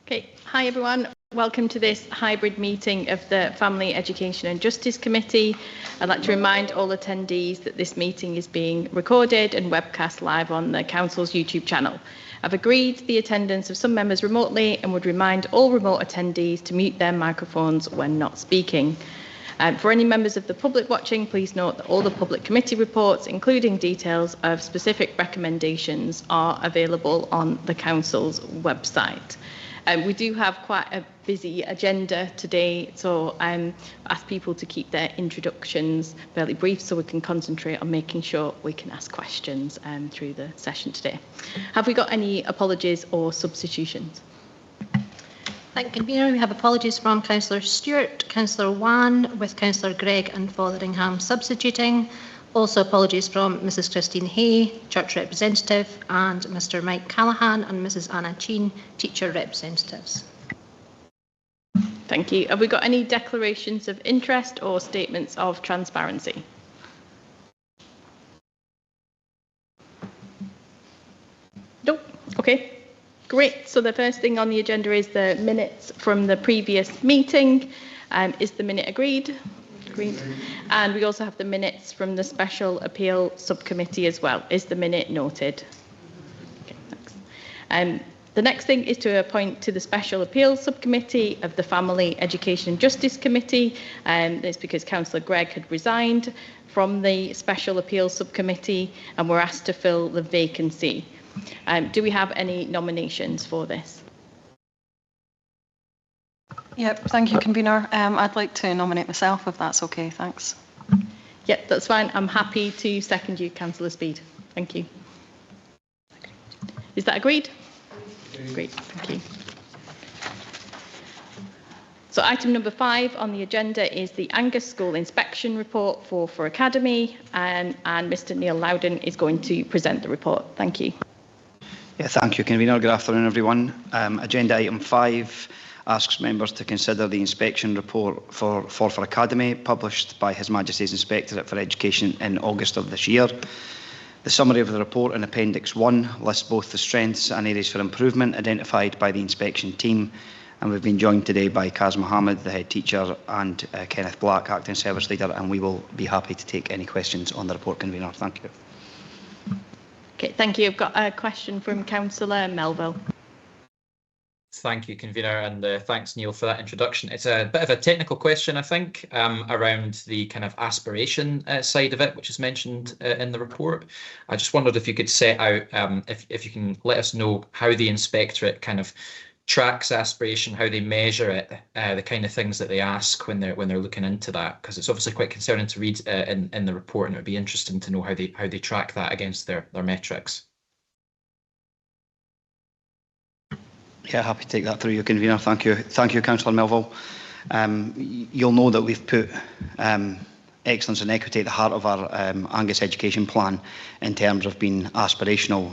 Okay, hi everyone. Welcome to this hybrid meeting of the Family Education and Justice Committee. I'd like to remind all attendees that this meeting is being recorded and webcast live on the Council's YouTube channel. I've agreed the attendance of some members remotely and would remind all remote attendees to mute their microphones when not speaking. For any members of the public watching, please note that all the public committee reports, including details of specific recommendations, are available on the Council's website. We do have quite a busy agenda today, so ask people to keep their introductions fairly brief so we can concentrate on making sure we can ask questions through the session today. Have we got any apologies or substitutions? Thank you, Convener. We have apologies from Councillor Stewart, Councillor Wan, with Councillor Gregg and Fotheringham substituting. Also apologies from Mrs Christine Hay, Church Representative, and Mr Mike Callaghan and Mrs Anna Cheen, Teacher Representatives. Thank you. Have we got any declarations of interest or statements of transparency? Nope. Okay. Great. So the first thing on the agenda is the minutes from the previous meeting. Is the minute agreed? Agreed. And we also have the minutes from the Special Appeal Subcommittee as well. Is the minute noted? Okay, thanks. The next thing is to appoint to the Special Appeals Subcommittee of the Family Education and Justice Committee. It's because Councillor Gregg had resigned from the Special Appeals Subcommittee and we're asked to fill the vacancy. Do we have any nominations for this? Yep, thank you, Convener. I'd like to nominate myself, if that's okay. Thanks. Yep, that's fine. I'm happy to second you, Councillor Speed. Thank you. Is that agreed? Great, thank you. So item number 5 on the agenda is the Angus School Inspection Report for Academy, and Mr Neil Loudon is going to present the report. Thank you. Yeah, thank you, Convener. Good afternoon, everyone. Agenda item 5 asks members to consider the inspection report for Forfar Academy, published by His Majesty's Inspectorate for Education in August of this year. The summary of the report in Appendix 1 lists both the strengths and areas for improvement identified by the inspection team, and we've been joined today by Kaz Mohammed, the head teacher, and Kenneth Black, acting service leader, and we will be happy to take any questions on the report, Convener. Thank you. Okay, thank you. I've got a question from Councillor Melville. Thank you, Convener, and thanks, Neil, for that introduction. It's a bit of a technical question, I think, around the kind of aspiration side of it, which is mentioned in the report. I just wondered if you could set out, if you can let us know how the Inspectorate kind of tracks aspiration, how they measure it, the kind of things that they ask when they're looking into that, because it's obviously quite concerning to read in the report, and it would be interesting to know how they track that against their metrics. Yeah, happy to take that through you, Convener. Thank you, Councillor Melville. You'll know that we've put excellence and equity at the heart of our Angus education plan in terms of being aspirational.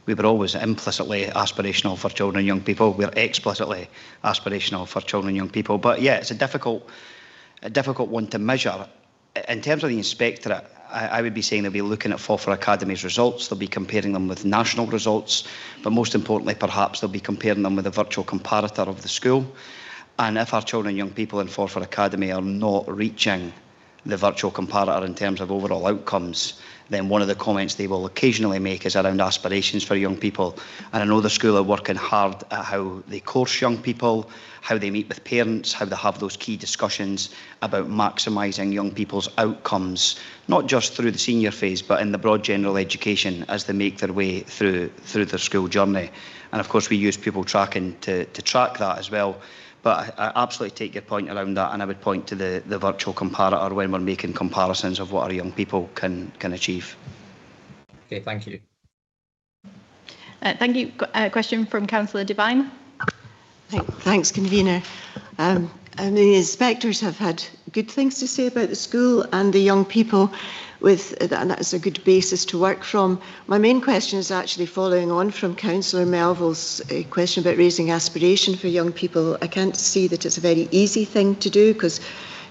We were always implicitly aspirational for children and young people. We're explicitly aspirational for children and young people. But yeah, it's a difficult one to measure. In terms of the Inspectorate, I would be saying they'll be looking at Forfar Academy's results, they'll be comparing them with national results, but most importantly, perhaps they'll be comparing them with a virtual comparator of the school. And if our children and young people in Forfar Academy are not reaching the virtual comparator in terms of overall outcomes, then one of the comments they will occasionally make is around aspirations for young people. And I know the school are working hard at how they course young people, how they meet with parents, how they have those key discussions about maximising young people's outcomes, not just through the senior phase, but in the broad general education as they make their way through their school journey. And of course, we use pupil tracking to track that as well. But I absolutely take your point around that, and I would point to the virtual comparator when we're making comparisons of what our young people can achieve. Okay, thank you. Thank you. A question from Councillor Devine. Thanks, Convener. The inspectors have had good things to say about the school and the young people, and that's a good basis to work from. My main question is actually following on from Councillor Melville's question about raising aspiration for young people. I can't see that it's a very easy thing to do, because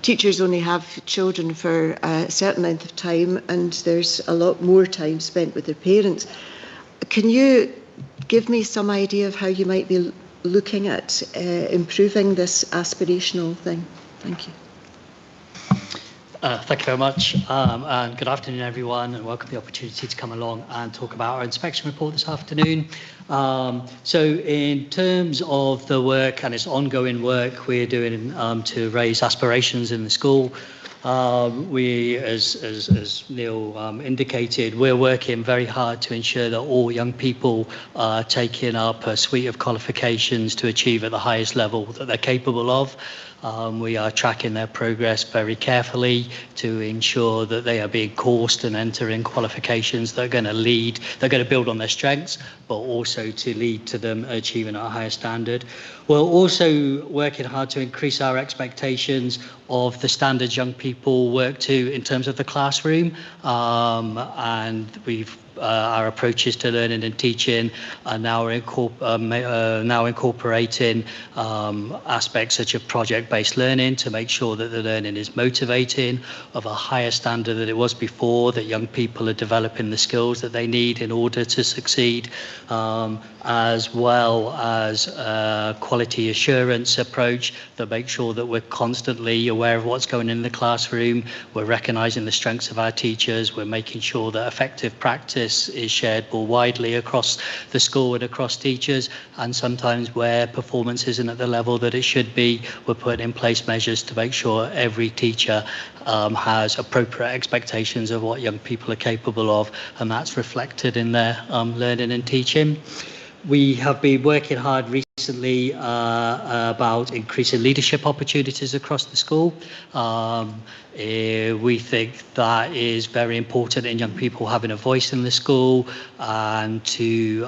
teachers only have children for a certain length of time, and there's a lot more time spent with their parents. Can you give me some idea of how you might be looking at improving this aspirational thing. Thank you. Thank you very much, and good afternoon, everyone, and welcome the opportunity to come along and talk about our inspection report this afternoon. So in terms of the work and its ongoing work we're doing to raise aspirations in the school, we, as Neil indicated, we're working very hard to ensure that all young people are taking up a suite of qualifications to achieve at the highest level that they're capable of. We are tracking their progress very carefully to ensure that they are being coursed and entering qualifications that are going to lead, they're going to build on their strengths, but also to lead to them achieving a higher standard. We're also working hard to increase our expectations of the standards young people work to in terms of the classroom, and our approaches to learning and teaching are now incorporating aspects such as project-based learning to make sure that the learning is motivating, of a higher standard than it was before, that young people are developing the skills that they need in order to succeed, as well as a quality assurance approach that makes sure that we're constantly aware of what's going on in the classroom, we're recognising the strengths of our teachers, we're making sure that effective practice is shared more widely across the school and across teachers, and sometimes where performance isn't at the level that it should be, we're putting in place measures to make sure every teacher has appropriate expectations of what young people are capable of, and that's reflected in their learning and teaching. We have been working hard recently about increasing leadership opportunities across the school. We think that is very important in young people having a voice in the school, and to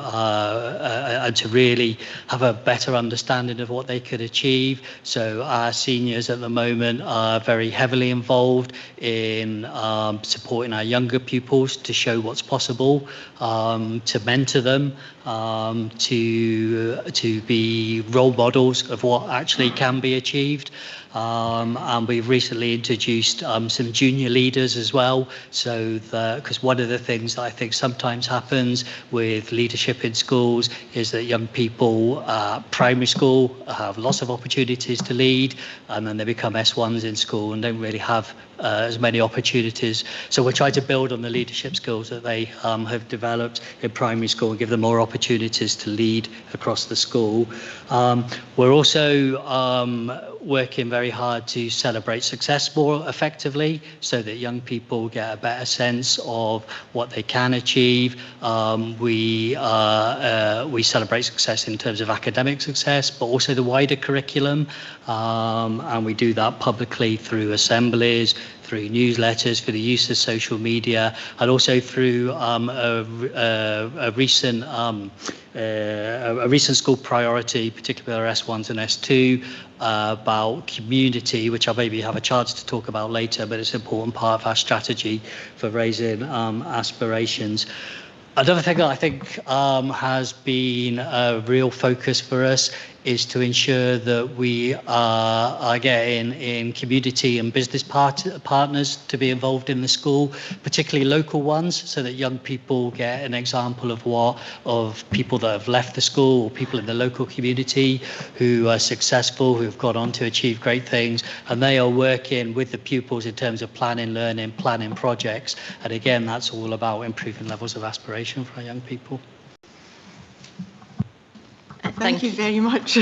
really have a better understanding of what they could achieve. So our seniors at the moment are very heavily involved in supporting our younger pupils to show what's possible, to mentor them, to be role models of what actually can be achieved. And we've recently introduced some junior leaders as well, so that, because one of the things that I think sometimes happens with leadership in schools is that young people primary school have lots of opportunities to lead, and then they become S1s in school and don't really have as many opportunities. So we're trying to build on the leadership skills that they have developed in primary school and give them more opportunities to lead across the school. We're also working very hard to celebrate success more effectively, so that young people get a better sense of what they can achieve. We celebrate success in terms of academic success, but also the wider curriculum, and we do that publicly through assemblies, through newsletters, for the use of social media, and also through a recent school priority, particularly our S1s and S2, about community, which I'll maybe have a chance to talk about later, but it's an important part of our strategy for raising aspirations. Another thing that I think has been a real focus for us is to ensure that we are getting in community and business partners to be involved in the school, particularly local ones, so that young people get an example of people that have left the school, or people in the local community who are successful, who've gone on to achieve great things, and they are working with the pupils in terms of planning, learning, planning projects. And again, that's all about improving levels of aspiration for our young people. Thank you very much.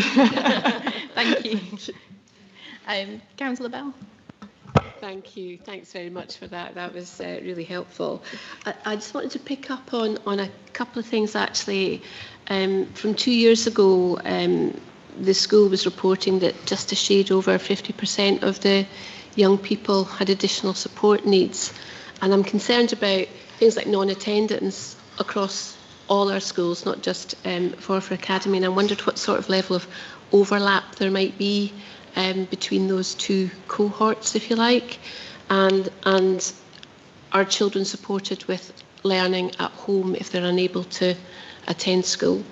Thank you. Councillor Bell. Thank you. Thanks very much for that. That was really helpful. I just wanted to pick up on a couple of things, actually. From 2 years ago, the school was reporting that just a shade over 50% of the young people had additional support needs. And I'm concerned about things like non-attendance across all our schools, not just Forfar Academy, and I wondered what sort of level of overlap there might be between those two cohorts, if you like, and are children supported with learning at home if they're unable to attend school,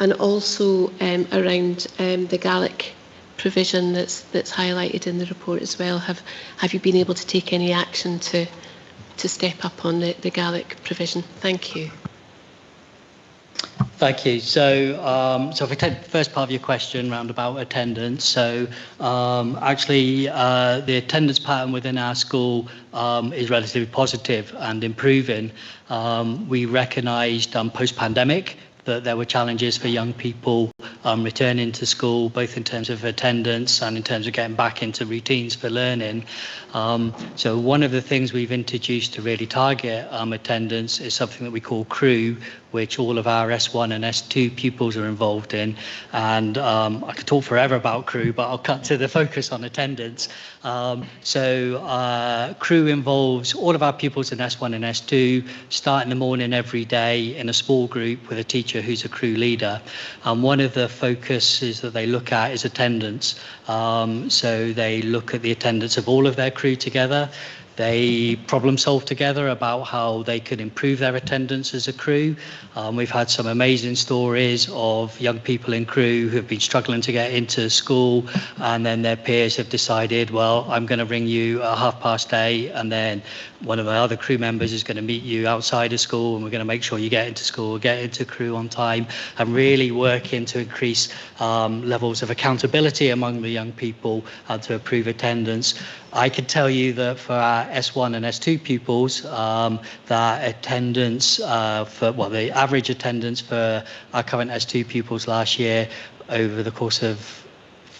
and also around the Gaelic provision that's highlighted in the report as well. Have you been able to take any action to step up on the Gaelic provision? Thank you. Thank you. So, if I take the first part of your question round about attendance, so actually the attendance pattern within our school is relatively positive and improving. We recognised post-pandemic that there were challenges for young people returning to school, both in terms of attendance and in terms of getting back into routines for learning. So one of the things we've introduced to really target attendance is something that we call CREW, which all of our S1 and S2 pupils are involved in. And I could talk forever about CREW, but I'll cut to the focus on attendance. CREW involves all of our pupils in S1 and S2, start in the morning every day in a small group with a teacher who's a CREW leader. And one of the focuses that they look at is attendance. So they look at the attendance of all of their CREW together. They problem solve together about how they could improve their attendance as a CREW. We've had some amazing stories of young people in CREW who have been struggling to get into school, and then their peers have decided, well, I'm going to ring you at 8:30, and then one of my other CREW members is going to meet you outside of school, and we're going to make sure you get into school, get into CREW on time, and really working to increase levels of accountability among the young people and to improve attendance. I can tell you that for our S1 and S2 pupils, that attendance the average attendance for our current S2 pupils last year over the course of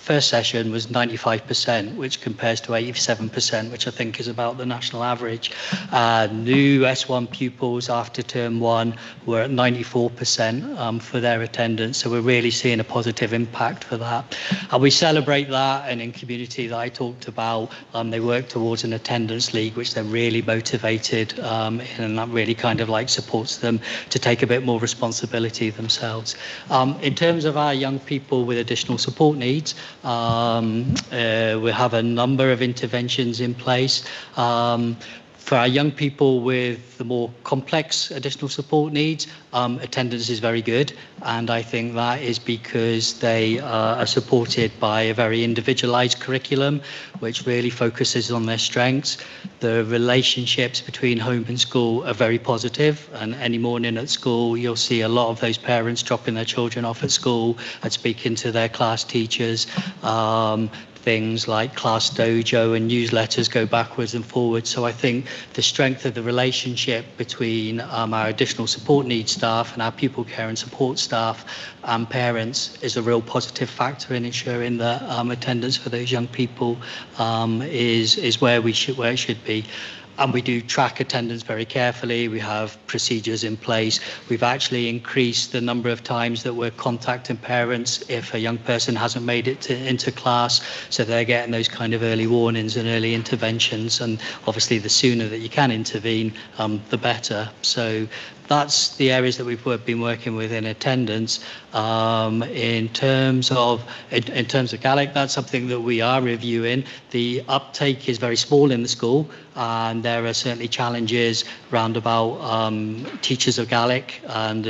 first session was 95%, which compares to 87%, which I think is about the national average. New S1 pupils after term 1 were at 94% for their attendance, so we're really seeing a positive impact for that. And we celebrate that, and in community that I talked about, they work towards an attendance league, which they're really motivated and that really kind of like supports them to take a bit more responsibility themselves. In terms of our young people with additional support needs, we have a number of interventions in place. For our young people with the more complex additional support needs, attendance is very good, and I think that is because they are supported by a very individualised curriculum, which really focuses on their strengths. The relationships between home and school are very positive, and any morning at school, you'll see a lot of those parents dropping their children off at school and speaking to their class teachers. Things like Class Dojo and newsletters go backwards and forwards. So I think the strength of the relationship between our additional support needs staff and our pupil care and support staff and parents is a real positive factor in ensuring that attendance for those young people is where it should be. And we do track attendance very carefully. We have procedures in place. We've actually increased the number of times that we're contacting parents if a young person hasn't made it into class, so they're getting those kind of early warnings and early interventions. And obviously, the sooner that you can intervene, the better. So that's the areas that we've been working with in attendance. In terms of Gaelic, that's something that we are reviewing. The uptake is very small in the school, and there are certainly challenges round about teachers of Gaelic and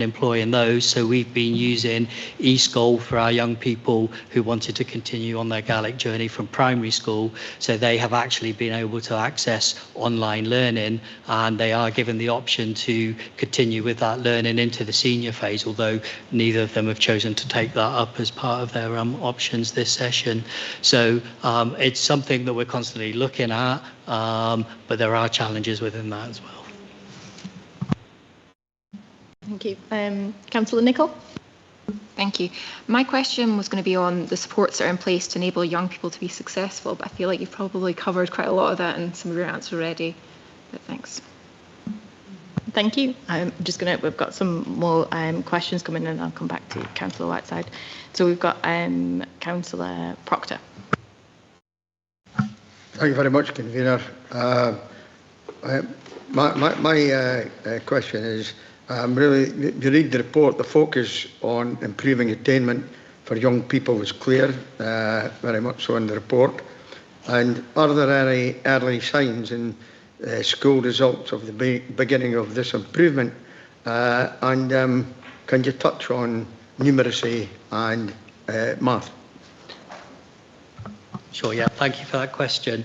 employing those. So we've been using eSchool for our young people who wanted to continue on their Gaelic journey from primary school. So they have actually been able to access online learning, and they are given the option to continue with that learning into the senior phase, although neither of them have chosen to take that up as part of their options this session. So it's something that we're constantly looking at, but there are challenges within that as well. Thank you. Councillor Nicholl? Thank you. My question was going to be on the supports that are in place to enable young people to be successful, but I feel like you've probably covered quite a lot of that in some of your answers already, but thanks. Thank you. We've got some more questions coming in, and I'll come back to Councillor Whiteside. So we've got Councillor Proctor. Thank you very much, Convener. My question is, really, if you read the report, the focus on improving attainment for young people is clear, very much so in the report. And are there any early signs in school results of the beginning of this improvement? And can you touch on numeracy and math? Sure, yeah, thank you for that question.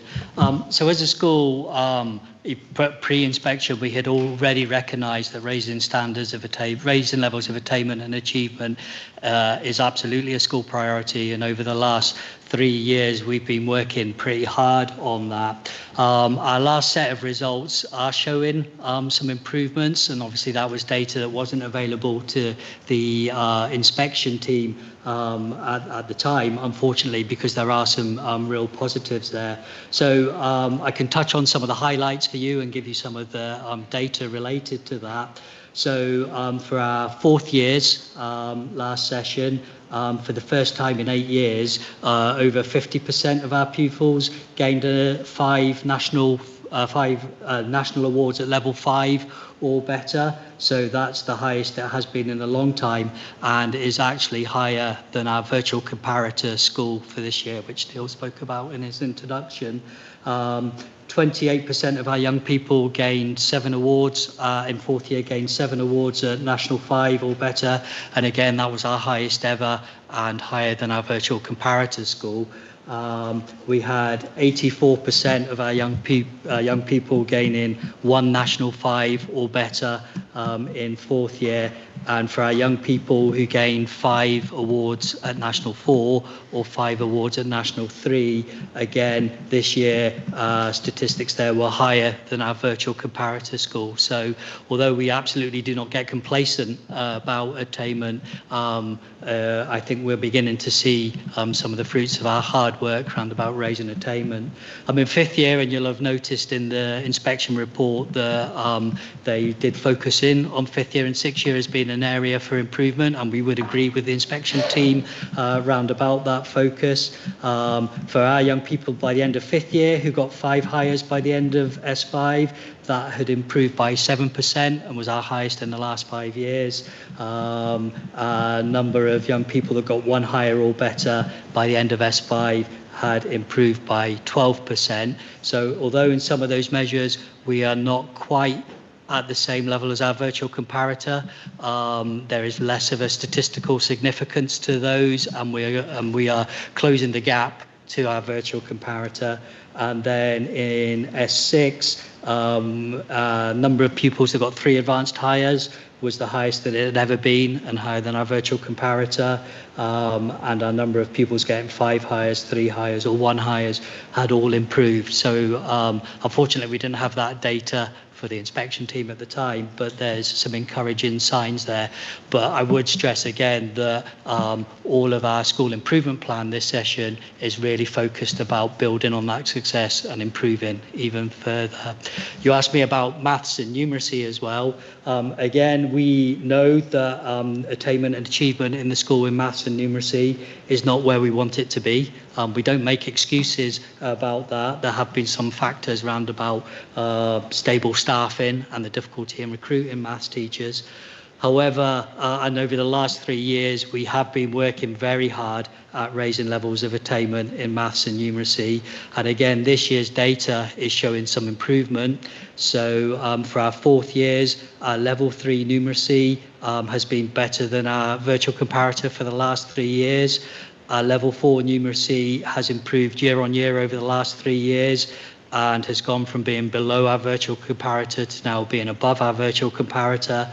So as a school, pre-inspection, we had already recognised that raising levels of attainment and achievement is absolutely a school priority, and over the last 3 years we've been working pretty hard on that. Our last set of results are showing some improvements, and obviously that was data that wasn't available to the inspection team at the time, unfortunately, because there are some real positives there. So I can touch on some of the highlights for you and give you some of the data related to that. So for our 4th years last session, for the first time in 8 years, over 50% of our pupils gained 5 national awards at level 5 or better. So that's the highest it has been in a long time, and is actually higher than our virtual comparator school for this year, which Neil spoke about in his introduction. 28% of our young people gained 7 awards, in 4th year gained 7 awards at National 5 or better, and again that was our highest ever and higher than our virtual comparator school. We had 84% of our young people gaining 1 National 5 or better in 4th year, and for our young people who gained 5 awards at National 4 or 5 awards at National 3, again this year statistics there were higher than our virtual comparator school. So although we absolutely do not get complacent about attainment, I think we're beginning to see some of the fruits of our hard work around about raising attainment. I'm in 5th year, and you'll have noticed in the inspection report that they did focus in on 5th year and 6th year as being an area for improvement, and we would agree with the inspection team round about that focus. For our young people by the end of 5th year who got 5 hires by the end of S5, that had improved by 7% and was our highest in the last 5 years. A number of young people that got 1 hire or better by the end of S5 had improved by 12%. So although in some of those measures we are not quite at the same level as our virtual comparator, there is less of a statistical significance to those, and we are closing the gap to our virtual comparator. And then in S6, number of pupils that got 3 advanced hires was the highest that it had ever been, and higher than our virtual comparator. And our number of pupils getting 5 hires, 3 hires or 1 hires had all improved. So unfortunately we didn't have that data for the inspection team at the time, but there's some encouraging signs there. But I would stress again that all of our school improvement plan this session is really focused about building on that success and improving even further. You asked me about maths and numeracy as well. Again, we know that attainment and achievement in the school in maths and numeracy is not where we want it to be. We don't make excuses about that. There have been some factors around about stable staffing and the difficulty in recruiting maths teachers. However, and over the last 3 years, we have been working very hard at raising levels of attainment in maths and numeracy. And again, this year's data is showing some improvement. So for our 4th years, our level 3 numeracy has been better than our virtual comparator for the last 3 years. Our level 4 numeracy has improved year on year over the last 3 years, and has gone from being below our virtual comparator to now being above our virtual comparator.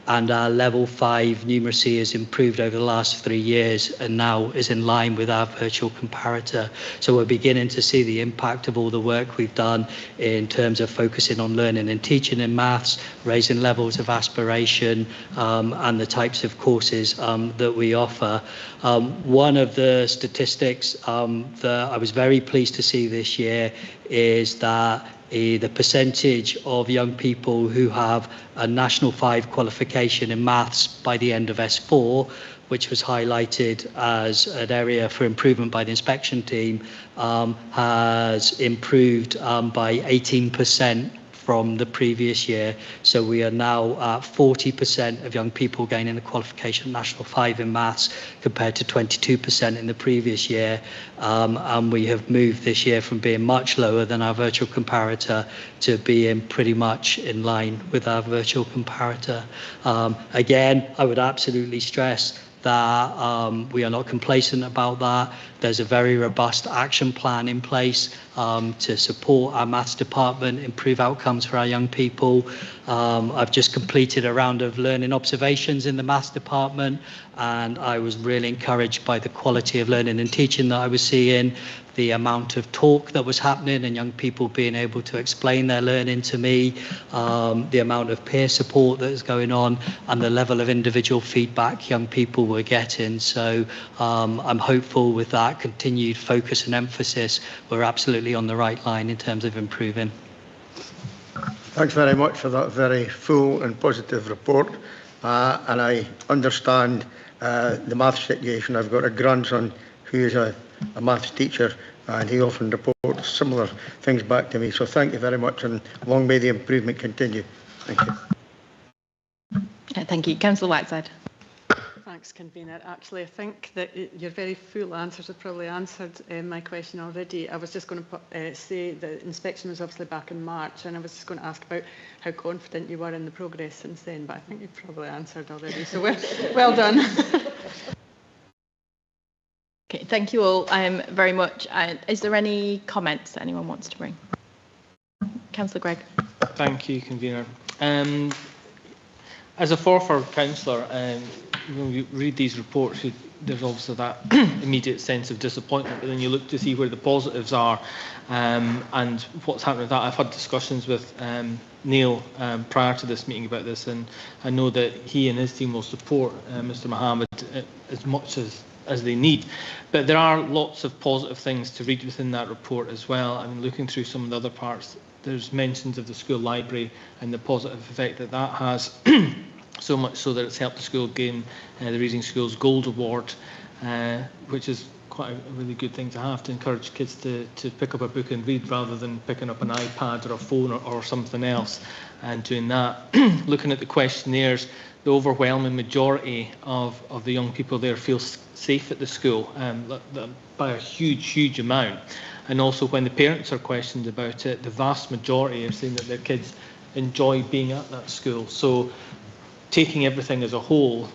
And our level 5 numeracy has improved over the last 3 years and now is in line with our virtual comparator. So we're beginning to see the impact of all the work we've done in terms of focusing on learning and teaching in maths, raising levels of aspiration, and the types of courses that we offer. One of the statistics that I was very pleased to see this year is that the percentage of young people who have a National 5 qualification in maths by the end of S4, which was highlighted as an area for improvement by the inspection team, has improved by 18% from the previous year. So we are now at 40% of young people gaining a qualification National 5 in maths compared to 22% in the previous year. And we have moved this year from being much lower than our virtual comparator to being pretty much in line with our virtual comparator. Again, I would absolutely stress that we are not complacent about that. There's a very robust action plan in place to support our maths department, improve outcomes for our young people. I've just completed a round of learning observations in the maths department, and I was really encouraged by the quality of learning and teaching that I was seeing, the amount of talk that was happening and young people being able to explain their learning to me, the amount of peer support that is going on, and the level of individual feedback young people were getting. So I'm hopeful with that continued focus and emphasis, we're absolutely on the right line in terms of improving. Thanks very much for that very full and positive report. And I understand the maths situation. I've got a grandson who is a maths teacher, and he often reports similar things back to me. So thank you very much, and long may the improvement continue. Thank you. Thank you. Councillor Whiteside. Thanks, Convener. Actually, I think that your very full answers have probably answered my question already. I was just going to say the inspection was obviously back in March, and I was just going to ask about how confident you were in the progress since then, but I think you've probably answered already, so well done. Okay, thank you all very much. Is there any comments that anyone wants to bring? Councillor Gregg. Thank you, Convener. As a former councillor, when you read these reports, there's obviously that immediate sense of disappointment, but then you look to see where the positives are and what's happening with that. I've had discussions with Neil prior to this meeting about this, and I know that he and his team will support Mr Mohammed as much as they need. But there are lots of positive things to read within that report as well. I mean, looking through some of the other parts, there's mentions of the school library and the positive effect that that has. So much so that it's helped the school gain the Reading Schools Gold Award, which is quite a really good thing to have, to encourage kids to pick up a book and read rather than picking up an iPad or a phone or something else and doing that. Looking at the questionnaires, the overwhelming majority of the young people there feel safe at the school by a huge amount. And also when the parents are questioned about it, the vast majority are saying that their kids enjoy being at that school. So taking everything as a whole,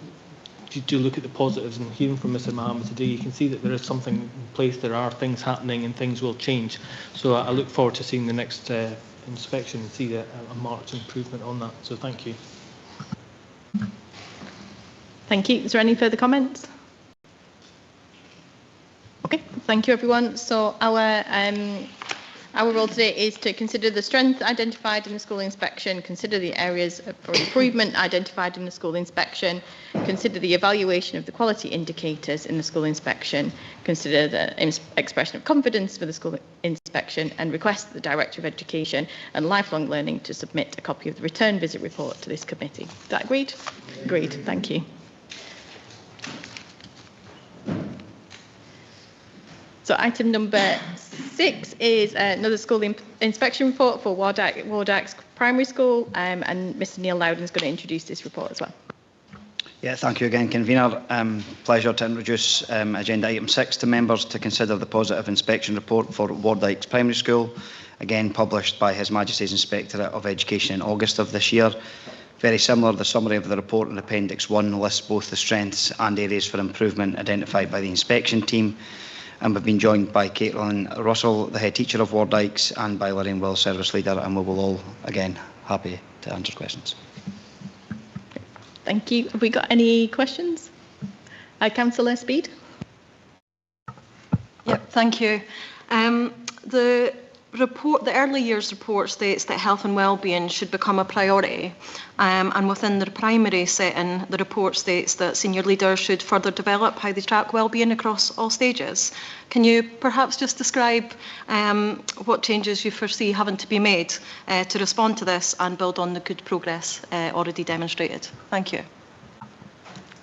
do look at the positives, and hearing from Mr Mohammed today, you can see that there is something in place, there are things happening and things will change. So I look forward to seeing the next inspection and see a marked improvement on that. So thank you. Thank you. Is there any further comments? Okay, thank you everyone. So our role today is to consider the strength identified in the school inspection, consider the areas for improvement identified in the school inspection, consider the evaluation of the quality indicators in the school inspection, consider the expression of confidence for the school inspection, and request the Director of Education and Lifelong Learning to submit a copy of the return visit report to this committee. Is that agreed? Agreed. Thank you. So item number 6 is another school inspection report for Wardax Primary School, and Mr Neil Loudon is going to introduce this report as well. Yeah, thank you again, Convener. Pleasure to introduce agenda item 6 to members to consider the positive inspection report for Wardax Primary School, again published by His Majesty's Inspectorate of Education in August of this year. Very similar, the summary of the report in Appendix 1 lists both the strengths and areas for improvement identified by the inspection team. And we've been joined by Caitlin Russell, the head teacher of Wardax, and by Lorraine Wills, service leader, and we will all, again, happy to answer questions. Thank you. Have we got any questions? Councillor Speed? Yep, thank you. The early years report states that health and wellbeing should become a priority, and within the primary setting, the report states that senior leaders should further develop how they track wellbeing across all stages. Can you perhaps just describe what changes you foresee having to be made to respond to this and build on the good progress already demonstrated? Thank you.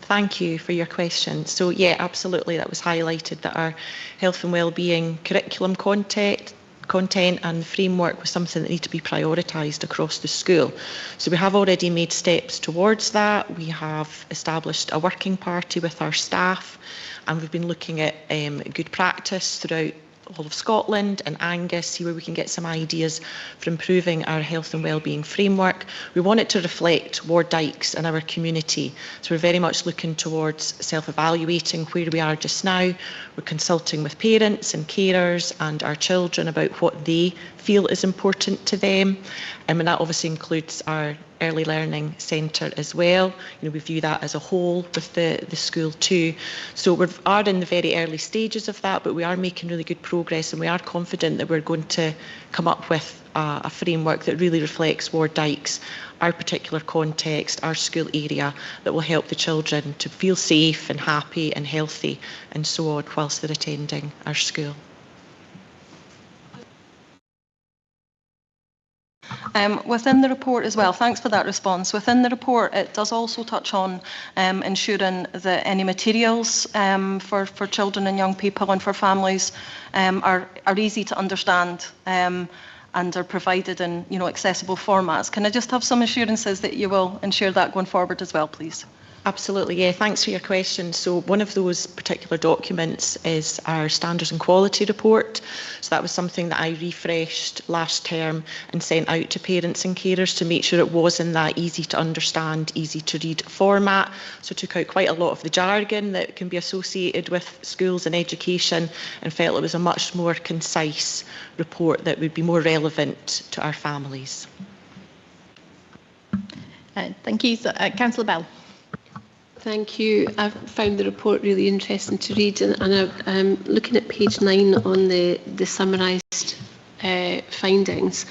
Thank you for your question. So yeah, absolutely, that was highlighted that our health and wellbeing curriculum content and framework was something that needed to be prioritised across the school. So we have already made steps towards that. We have established a working party with our staff, and we've been looking at good practice throughout all of Scotland and Angus, see where we can get some ideas for improving our health and wellbeing framework. We want it to reflect Ward Dykes and our community. So we're very much looking towards self-evaluating where we are just now. We're consulting with parents and carers and our children about what they feel is important to them. And that obviously includes our early learning centre as well. We view that as a whole with the school too. So we are in the very early stages of that, but we are making really good progress, and we are confident that we're going to come up with a framework that really reflects Ward Dykes, our particular context, our school area, that will help the children to feel safe and happy and healthy and so on whilst they're attending our school. Within the report as well, thanks for that response. Within the report, it does also touch on ensuring that any materials for children and young people and for families are easy to understand and are provided in accessible formats. Can I just have some assurances that you will ensure that going forward as well, please? Absolutely, yeah, thanks for your question. So one of those particular documents is our standards and quality report. So that was something that I refreshed last term and sent out to parents and carers to make sure it was in that easy to understand, easy to read format. So took out quite a lot of the jargon that can be associated with schools and education, and felt it was a much more concise report that would be more relevant to our families. Thank you. Councillor Bell. Thank you. I've found the report really interesting to read, and I'm looking at page 9 on the summarised findings.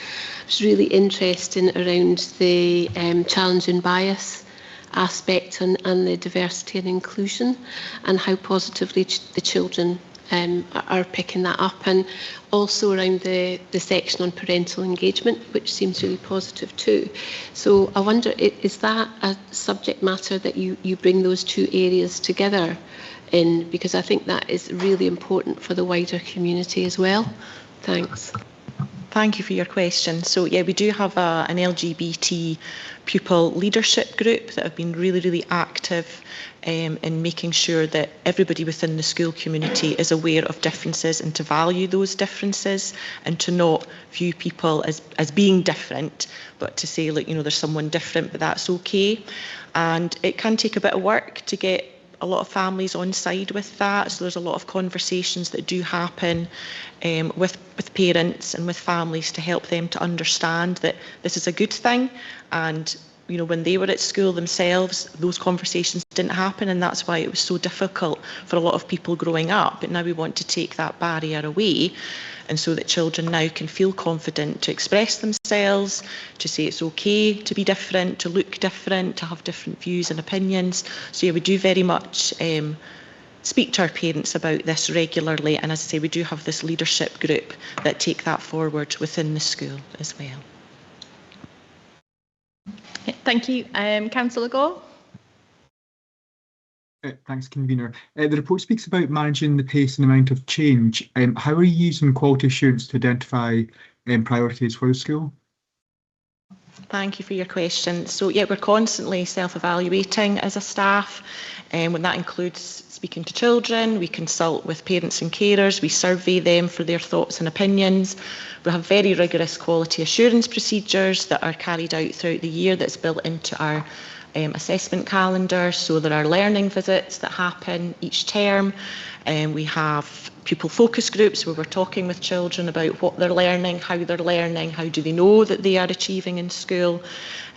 It's really interesting around the challenge and bias aspect and the diversity and inclusion, and how positively the children are picking that up, and also around the section on parental engagement, which seems really positive too. So I wonder, is that a subject matter that you bring those two areas together in? Because I think that is really important for the wider community as well. Thanks. Thank you for your question. So yeah, we do have an LGBT pupil leadership group that have been really, really active in making sure that everybody within the school community is aware of differences and to value those differences, and to not view people as being different, but to say, like, there's someone different, but that's okay. And it can take a bit of work to get a lot of families on side with that. So there's a lot of conversations that do happen with parents and with families to help them to understand that this is a good thing. And when they were at school themselves, those conversations didn't happen, and that's why it was so difficult for a lot of people growing up. But now we want to take that barrier away, and so that children now can feel confident to express themselves, to say it's okay to be different, to look different, to have different views and opinions. So yeah, we do very much speak to our parents about this regularly, and as I say, we do have this leadership group that take that forward within the school as well. Thank you. Councillor Gore. Thanks, Convener. The report speaks about managing the pace and amount of change. How are you using quality assurance to identify priorities for the school? Thank you for your question. So yeah, we're constantly self-evaluating as a staff, and when that includes speaking to children, we consult with parents and carers, we survey them for their thoughts and opinions. We have very rigorous quality assurance procedures that are carried out throughout the year that's built into our assessment calendar. So there are learning visits that happen each term, and we have pupil focus groups where we're talking with children about what they're learning, how do they know that they are achieving in school.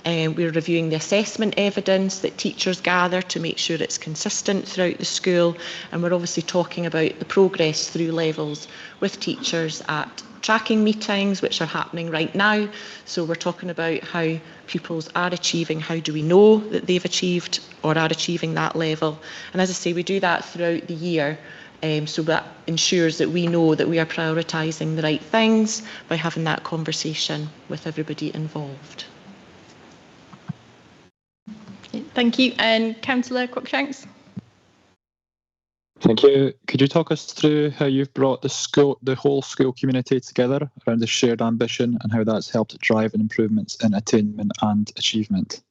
We're reviewing the assessment evidence that teachers gather to make sure it's consistent throughout the school, and we're obviously talking about the progress through levels with teachers at tracking meetings, which are happening right now. So we're talking about how pupils are achieving, how do we know that they've achieved or are achieving that level. And as I say, we do that throughout the year, so that ensures that we know that we are prioritising the right things by having that conversation with everybody involved. Thank you. And Councillor Cruikshanks. Thank you. Could you talk us through how you've brought the whole school community together around the shared ambition, and how that's helped drive improvements in attainment and achievement?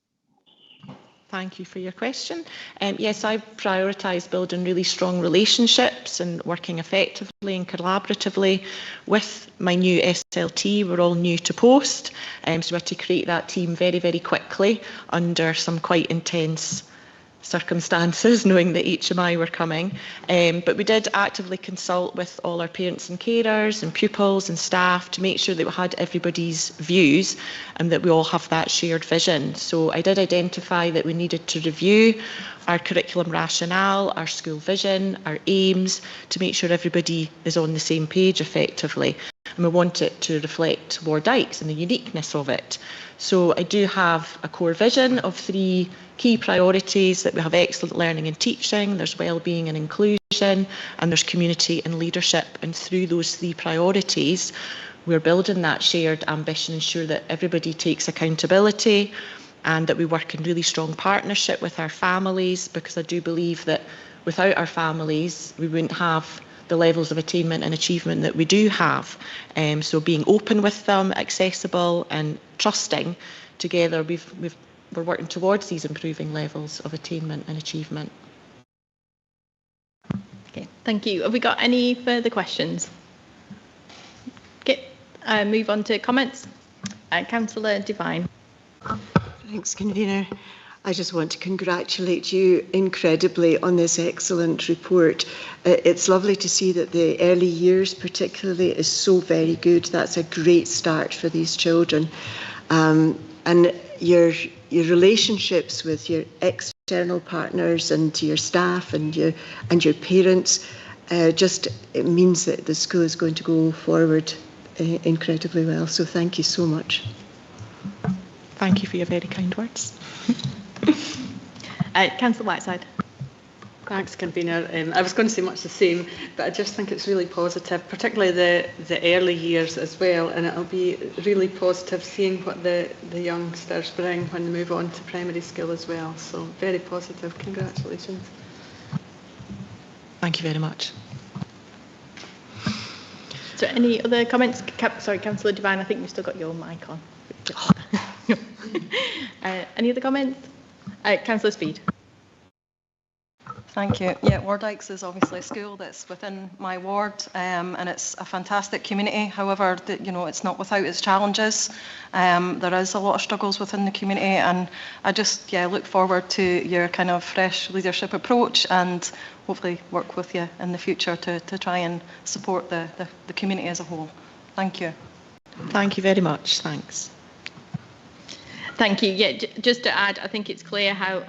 Thank you for your question. Yes, I prioritise building really strong relationships and working effectively and collaboratively with my new SLT. We're all new to post, so we had to create that team very, very quickly under some quite intense circumstances, knowing that HMI were coming. But we did actively consult with all our parents and carers and pupils and staff to make sure that we had everybody's views and that we all have that shared vision. So I did identify that we needed to review our curriculum rationale, our school vision, our aims, to make sure everybody is on the same page effectively. And we want it to reflect Lord Dykes and the uniqueness of it. So I do have a core vision of 3 key priorities: that we have excellent learning and teaching, there's wellbeing and inclusion, and there's community and leadership. And through those 3 priorities, we're building that shared ambition, ensure that everybody takes accountability and that we work in really strong partnership with our families, because I do believe that without our families, we wouldn't have the levels of attainment and achievement that we do have. So being open with them, accessible and trusting, together we're working towards these improving levels of attainment and achievement. Okay, thank you. Have we got any further questions? Okay, move on to comments. Councillor Devine. Thanks, Convener. I just want to congratulate you incredibly on this excellent report. It's lovely to see that the early years particularly is so very good. That's a great start for these children. And your relationships with your external partners and your staff and your parents, it means that the school is going to go forward incredibly well. So thank you so much. Thank you for your very kind words. Councillor Whiteside. Thanks, Convener. I was going to say much the same, but I just think it's really positive, particularly the early years as well, and it'll be really positive seeing what the youngsters bring when they move on to primary school as well. So very positive. Congratulations. Thank you very much. So any other comments? Sorry, Councillor Devine, I think you've still got your mic on. Any other comments? Councillor Speed. Thank you. Yeah, Lord Dykes is obviously a school that's within my ward, and it's a fantastic community. However, it's not without its challenges. There is a lot of struggles within the community, and I just look forward to your kind of fresh leadership approach, and hopefully work with you in the future to try and support the community as a whole. Thank you. Thank you very much. Thanks. Thank you. Yeah, just to add, I think it's clear how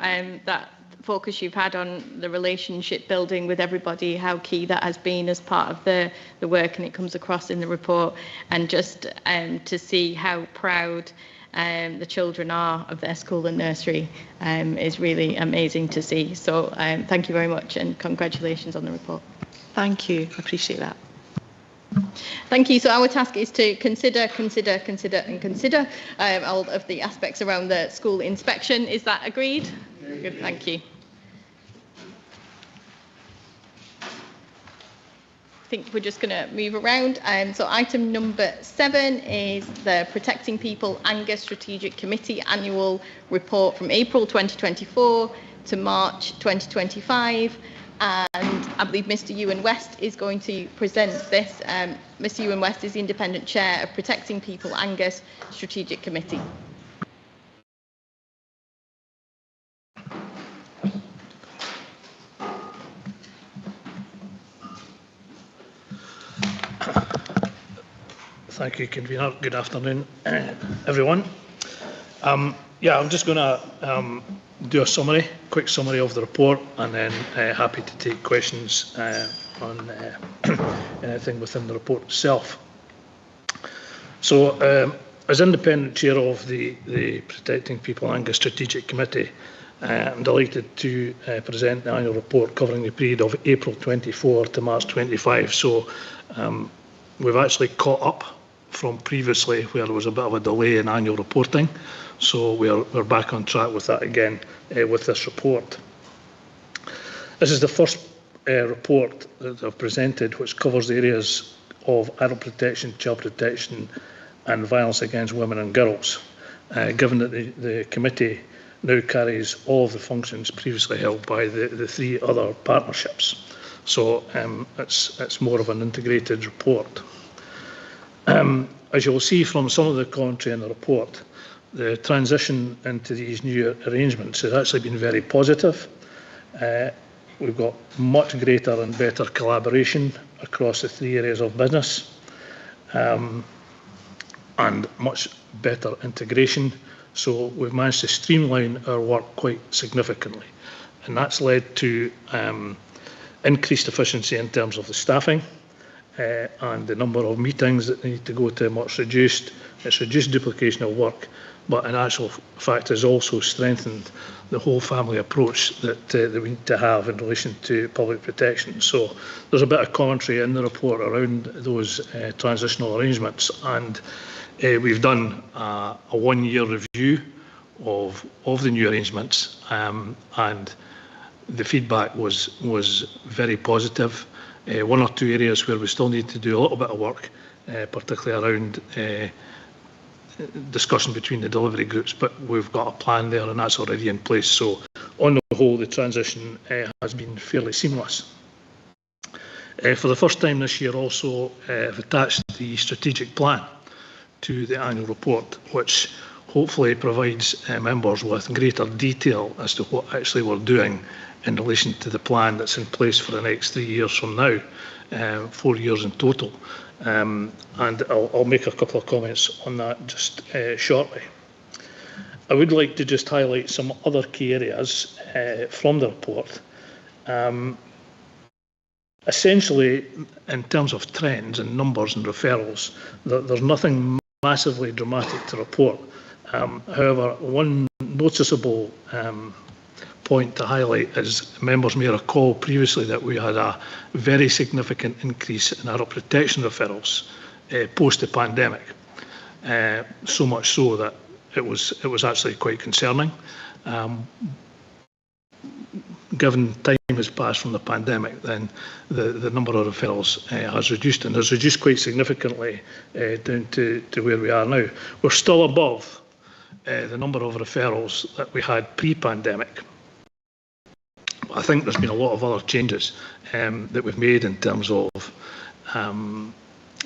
that focus you've had on the relationship building with everybody, how key that has been as part of the work, and it comes across in the report. And just to see how proud the children are of their school and nursery is really amazing to see. So thank you very much, and congratulations on the report. Thank you. I appreciate that. Thank you. So our task is to consider all of the aspects around the school inspection. Is that agreed? Good. Thank you. I think we're just going to move around. So item number 7 is the Protecting People Angus Strategic Committee Annual Report from April 2024 to March 2025. And I believe Mr. Ewan West is going to present this. Mr. Ewan West is the Independent Chair of Protecting People Angus Strategic Committee. Thank you, Convener. Good afternoon, everyone. I'm just going to do a quick summary of the report, and then happy to take questions on anything within the report itself. So, as independent chair of the Protecting People Angus Strategic Committee, I'm delighted to present the annual report covering the period of April 24 to March 25. So, we've actually caught up from previously, where there was a bit of a delay in annual reporting. So we're back on track with that again with this report. This is the first report that I've presented, which covers the areas of adult protection, child protection and violence against women and girls. Given that the committee now carries all of the functions previously held by the 3 other partnerships. So it's more of an integrated report. As you'll see from some of the commentary in the report, the transition into these new arrangements has actually been very positive. We've got much greater and better collaboration across the 3 areas of business, and much better integration. So we've managed to streamline our work quite significantly, and that's led to increased efficiency in terms of the staffing, and the number of meetings that need to go to much reduced. It's reduced duplication of work, but in actual fact has also strengthened the whole family approach that we need to have in relation to public protection. So there's a bit of commentary in the report around those transitional arrangements, and we've done a 1-year review of the new arrangements, and the feedback was very positive. 1 or 2 areas where we still need to do a little bit of work, particularly around discussion between the delivery groups, but we've got a plan there and that's already in place. So on the whole, the transition has been fairly seamless. For the first time this year also, I've attached the strategic plan to the annual report, which hopefully provides members with greater detail as to what actually we're doing in relation to the plan that's in place for the next 3 years from now, 4 years in total. And I'll make a couple of comments on that just shortly. I would like to just highlight some other key areas from the report. Essentially, in terms of trends and numbers and referrals, there's nothing massively dramatic to report. However, one noticeable point to highlight is members may recall previously that we had a very significant increase in adult protection referrals post the pandemic, so much so that it was actually quite concerning. Given time has passed from the pandemic, then the number of referrals has reduced, and has reduced quite significantly down to where we are now. We're still above the number of referrals that we had pre-pandemic. I think there's been a lot of other changes that we've made in terms of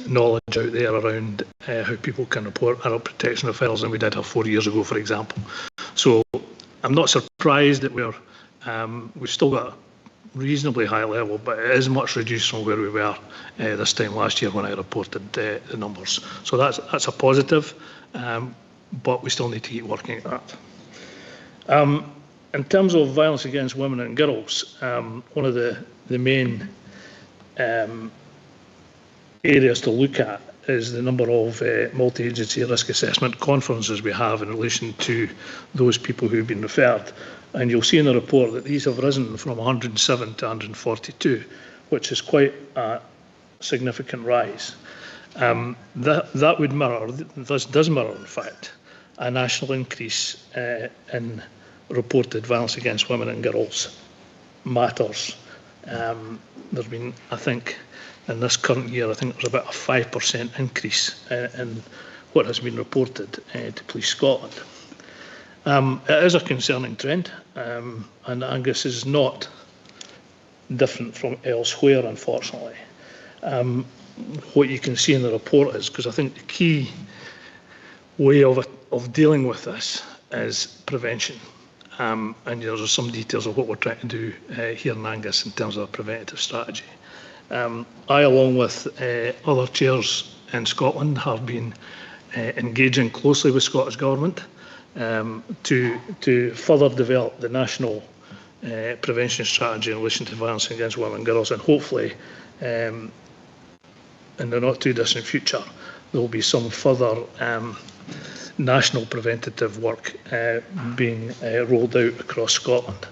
knowledge out there around how people can report adult protection referrals than we did have 4 years ago, for example. So I'm not surprised that we've still got a reasonably high level, but it is much reduced from where we were this time last year when I reported the numbers. So that's a positive, but we still need to keep working at that. In terms of violence against women and girls, one of the main areas to look at is the number of multi-agency risk assessment conferences we have in relation to those people who've been referred. And you'll see in the report that these have risen from 107 to 142, which is quite a significant rise. That would mirror, this does mirror in fact, a national increase in reported violence against women and girls matters. There's been, I think, in this current year, I think there's about a 5% increase in what has been reported to Police Scotland. It is a concerning trend, and Angus is not different from elsewhere, unfortunately. What you can see in the report is, because I think the key way of dealing with this is prevention. And there's some details of what we're trying to do here in Angus in terms of a preventative strategy. I, along with other chairs in Scotland, have been engaging closely with Scottish Government to further develop the national prevention strategy in relation to violence against women and girls, and hopefully in the not too distant future there will be some further national preventative work being rolled out across Scotland.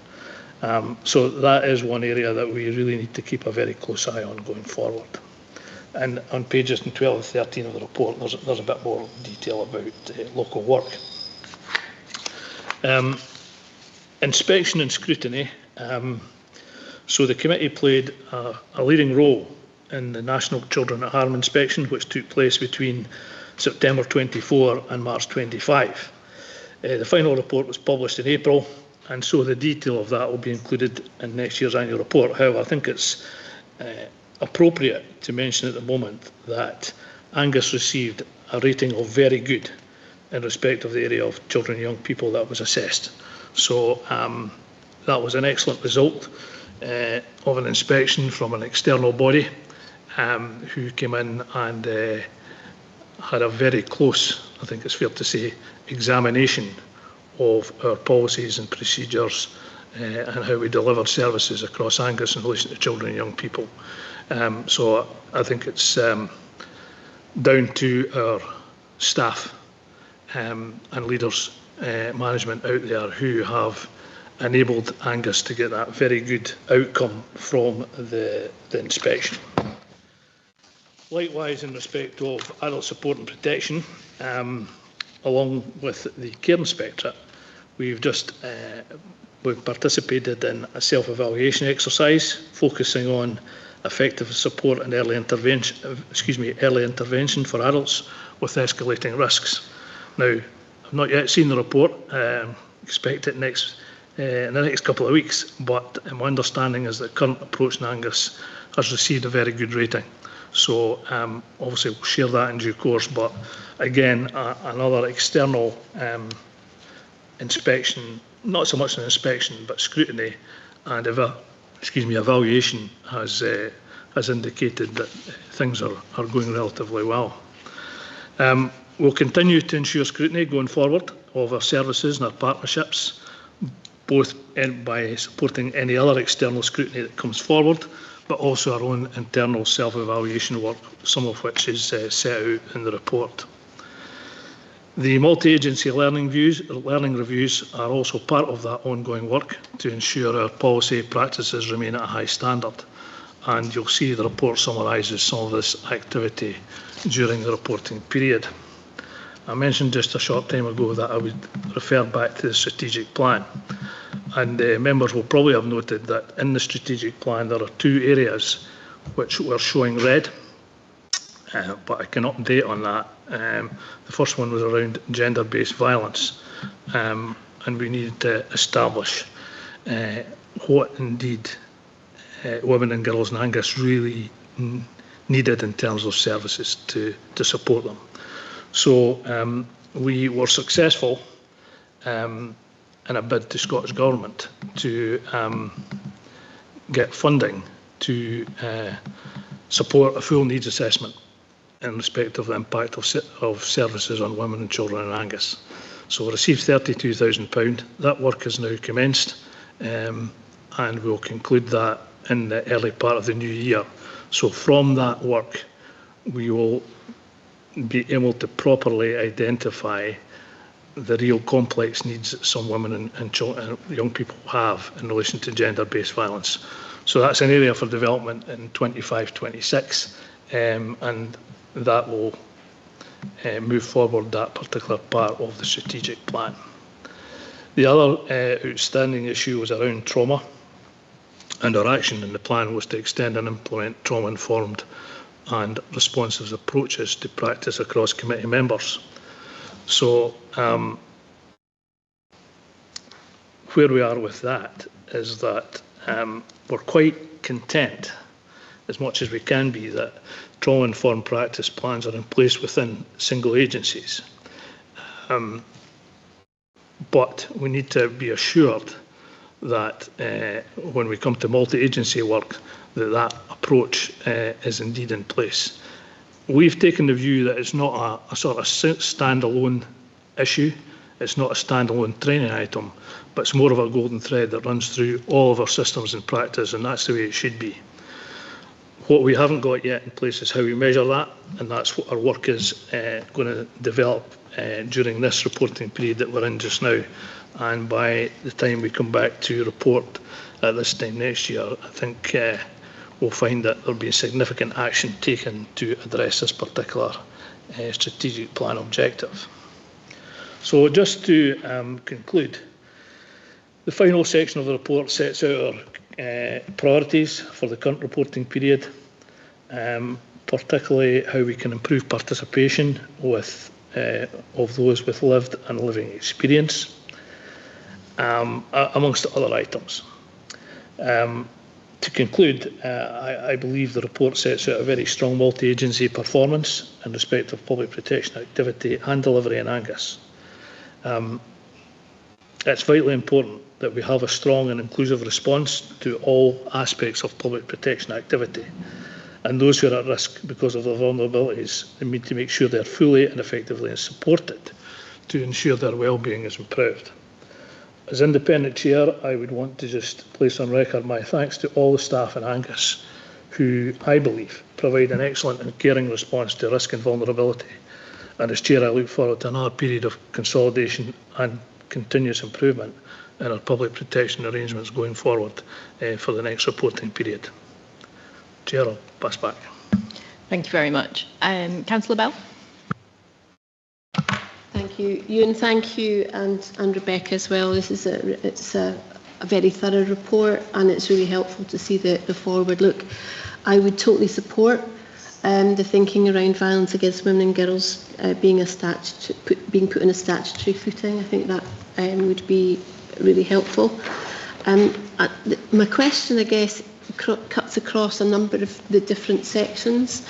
So that is one area that we really need to keep a very close eye on going forward. And on pages 12 and 13 of the report, there's a bit more detail about local work. Inspection and scrutiny. So the committee played a leading role in the National Children at Harm inspection, which took place between September 24 and March 25. The final report was published in April, and so the detail of that will be included in next year's annual report. However, I think it's appropriate to mention at the moment that Angus received a rating of very good in respect of the area of children and young people that was assessed. So that was an excellent result of an inspection from an external body who came in and had a very close, I think it's fair to say, examination of our policies and procedures and how we deliver services across Angus in relation to children and young people. So I think it's down to our staff and leaders, management out there who have enabled Angus to get that very good outcome from the inspection. Likewise, in respect of adult support and protection, along with the Care Inspectorate, we've participated in a self-evaluation exercise focusing on effective support and early intervention for adults with escalating risks. Now, I've not yet seen the report. Expect it in the next couple of weeks, but my understanding is that current approach in Angus has received a very good rating. So obviously we'll share that in due course, but again, another external inspection, not so much an inspection, but scrutiny and evaluation has indicated that things are going relatively well. We'll continue to ensure scrutiny going forward of our services and our partnerships, both by supporting any other external scrutiny that comes forward, but also our own internal self-evaluation work, some of which is set out in the report. The multi-agency learning reviews are also part of that ongoing work to ensure our policy practices remain at a high standard. And you'll see the report summarises some of this activity during the reporting period. I mentioned just a short time ago that I would refer back to the strategic plan. And members will probably have noted that in the strategic plan there are two areas which were showing red, but I can update on that. The first one was around gender-based violence, and we needed to establish what indeed women and girls in Angus really needed in terms of services to support them. So we were successful in a bid to Scottish Government to get funding to support a full needs assessment in respect of the impact of services on women and children in Angus. So we received £32,000. That work has now commenced, and we'll conclude that in the early part of the new year. So from that work, we will be able to properly identify the real complex needs that some women and young people have in relation to gender-based violence. So that's an area for development in 25-26, and that will move forward that particular part of the strategic plan. The other outstanding issue was around trauma, and our action in the plan was to extend and implement trauma-informed and responsive approaches to practice across committee members. So where we are with that is that we're quite content, as much as we can be, that trauma-informed practice plans are in place within single agencies. But we need to be assured that when we come to multi-agency work, that approach is indeed in place. We've taken the view that it's not a sort of standalone issue, it's not a standalone training item, but it's more of a golden thread that runs through all of our systems and practice, and that's the way it should be. What we haven't got yet in place is how we measure that, and that's what our work is going to develop during this reporting period that we're in just now. And by the time we come back to report at this time next year, I think we'll find that there'll be significant action taken to address this particular strategic plan objective. So just to conclude, the final section of the report sets out our priorities for the current reporting period, particularly how we can improve participation with of those with lived and living experience, amongst other items. To conclude, I believe the report sets out a very strong multi-agency performance in respect of public protection activity and delivery in Angus. It's vitally important that we have a strong and inclusive response to all aspects of public protection activity, and those who are at risk because of their vulnerabilities, they need to make sure they're fully and effectively supported to ensure their well-being is improved. As independent chair, I would want to just place on record my thanks to all the staff in Angus who, I believe, provide an excellent and caring response to risk and vulnerability. And as chair, I look forward to another period of consolidation and continuous improvement in our public protection arrangements going forward for the next reporting period. Chair, I'll pass back. Thank you very much. Councillor Bell. Thank you, Ewan. Thank you, and Rebecca as well. This is a very thorough report, and it's really helpful to see the forward look. I would totally support the thinking around violence against women and girls being put in a statutory footing. I think that would be really helpful. My question, I guess, cuts across a number of the different sections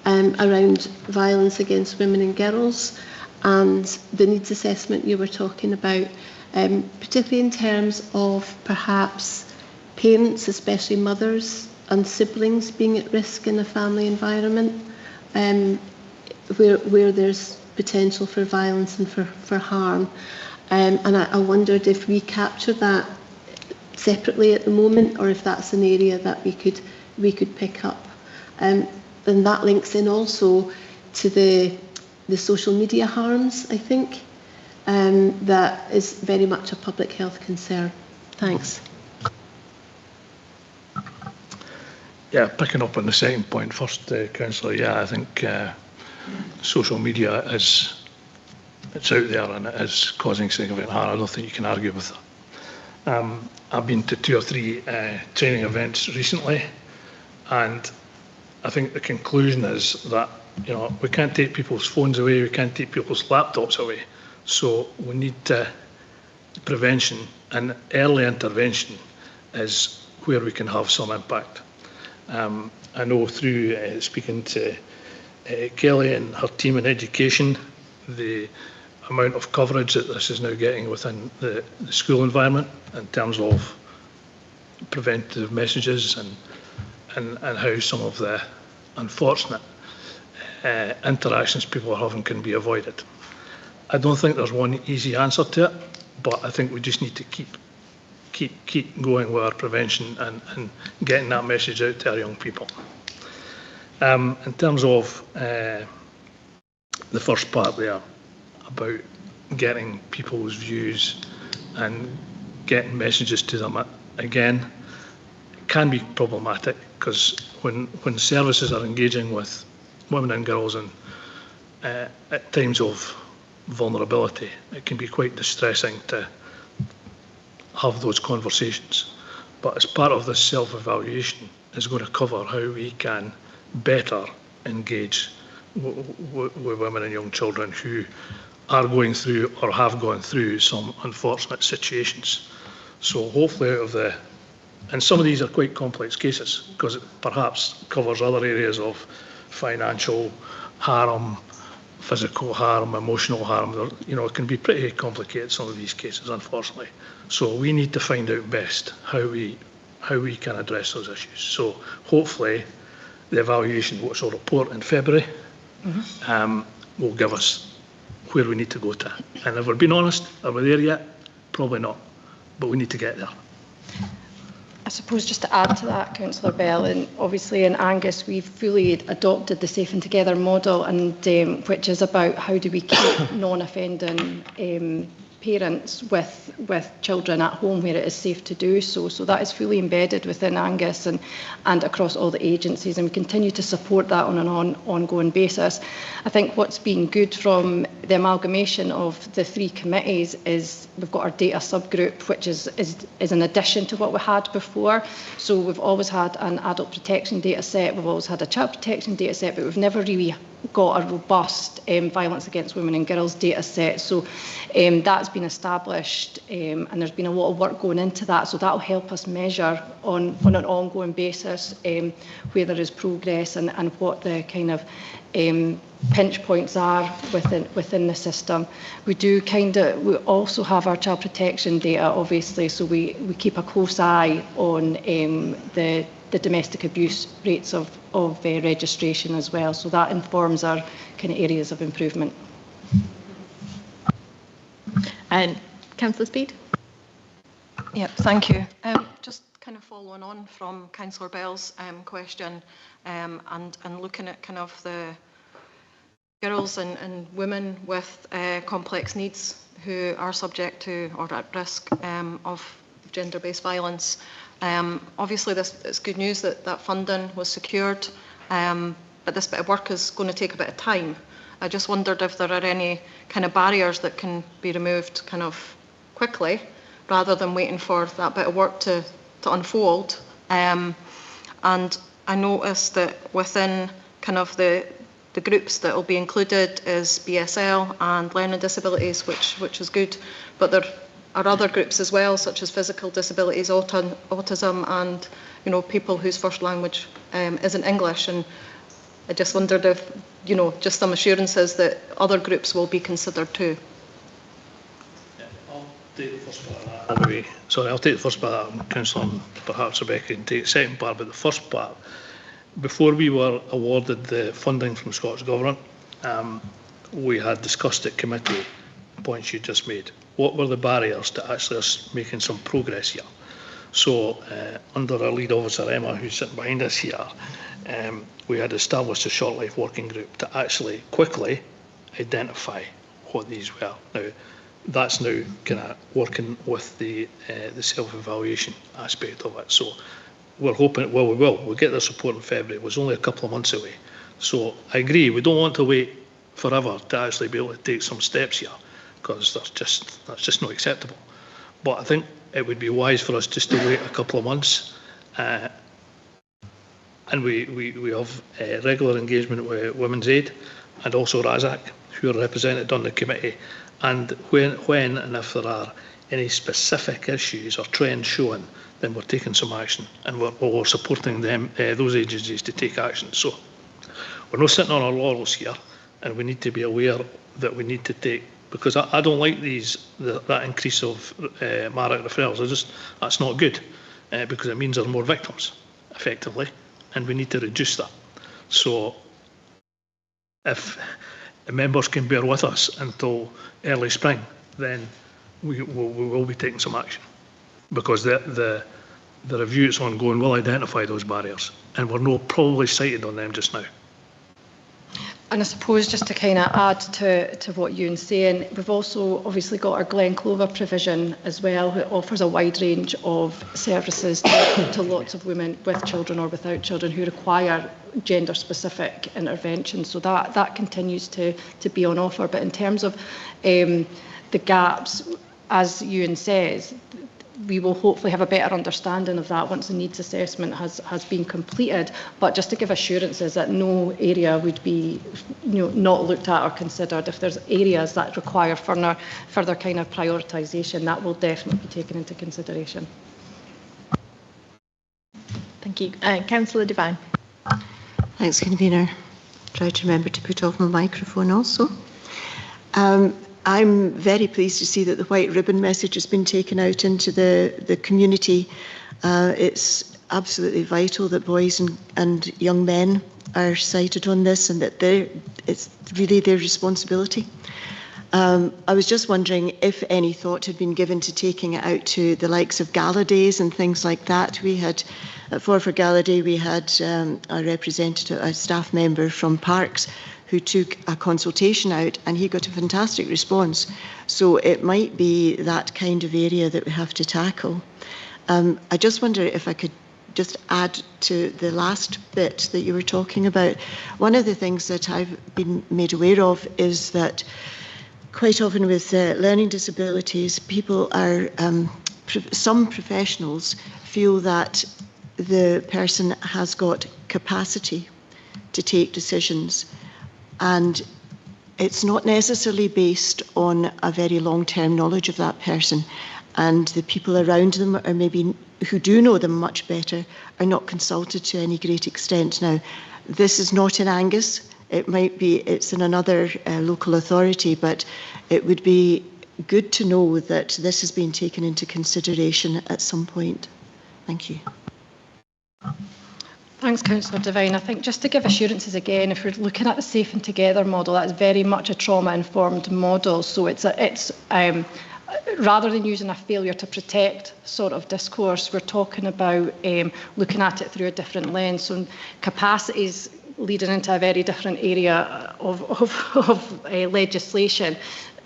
around violence against women and girls and the needs assessment you were talking about, particularly in terms of perhaps parents, especially mothers and siblings, being at risk in a family environment where there's potential for violence and for harm. And I wondered if we capture that separately at the moment, or if that's an area that we could pick up. And that links in also to the social media harms, I think, that is very much a public health concern. Thanks. Yeah, picking up on the second point first, Councillor, yeah, I think social media it's out there and it is causing significant harm. I don't think you can argue with that. I've been to 2 or 3 training events recently, and I think the conclusion is that we can't take people's phones away, we can't take people's laptops away. So we need prevention, and early intervention is where we can have some impact. I know through speaking to Kelly and her team in education, the amount of coverage that this is now getting within the school environment in terms of preventative messages and how some of the unfortunate interactions people are having can be avoided. I don't think there's one easy answer to it, but I think we just need to keep going with our prevention and getting that message out to our young people. In terms of the first part there about getting people's views and getting messages to them, again, it can be problematic because when services are engaging with women and girls and at times of vulnerability, it can be quite distressing to have those conversations. But as part of this self-evaluation is going to cover how we can better engage with women and young children who are going through or have gone through some unfortunate situations. So hopefully out of and some of these are quite complex cases because it perhaps covers other areas of financial harm, physical harm, emotional harm. It can be pretty complicated, some of these cases, unfortunately. So we need to find out best how we can address those issues. So hopefully the evaluation, which will report in February, will give us where we need to go to. And if we're being honest, are we there yet? Probably not, but we need to get there. I suppose just to add to that, Councillor Bell, and obviously in Angus we've fully adopted the Safe and Together model, and which is about how do we keep non-offending parents with children at home where it is safe to do so. So that is fully embedded within Angus and across all the agencies, and we continue to support that on an ongoing basis. I think what's been good from the amalgamation of the 3 committees is we've got our data subgroup, which is in addition to what we had before. So we've always had an adult protection data set, we've always had a child protection data set, but we've never really got a robust violence against women and girls data set. So that's been established, and there's been a lot of work going into that. So that will help us measure on an ongoing basis where there is progress and what the kind of pinch points are within the system. We also have our child protection data, obviously, so we keep a close eye on the domestic abuse rates of registration as well. So that informs our kind of areas of improvement. And Councillor Speed? Yeah, thank you. Just kind of following on from Councillor Bell's question, and looking at kind of the girls and women with complex needs who are subject to or at risk of gender-based violence. Obviously, it's good news that funding was secured, but this bit of work is going to take a bit of time. I just wondered if there are any kind of barriers that can be removed kind of quickly, rather than waiting for that bit of work to unfold. And I noticed that within kind of the groups that will be included is BSL and learning disabilities, which is good, but there are other groups as well, such as physical disabilities, autism, and people whose first language isn't English. And I just wondered if just some assurances that other groups will be considered too. I'll take the first part of that. Anyway, sorry, I'll take the first part of that, Councillor, and perhaps Rebecca can take the second part. But the first part, before we were awarded the funding from Scottish Government, we had discussed at committee points you just made. What were the barriers to actually us making some progress here? So under our lead officer, Emma, who's sitting behind us here, we had established a short life working group to actually quickly identify what these were. Now, that's now kind of working with the self-evaluation aspect of it. So we're hoping, well, we'll get their support in February. It was only a couple of months away. So I agree, we don't want to wait forever to actually be able to take some steps here, because that's just not acceptable. But I think it would be wise for us just to wait a couple of months, and we have regular engagement with Women's Aid and also RASAC, who are represented on the committee, and when and if there are any specific issues or trends showing, then we're taking some action, and we're supporting them, those agencies, to take action. So we're not sitting on our laurels here, and we need to be aware that we need to take, because I don't like that increase of MARAC referrals. That's not good, because it means there are more victims, effectively, and we need to reduce that. So if the members can bear with us until early spring, then we will be taking some action, because the review that's ongoing will identify those barriers, and we're not probably sighted on them just now. And I suppose just to kind of add to what Ewan's saying, we've also obviously got our Glen Clover provision as well, which offers a wide range of services to lots of women with children or without children who require gender-specific intervention. So that continues to be on offer. But in terms of the gaps, as Ewan says, we will hopefully have a better understanding of that once the needs assessment has been completed. But just to give assurances that no area would be not looked at or considered. If there's areas that require further kind of prioritisation, that will definitely be taken into consideration. Thank you. Councillor Devine. Thanks, Convener. Try to remember to put off my microphone also. I'm very pleased to see that the white ribbon message has been taken out into the community. It's absolutely vital that boys and young men are cited on this, and that it's really their responsibility. I was just wondering if any thought had been given to taking it out to the likes of gala days and things like that. We had, at Forfar Gala Day, we had a representative, a staff member from Parks, who took a consultation out, and he got a fantastic response. So it might be that kind of area that we have to tackle. I just wonder if I could just add to the last bit that you were talking about. One of the things that I've been made aware of is that quite often with learning disabilities, people are, some professionals feel that the person has got capacity to take decisions. and it's not necessarily based on a very long-term knowledge of that person, and the people around them, or maybe who do know them much better, are not consulted to any great extent. Now, this is not in Angus. It might be, it's in another local authority, but it would be good to know that this has been taken into consideration at some point. Thank you. Thanks, Councillor Devine. I think just to give assurances again, if we're looking at the Safe and Together model, that's very much a trauma-informed model. So it's rather than using a failure to protect sort of discourse, we're talking about looking at it through a different lens. So capacities leading into a very different area of legislation.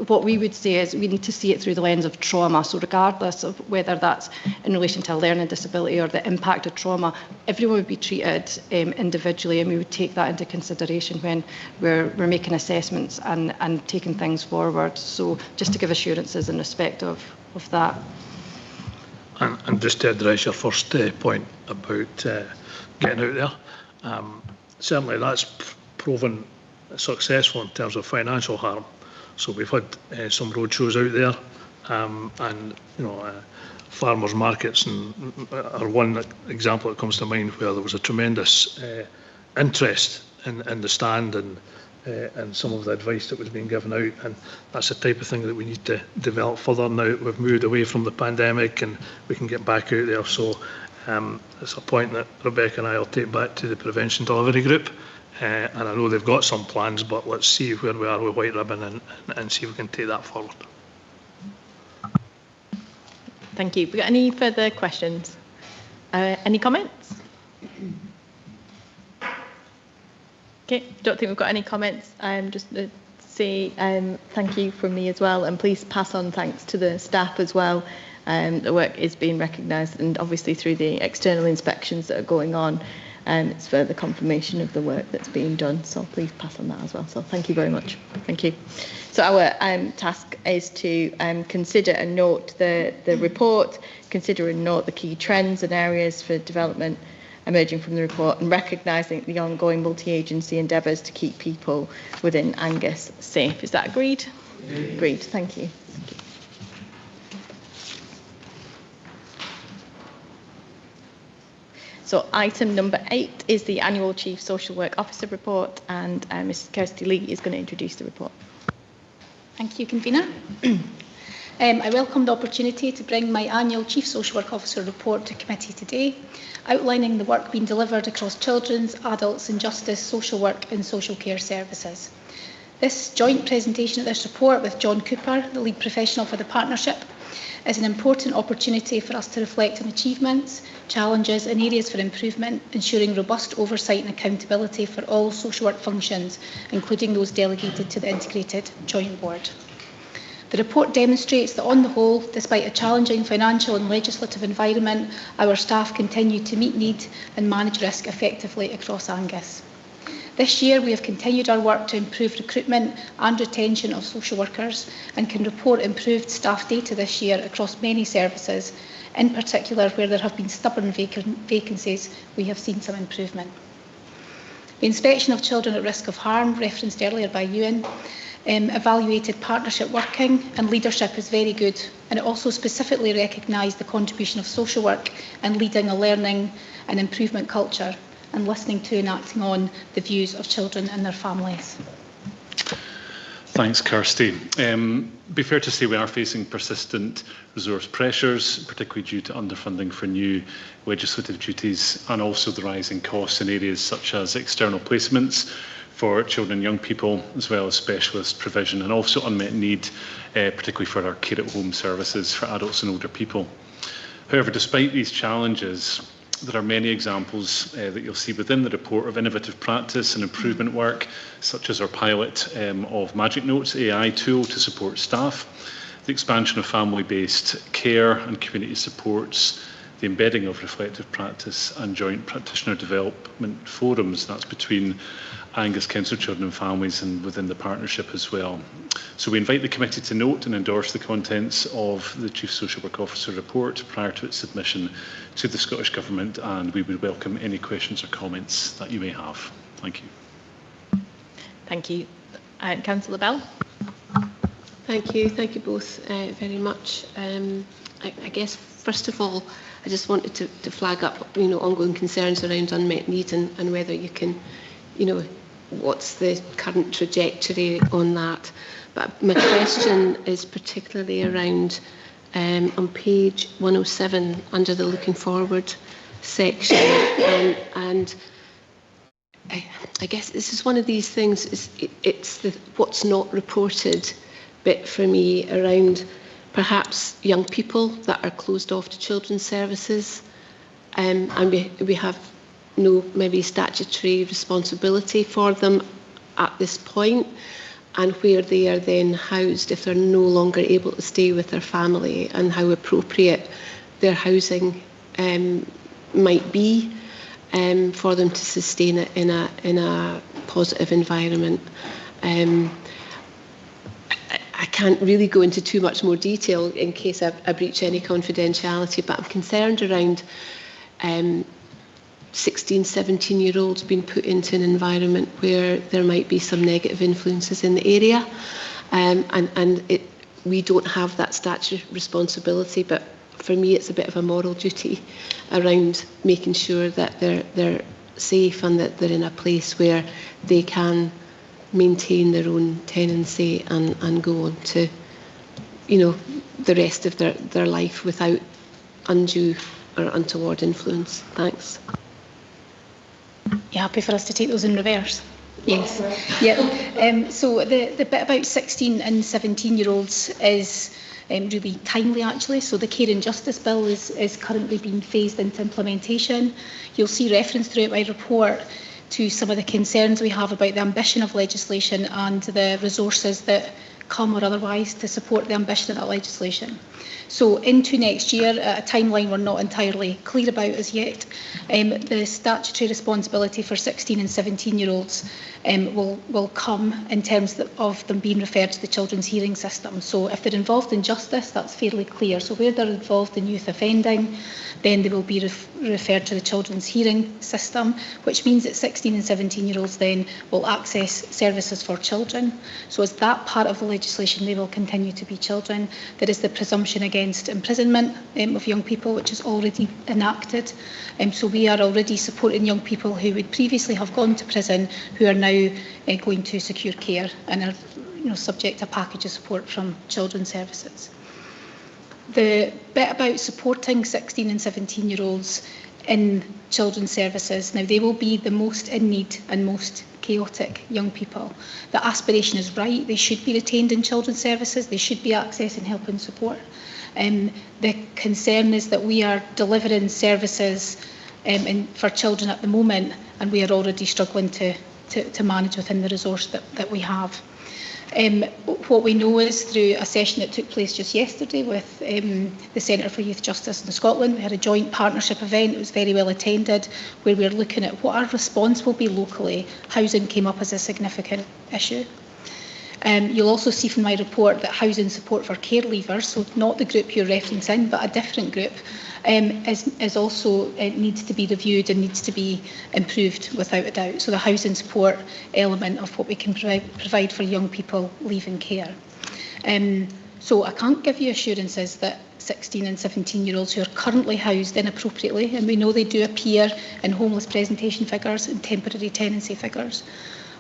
What we would say is we need to see it through the lens of trauma. So regardless of whether that's in relation to a learning disability or the impact of trauma, everyone would be treated individually, and we would take that into consideration when we're making assessments and taking things forward. So just to give assurances in respect of that. And just to address your first point about getting out there, certainly that's proven successful in terms of financial harm. So we've had some roadshows out there, and farmers markets are one example that comes to mind where there was a tremendous interest in the stand and some of the advice that was being given out, and that's the type of thing that we need to develop further now that we've moved away from the pandemic and we can get back out there. So it's a point that Rebecca and I will take back to the Prevention Delivery Group. And I know they've got some plans, but let's see where we are with White Ribbon and see if we can take that forward. Thank you. Have we got any further questions? Any comments? Okay, don't think we've got any comments. Just to say thank you from me as well, and please pass on thanks to the staff as well. The work is being recognised, and obviously through the external inspections that are going on, it's further confirmation of the work that's being done. So please pass on that as well. So thank you very much. Thank you. So our task is to consider and note the report, consider and note the key trends and areas for development emerging from the report, and recognising the ongoing multi-agency endeavours to keep people within Angus safe. Is that agreed? Agreed. Thank you. Thank you. So item number 8 is the annual Chief Social Work Officer report, and Mrs Kirsty Lee is going to introduce the report. Thank you, Convener. I welcome the opportunity to bring my annual Chief Social Work Officer report to committee today, outlining the work being delivered across children's, adults and justice, social work and social care services. This joint presentation of this report with John Cooper, the lead professional for the partnership, is an important opportunity for us to reflect on achievements, challenges and areas for improvement, ensuring robust oversight and accountability for all social work functions, including those delegated to the Integrated Joint Board. The report demonstrates that on the whole, despite a challenging financial and legislative environment, our staff continue to meet need and manage risk effectively across Angus. This year, we have continued our work to improve recruitment and retention of social workers, and can report improved staff data this year across many services. In particular, where there have been stubborn vacancies, we have seen some improvement. The inspection of children at risk of harm, referenced earlier by Ewan, evaluated partnership working and leadership is very good, and it also specifically recognised the contribution of social work in leading a learning and improvement culture, and listening to and acting on the views of children and their families. Thanks, Kirsty. Be fair to say we are facing persistent resource pressures, particularly due to underfunding for new legislative duties, and also the rising costs in areas such as external placements for children and young people, as well as specialist provision, and also unmet need, particularly for our care at home services for adults and older people. However, despite these challenges, there are many examples that you'll see within the report of innovative practice and improvement work, such as our pilot of Magic Notes AI tool to support staff, the expansion of family-based care and community supports, the embedding of reflective practice and joint practitioner development forums. That's between Angus Council Children and Families and within the partnership as well. So we invite the committee to note and endorse the contents of the Chief Social Work Officer report prior to its submission to the Scottish Government, and we would welcome any questions or comments that you may have. Thank you. Thank you. Councillor Bell. Thank you both very much. I guess first of all, I just wanted to flag up, ongoing concerns around unmet needs and whether you can, what's the current trajectory on that. But my question is particularly around on page 107 under the looking forward section, and I guess this is one of these things. It's the what's not reported bit for me around perhaps young people that are closed off to children's services, and we have no maybe statutory responsibility for them at this point, and where they are then housed if they're no longer able to stay with their family, and how appropriate their housing might be for them to sustain it in a positive environment. I can't really go into too much more detail in case I breach any confidentiality, but I'm concerned around 16, 17-year-olds being put into an environment where there might be some negative influences in the area, and we don't have that statutory responsibility, but for me it's a bit of a moral duty around making sure that they're safe and that they're in a place where they can maintain their own tenancy and go on to, the rest of their life without undue or untoward influence. Thanks. You happy for us to take those in reverse? Yes. Yeah. So the bit about 16 and 17-year-olds is really timely, actually. So the Care and Justice Bill is currently being phased into implementation. You'll see reference throughout my report to some of the concerns we have about the ambition of legislation and the resources that come or otherwise to support the ambition of that legislation. So into next year, a timeline we're not entirely clear about as yet, the statutory responsibility for 16 and 17-year-olds will come in terms of them being referred to the children's hearing system. So if they're involved in justice, that's fairly clear. So where they're involved in youth offending, then they will be referred to the children's hearing system, which means that 16 and 17-year-olds then will access services for children. So as that part of the legislation, they will continue to be children. There is the presumption against imprisonment of young people, which is already enacted. So we are already supporting young people who would previously have gone to prison, who are now going to secure care and are subject to a package of support from children's services. The bit about supporting 16 and 17-year-olds in children's services, now they will be the most in need and most chaotic young people. The aspiration is right, they should be retained in children's services, they should be accessing help and support. The concern is that we are delivering services for children at the moment, and we are already struggling to manage within the resource that we have. What we know is through a session that took place just yesterday with the Centre for Youth Justice in Scotland, we had a joint partnership event. It was very well attended, where we are looking at what our response will be locally. Housing came up as a significant issue. You'll also see from my report that housing support for care leavers, so not the group you're referencing, but a different group, is also needs to be reviewed and needs to be improved without a doubt. So the housing support element of what we can provide for young people leaving care. So I can't give you assurances that 16 and 17-year-olds who are currently housed inappropriately, and we know they do appear in homeless presentation figures and temporary tenancy figures.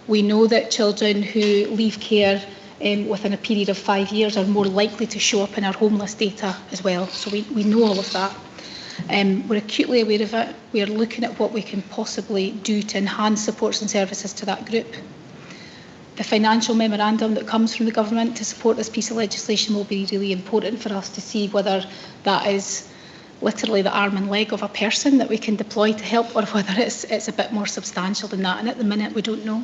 We know that children who leave care within a period of 5 years are more likely to show up in our homeless data as well. So we know all of that. We're acutely aware of it. We are looking at what we can possibly do to enhance supports and services to that group. The financial memorandum that comes from the government to support this piece of legislation will be really important for us to see whether that is literally the arm and leg of a person that we can deploy to help, or whether it's a bit more substantial than that, and at the minute we don't know.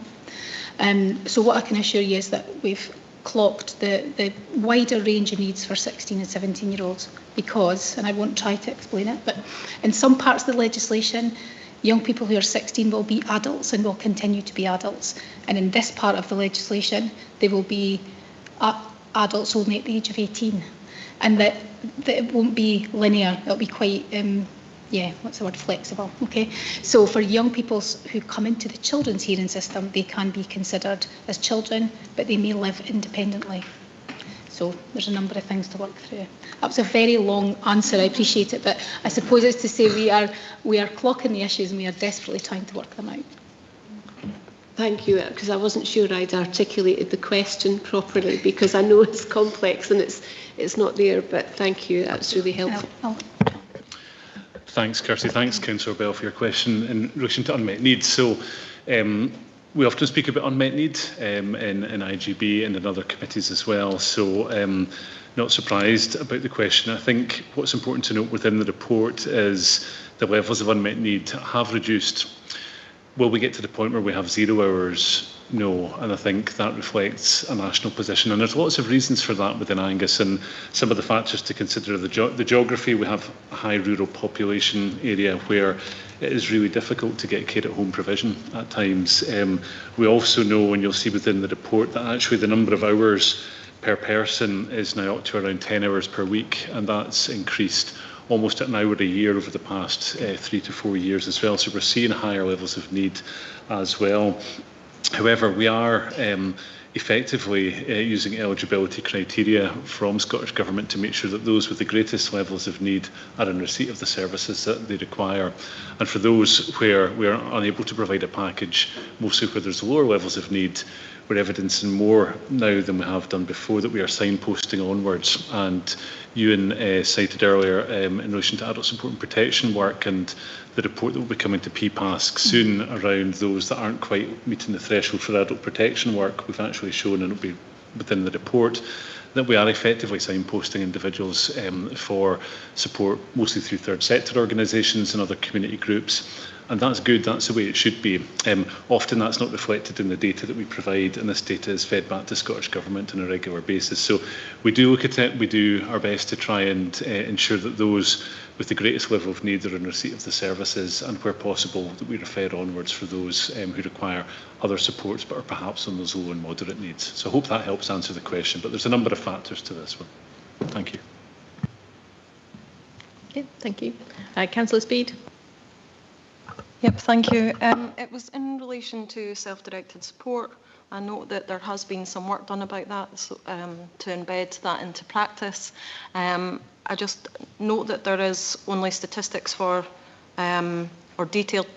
So what I can assure you is that we've clocked the wider range of needs for 16 and 17-year-olds because, and I won't try to explain it, but in some parts of the legislation, young people who are 16 will be adults and will continue to be adults, and in this part of the legislation they will be adults only at the age of 18, and that it won't be linear. It'll be quite what's the word, flexible, okay? So for young people who come into the children's hearing system, they can be considered as children, but they may live independently. So there's a number of things to work through. That was a very long answer, I appreciate it, but I suppose it's to say we are clocking the issues and we are desperately trying to work them out. Thank you, because I wasn't sure I'd articulated the question properly, because I know it's complex and it's not there, but thank you, that's really helpful. Thanks, Kirsty. Thanks, Councillor Bell, for your question in relation to unmet needs. So we often speak about unmet need in IGB and in other committees as well. So not surprised about the question. I think what's important to note within the report is the levels of unmet need have reduced. Will we get to the point where we have 0 hours? No, and I think that reflects a national position, and there's lots of reasons for that within Angus, and some of the factors to consider the geography. We have a high rural population area where it is really difficult to get care at home provision at times. We also know, and you'll see within the report, that actually the number of hours per person is now up to around 10 hours per week, and that's increased almost an hour a year over the past 3 to 4 years as well. So we're seeing higher levels of need as well. However, we are effectively using eligibility criteria from Scottish Government to make sure that those with the greatest levels of need are in receipt of the services that they require. And for those where we are unable to provide a package, mostly where there's lower levels of need, we're evidencing more now than we have done before that we are signposting onwards. And Ewan cited earlier in relation to adult support and protection work and the report that will be coming to PPASC soon around those that aren't quite meeting the threshold for adult protection work. We've actually shown, and it will be within the report, that we are effectively signposting individuals for support, mostly through third sector organisations and other community groups. And that's good, that's the way it should be. Often that's not reflected in the data that we provide, and this data is fed back to Scottish Government on a regular basis. So we do look at it, we do our best to try and ensure that those with the greatest level of need are in receipt of the services, and where possible that we refer onwards for those who require other supports but are perhaps on those low and moderate needs. So I hope that helps answer the question, but there's a number of factors to this one. Thank you. Okay, thank you. Councillor Speed. Yep, thank you. It was in relation to self-directed support. I note that there has been some work done about that, so, to embed that into practice. I just note that there is only statistics for, or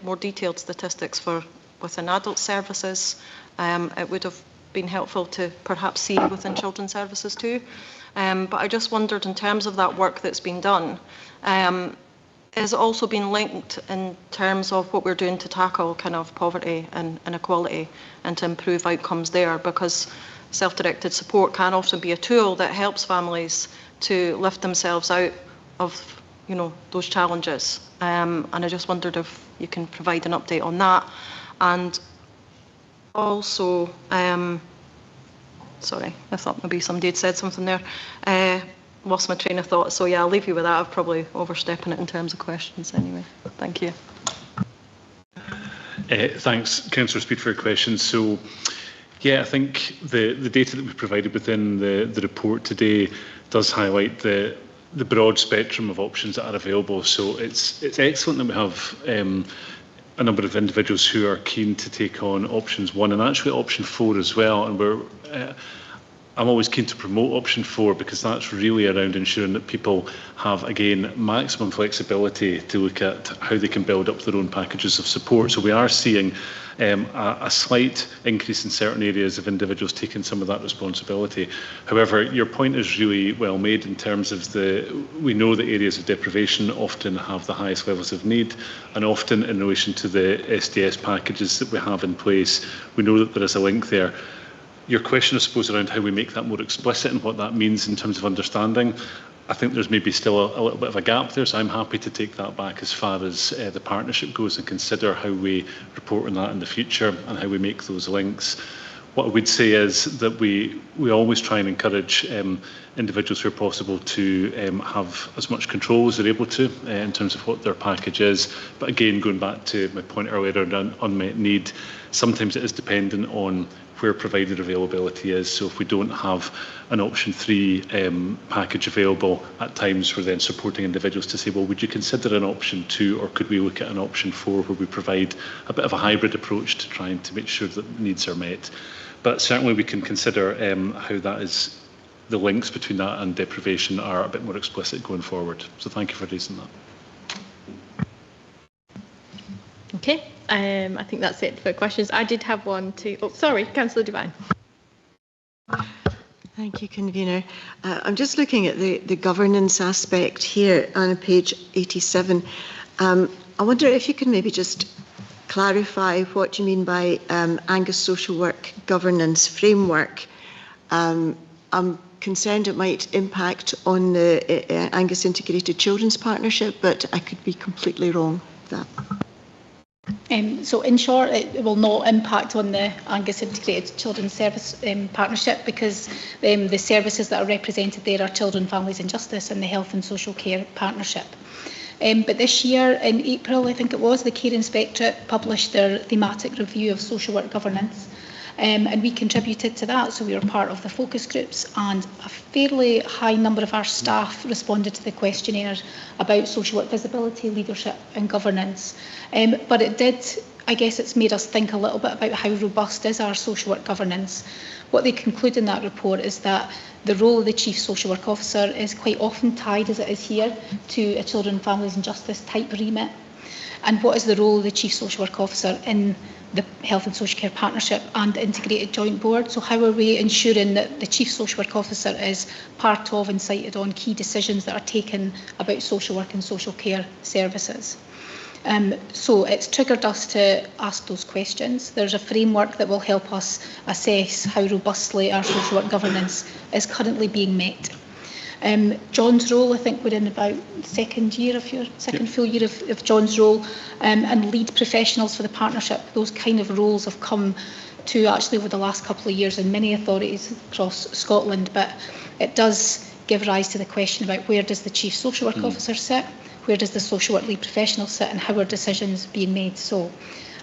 more detailed statistics for within adult services. It would have been helpful to perhaps see within children's services too. But I just wondered, in terms of that work that's been done, has it also been linked in terms of what we're doing to tackle kind of poverty and inequality and to improve outcomes there? Because self-directed support can often be a tool that helps families to lift themselves out of, you know, those challenges. And I just wondered if you can provide an update on that. And also, sorry, I thought maybe somebody had said something there. Lost my train of thought, so yeah, I'll leave you with that. I'm probably overstepping it in terms of questions anyway. Thank you. Thanks, Councillor Speed, for your question. So, yeah, I think the data that we provided within the report today does highlight the broad spectrum of options that are available. So it's excellent that we have a number of individuals who are keen to take on options 1 and actually option 4 as well. And we're I'm always keen to promote option 4 because that's really around ensuring that people have, again, maximum flexibility to look at how they can build up their own packages of support. So we are seeing a slight increase in certain areas of individuals taking some of that responsibility. However, your point is really well made in terms of we know that areas of deprivation often have the highest levels of need, and often in relation to the SDS packages that we have in place, we know that there is a link there. Your question, I suppose, around how we make that more explicit and what that means in terms of understanding, I think there's maybe still a little bit of a gap there, so I'm happy to take that back as far as the partnership goes and consider how we report on that in the future and how we make those links. What I would say is that we always try and encourage individuals where possible to have as much control as they're able to in terms of what their package is. But again, going back to my point earlier around unmet need, sometimes it is dependent on where provider availability is. So if we don't have an option 3 package available at times, we're then supporting individuals to say, well, would you consider an option 2, or could we look at an option 4 where we provide a bit of a hybrid approach to trying to make sure that needs are met. But certainly we can consider how that is, the links between that and deprivation are a bit more explicit going forward. So thank you for raising that. Okay, I think that's it for questions. I did have one too. Oh, sorry, Councillor Devine. Thank you, Convener. I'm just looking at the governance aspect here on page 87. I wonder if you can maybe just clarify what you mean by Angus Social Work Governance Framework. I'm concerned it might impact on the Angus Integrated Children's Partnership, but I could be completely wrong with that. So in short, it will not impact on the Angus Integrated Children's Service Partnership, because the services that are represented there are Children, Families and Justice and the Health and Social Care Partnership. But this year, in April, I think it was, the Care Inspectorate published their thematic review of social work governance. And we contributed to that, so we were part of the focus groups, and a fairly high number of our staff responded to the questionnaire about social work visibility, leadership and governance. But it did, I guess it's made us think a little bit about how robust is our social work governance. What they conclude in that report is that the role of the Chief Social Work Officer is quite often tied, as it is here, to a Children, Families and Justice type remit. And what is the role of the Chief Social Work Officer in the Health and Social Care Partnership and the Integrated Joint Board? So how are we ensuring that the Chief Social Work Officer is part of and cited on key decisions that are taken about social work and social care services? So it's triggered us to ask those questions. There's a framework that will help us assess how robustly our social work governance is currently being met. John's role, I think we're in about second full year of John's role, and lead professionals for the partnership. Those kind of roles have come to actually over the last couple of years in many authorities across Scotland, but it does give rise to the question about where does the Chief Social Work Officer sit, where does the social work lead professional sit, and how are decisions being made. So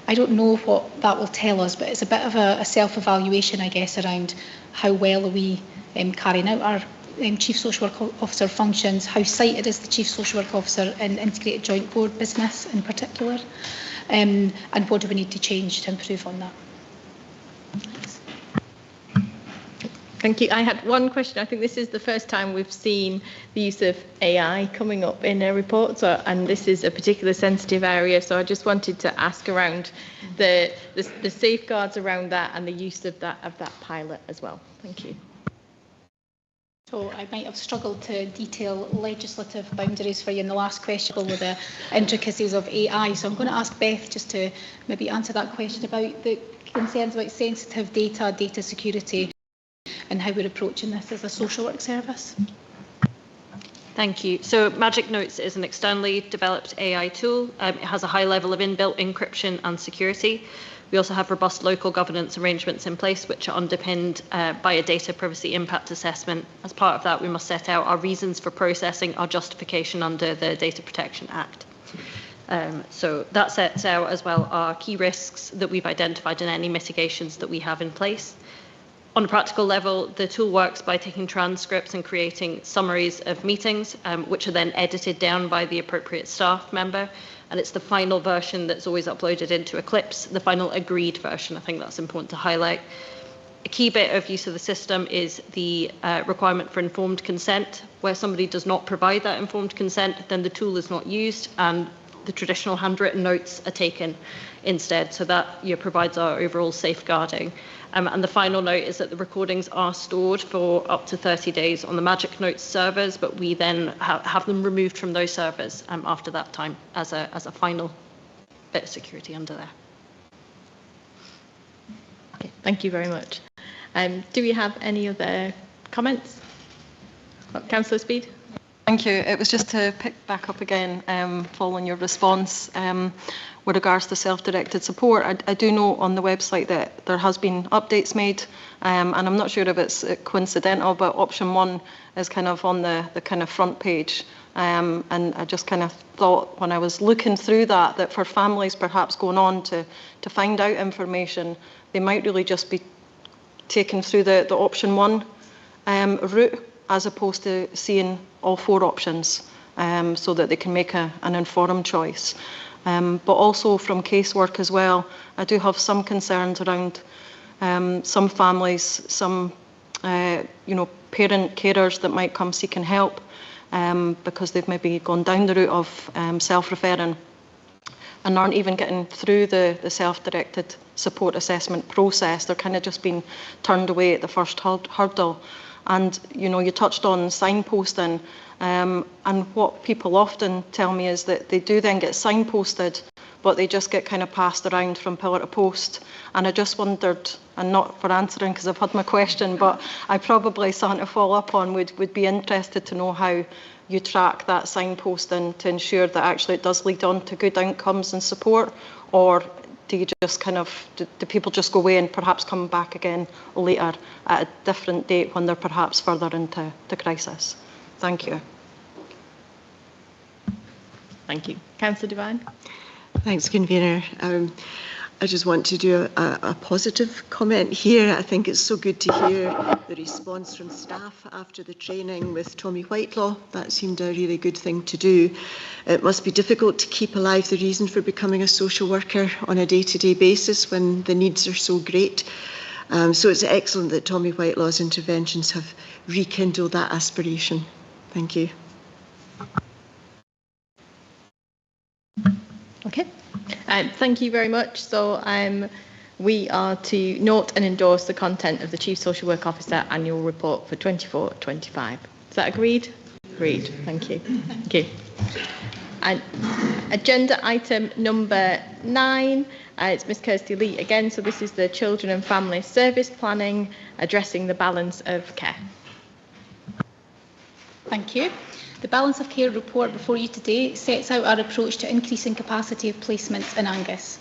I don't know what that will tell us, but it's a bit of a self-evaluation, I guess, around how well are we carrying out our Chief Social Work Officer functions, how cited is the Chief Social Work Officer in Integrated Joint Board business in particular, and what do we need to change to improve on that. Thank you. I had one question. I think this is the first time we've seen the use of AI coming up in a report, and this is a particular sensitive area, so I just wanted to ask around the safeguards around that and the use of that pilot as well. Thank you. So I might have struggled to detail legislative boundaries for you in the last question with the intricacies of AI. So I'm going to ask Beth just to maybe answer that question about the concerns about sensitive data, data security, and how we're approaching this as a social work service. Thank you. So Magic Notes is an externally developed AI tool. It has a high level of inbuilt encryption and security. We also have robust local governance arrangements in place, which are underpinned by a data privacy impact assessment. As part of that, we must set out our reasons for processing our justification under the Data Protection Act. So that sets out as well our key risks that we've identified and any mitigations that we have in place. On a practical level, the tool works by taking transcripts and creating summaries of meetings, which are then edited down by the appropriate staff member. And it's the final version that's always uploaded into Eclipse, the final agreed version. I think that's important to highlight. A key bit of use of the system is the requirement for informed consent. Where somebody does not provide that informed consent, then the tool is not used and the traditional handwritten notes are taken instead. So that provides our overall safeguarding. And the final note is that the recordings are stored for up to 30 days on the Magic Notes servers, but we then have them removed from those servers after that time as a final bit of security under there. Okay, thank you very much. Do we have any other comments? Councillor Speed? Thank you. It was just to pick back up again, following your response with regards to self-directed support. I do know on the website that there has been updates made, and I'm not sure if it's coincidental, but option 1 is kind of on the kind of front page. And I just kind of thought when I was looking through that for families perhaps going on to find out information, they might really just be taken through the option 1 route, as opposed to seeing all 4 options, so that they can make an informed choice. But also from casework as well, I do have some concerns around some families, some parent carers that might come seeking help because they've maybe gone down the route of self-referring and aren't even getting through the self-directed support assessment process. They're kind of just being turned away at the first hurdle. And you touched on signposting, and what people often tell me is that they do then get signposted, but they just get kind of passed around from pillar to post. And I just wondered, and not for answering because I've had my question, but I probably something to follow up on, would be interested to know how you track that signposting to ensure that actually it does lead on to good outcomes and support, or do you just do people just go away and perhaps come back again later at a different date when they're perhaps further into the crisis? Thank you. Thank you. Councillor Devine. Thanks, Convener. I just want to do a positive comment here. I think it's so good to hear the response from staff after the training with Tommy Whitelaw. That seemed a really good thing to do. It must be difficult to keep alive the reason for becoming a social worker on a day-to-day basis when the needs are so great. So it's excellent that Tommy Whitelaw's interventions have rekindled that aspiration. Thank you. Okay. Thank you very much. So we are to note and endorse the content of the Chief Social Work Officer annual report for 24-25. Is that agreed? Agreed. Thank you. Thank you. And agenda item number 9, it's Ms Kirsty Lee again. So this is the Children and Family Service Planning, addressing the balance of care. Thank you. The Balance of Care report before you today sets out our approach to increasing capacity of placements in Angus.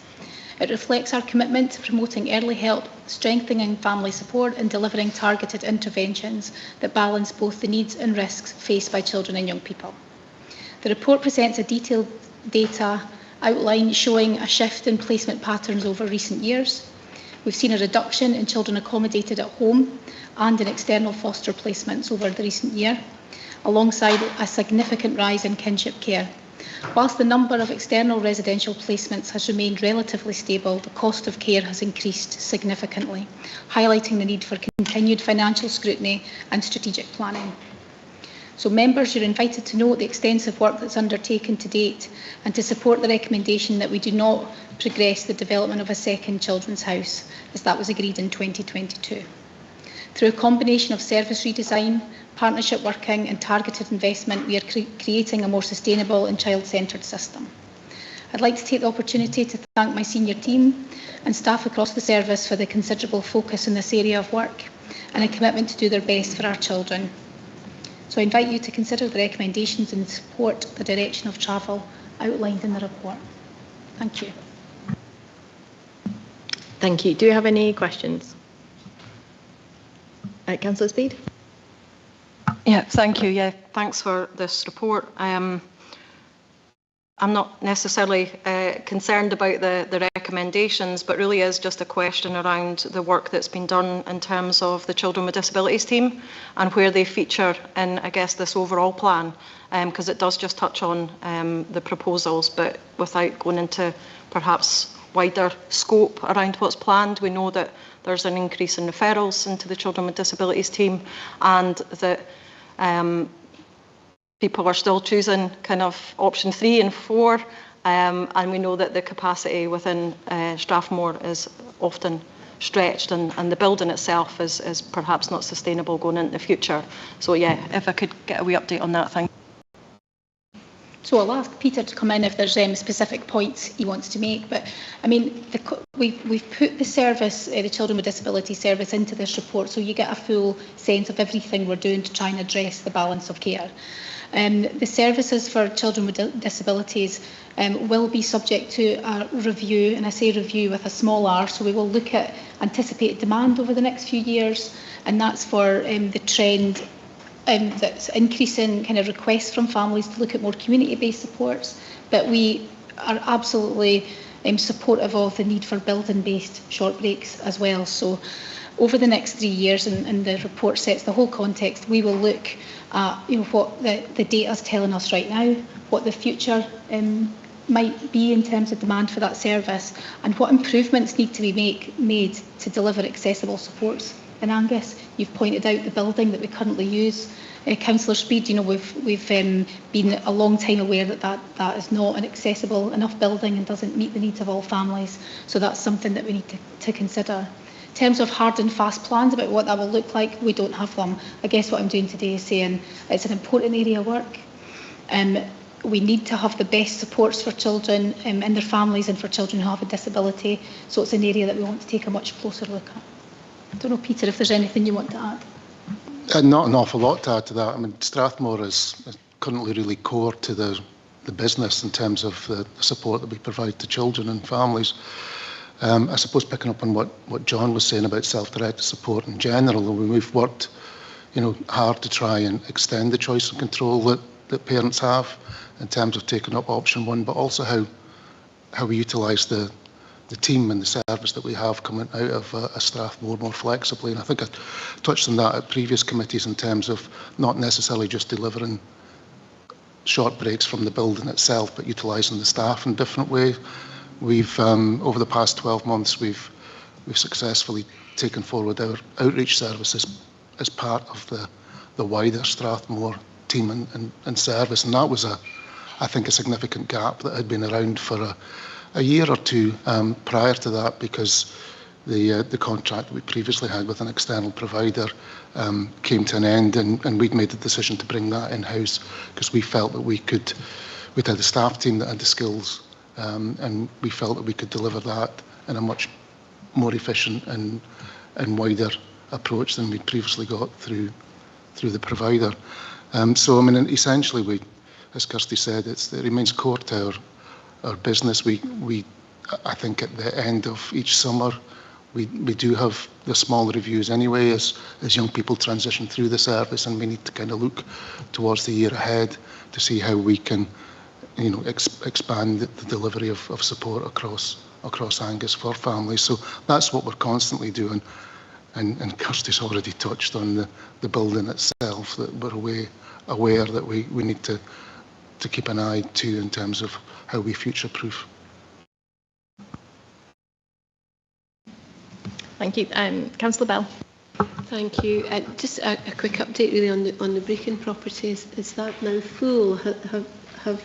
It reflects our commitment to promoting early help, strengthening family support and delivering targeted interventions that balance both the needs and risks faced by children and young people. The report presents a detailed data outline showing a shift in placement patterns over recent years. We've seen a reduction in children accommodated at home and in external foster placements over the recent year, alongside a significant rise in kinship care. Whilst the number of external residential placements has remained relatively stable, the cost of care has increased significantly, highlighting the need for continued financial scrutiny and strategic planning. So members, you're invited to note the extensive work that's undertaken to date and to support the recommendation that we do not progress the development of a second children's house, as that was agreed in 2022. Through a combination of service redesign, partnership working and targeted investment, we are creating a more sustainable and child-centred system. I'd like to take the opportunity to thank my senior team and staff across the service for the considerable focus in this area of work and a commitment to do their best for our children. So I invite you to consider the recommendations and support the direction of travel outlined in the report. Thank you. Thank you. Do you have any questions? Councillor Speed. Yeah, thank you. Yeah, thanks for this report. I'm not necessarily concerned about the recommendations, but really is just a question around the work that's been done in terms of the Children with Disabilities team and where they feature in, I guess, this overall plan, because it does just touch on the proposals, but without going into perhaps wider scope around what's planned. We know that there's an increase in referrals into the Children with Disabilities team, and that people are still choosing kind of option 3 and 4, and we know that the capacity within Strathmore is often stretched, and the building itself is perhaps not sustainable going into the future. So yeah, if I could get a wee update on that, thank you. So I'll ask Peter to come in if there's specific points he wants to make. But I mean, we've put the service, the Children with Disability service, into this report, so you get a full sense of everything we're doing to try and address the balance of care. The services for children with disabilities will be subject to a review, and I say review with a small r, so we will look at anticipated demand over the next few years, and that's for the trend that's increasing kind of requests from families to look at more community-based supports. But we are absolutely supportive of the need for building-based short breaks as well. So over the next 3 years, and the report sets the whole context, we will look at what the data is telling us right now, what the future might be in terms of demand for that service, and what improvements need to be made to deliver accessible supports in Angus. You've pointed out the building that we currently use. Councillor Speed, we've been a long time aware that is not an accessible enough building and doesn't meet the needs of all families. So that's something that we need to consider. In terms of hard and fast plans about what that will look like, we don't have them. I guess what I'm doing today is saying it's an important area of work. We need to have the best supports for children and their families and for children who have a disability. So it's an area that we want to take a much closer look at. I don't know, Peter, if there's anything you want to add. Not an awful lot to add to that. I mean, Strathmore is currently really core to the business in terms of the support that we provide to children and families. I suppose picking up on what John was saying about self-directed support in general, we've worked hard to try and extend the choice and control that parents have in terms of taking up option one, but also how we utilise the team and the service that we have coming out of Strathmore more flexibly. And I think I touched on that at previous committees in terms of not necessarily just delivering short breaks from the building itself, but utilising the staff in different ways. We've, over the past 12 months, we've successfully taken forward our outreach services as part of the wider Strathmore team and service. And that was, I think, a significant gap that had been around for a year or two prior to that, because the contract that we previously had with an external provider came to an end, and we'd made the decision to bring that in-house because we felt that we'd had a staff team that had the skills, and we felt that we could deliver that in a much more efficient and wider approach than we'd previously got through the provider. So, I mean, essentially, we, as Kirsty said, it remains core to our business. I think at the end of each summer, we do have the small reviews anyway as young people transition through the service, and we need to kind of look towards the year ahead to see how we can, expand the delivery of support across Angus for families. So that's what we're constantly doing. And Kirsty's already touched on the building itself, that we're aware that we need to keep an eye to in terms of how we future-proof. Thank you. Councillor Bell. Thank you. Just a quick update really on the Brecon properties. Is that now full? Have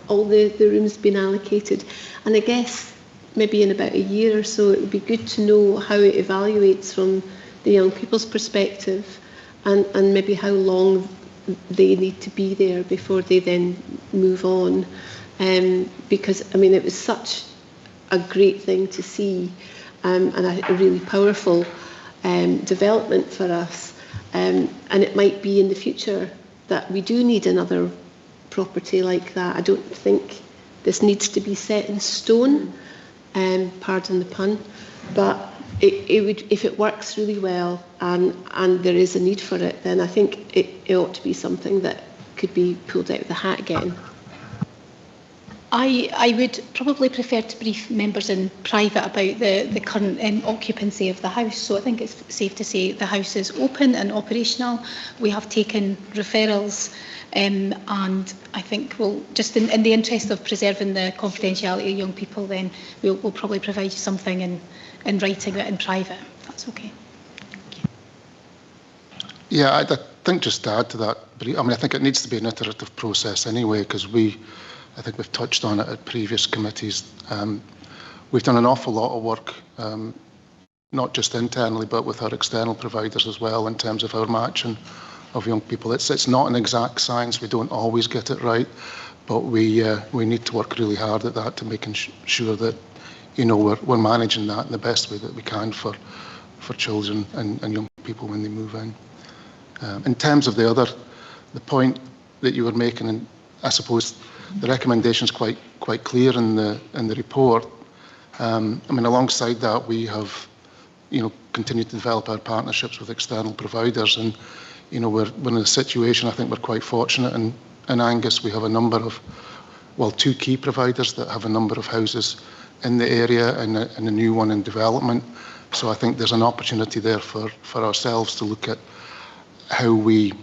all the rooms been allocated? And I guess maybe in about a year or so, it would be good to know how it evaluates from the young people's perspective, and maybe how long they need to be there before they then move on. Because, I mean, it was such a great thing to see, and a really powerful development for us. And it might be in the future that we do need another property like that. I don't think this needs to be set in stone, pardon the pun, but it would, if it works really well and there is a need for it, then I think it ought to be something that could be pulled out of the hat again. I would probably prefer to brief members in private about the current occupancy of the house. So I think it's safe to say the house is open and operational. We have taken referrals, and I think we'll, just in the interest of preserving the confidentiality of young people, then we'll probably provide you something in writing but in private. That's okay. Yeah, I think just to add to that, I mean, I think it needs to be an iterative process anyway, because I think we've touched on it at previous committees. We've done an awful lot of work, not just internally, but with our external providers as well, in terms of our matching of young people. It's not an exact science. We don't always get it right, but we need to work really hard at that to making sure that we're managing that in the best way that we can for children and young people when they move in. In terms of the point that you were making, and I suppose the recommendation is quite clear in the report. I mean, alongside that, we have continued to develop our partnerships with external providers, and we're in a situation, I think we're quite fortunate in Angus. We have a number of, well, two key providers that have a number of houses in the area and a new one in development. So I think there's an opportunity there for ourselves to look at how we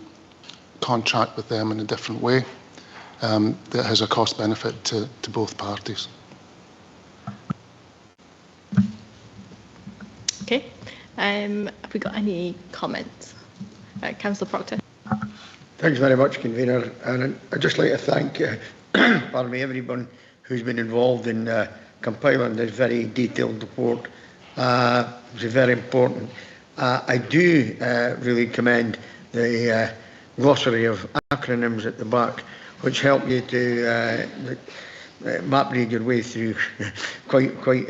contract with them in a different way that has a cost benefit to both parties. Okay. Have we got any comments? Councillor Proctor. Thanks very much, Convener. And I'd just like to thank pardon me, everyone who's been involved in compiling this very detailed report. It's very important. I do really commend the glossary of acronyms at the back, which help you to map read your way through quite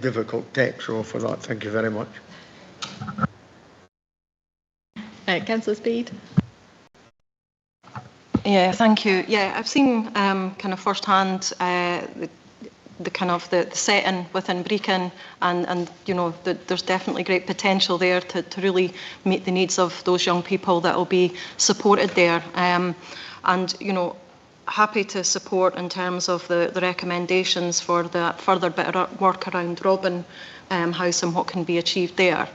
difficult text. So for that, thank you very much. Councillor Speed. Yeah, thank you. Yeah, I've seen kind of firsthand the kind of the setting within Brecon, and you know there's definitely great potential there to really meet the needs of those young people that will be supported there. And you know, happy to support in terms of the recommendations for the further bit of work around Robin House and what can be achieved there.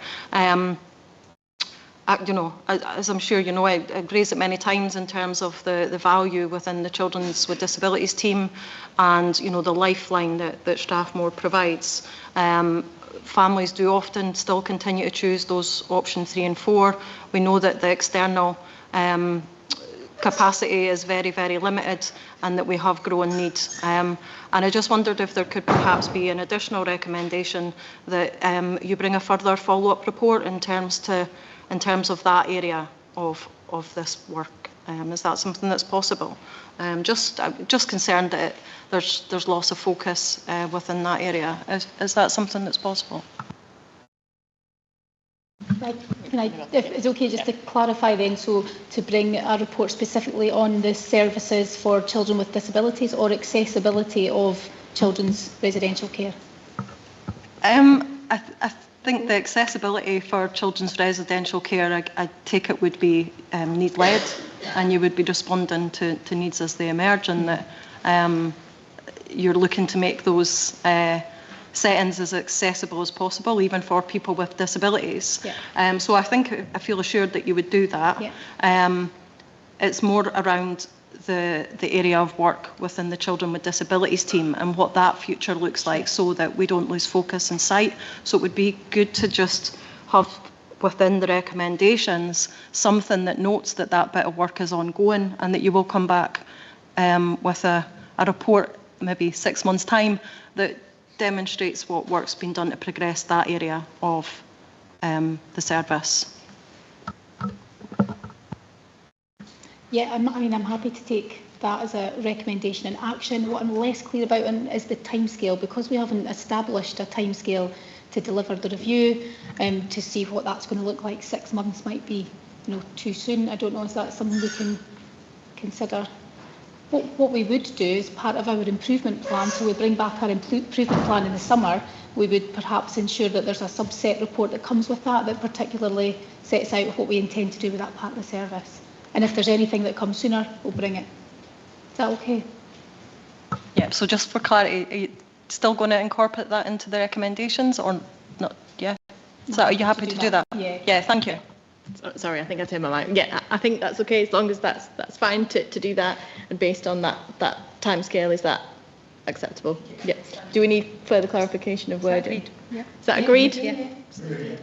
You know, as I'm sure you know, I've raised it many times in terms of the value within the Children's with Disabilities team and, you know, the lifeline that Strathmore provides. Families do often still continue to choose those options 3 and 4. We know that the external capacity is very, very limited and that we have growing needs. And I just wondered if there could perhaps be an additional recommendation that you bring a further follow-up report in terms of that area of this work. Is that something that's possible? Just concerned that there's loss of focus within that area. Is that something that's possible? If it's okay, just to clarify then, so to bring a report specifically on the services for children with disabilities or accessibility of children's residential care? I think the accessibility for children's residential care, I take it would be need-led, and you would be responding to needs as they emerge, and that you're looking to make those settings as accessible as possible, even for people with disabilities. Yeah. So I feel assured that you would do that. Yeah. It's more around the area of work within the Children with Disabilities team and what that future looks like, so that we don't lose focus and sight. So it would be good to just have within the recommendations something that notes that that bit of work is ongoing, and that you will come back with a report maybe 6 months' time that demonstrates what work's been done to progress that area of the service. Yeah, I'm happy to take that as a recommendation in action. What I'm less clear about is the timescale, because we haven't established a timescale to deliver the review, to see what that's going to look like. 6 months might be, you know, too soon. I don't know, is that something we can consider? What we would do is part of our improvement plan, so we bring back our improvement plan in the summer, we would perhaps ensure that there's a subset report that comes with that particularly sets out what we intend to do with that part of the service. And if there's anything that comes sooner, we'll bring it. Is that okay? Yeah, so just for clarity, are you still going to incorporate that into the recommendations or not? Yeah. So are you happy to do that? Yeah. Yeah, thank you. Sorry, I think I turned my mic. Yeah, I think that's okay, as long as that's fine to do that, and based on that timescale, is that acceptable? Yeah. Do we need further clarification of wording? Yeah. Is that agreed? Yeah.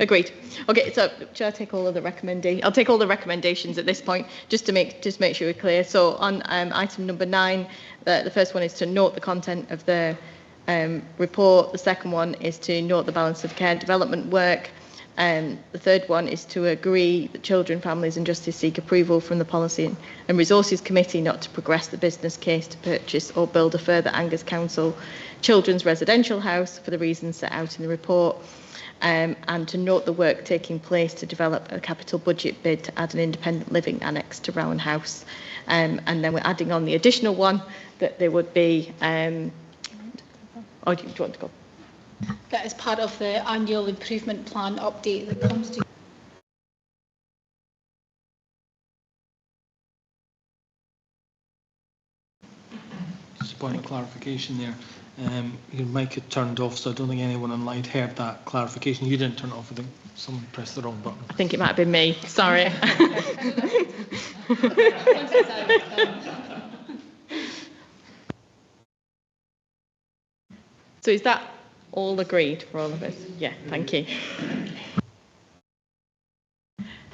Agreed. Okay, so shall I take all of the recommendations? I'll take all the recommendations at this point, just to make sure we're clear. So on item number 9, the first one is to note the content of the report. The second one is to note the balance of care development work. The third one is to agree that Children, Families and Justice seek approval from the Policy and Resources Committee not to progress the business case to purchase or build a further Angus Council children's residential house for the reasons set out in the report, and to note the work taking place to develop a capital budget bid to add an independent living annex to Rowan House. And then we're adding on the additional one that there would be, do you want to go? That is part of the annual improvement plan update that comes to. Just a point of clarification there. Your mic had turned off, so I don't think anyone online heard that clarification. You didn't turn it off. I think someone pressed the wrong button. I think it might have been me. Sorry. So is that all agreed for all of us? Yeah, thank you.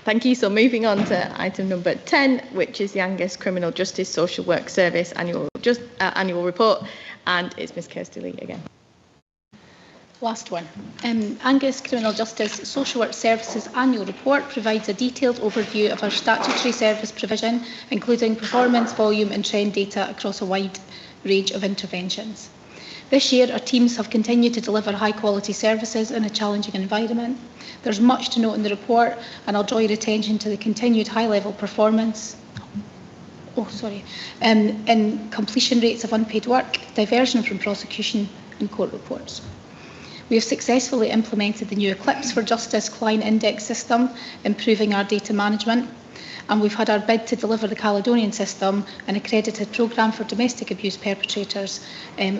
Thank you. So moving on to item number 10, which is the Angus Criminal Justice Social Work Service annual report, and it's Ms Kirsty Lee again. Last one. Angus Criminal Justice Social Work Services annual report provides a detailed overview of our statutory service provision, including performance, volume and trend data across a wide range of interventions. This year, our teams have continued to deliver high-quality services in a challenging environment. There's much to note in the report, and I'll draw your attention to the continued high-level performance in completion rates of unpaid work, diversion from prosecution and court reports. We have successfully implemented the new Eclipse for Justice client index system, improving our data management. And we've had our bid to deliver the Caledonian system, an accredited programme for domestic abuse perpetrators,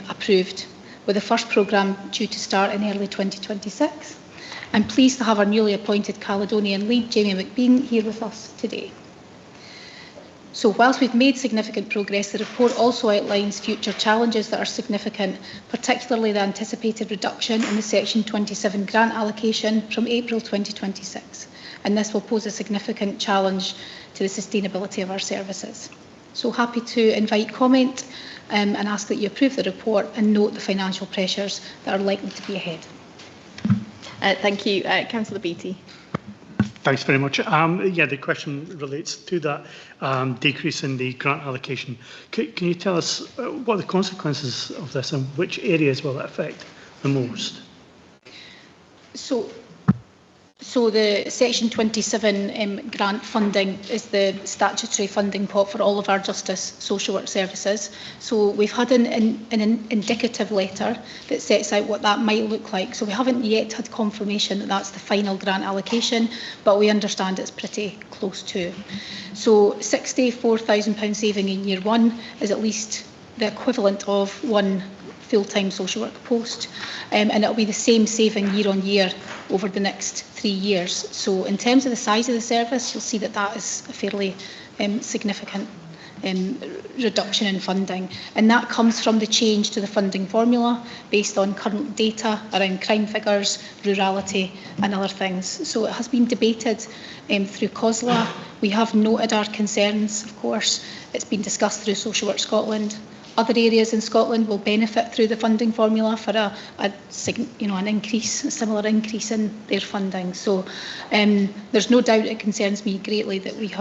approved, with the first programme due to start in early 2026. I'm pleased to have our newly appointed Caledonian lead, Jamie McBean, here with us today. So whilst we've made significant progress, the report also outlines future challenges that are significant, particularly the anticipated reduction in the Section 27 grant allocation from April 2026. And this will pose a significant challenge to the sustainability of our services. So happy to invite comment and ask that you approve the report and note the financial pressures that are likely to be ahead. Thank you. Councillor Beattie. Thanks very much. Yeah, the question relates to that decrease in the grant allocation. Can you tell us what are the consequences of this and which areas will it affect the most? So the Section 27 grant funding is the statutory funding pot for all of our justice social work services. So we've had an indicative letter that sets out what that might look like. So we haven't yet had confirmation that that's the final grant allocation, but we understand it's pretty close to. So £64,000 saving in year one is at least the equivalent of one full-time social work post, and it'll be the same saving year on year over the next 3 years. So in terms of the size of the service, you'll see that that is a fairly significant reduction in funding, and that comes from the change to the funding formula based on current data around crime figures, rurality and other things. So it has been debated through COSLA. We have noted our concerns, of course. It's been discussed through Social Work Scotland. Other areas in Scotland will benefit through the funding formula for an increase, a similar increase in their funding. So there's no doubt it concerns me greatly that we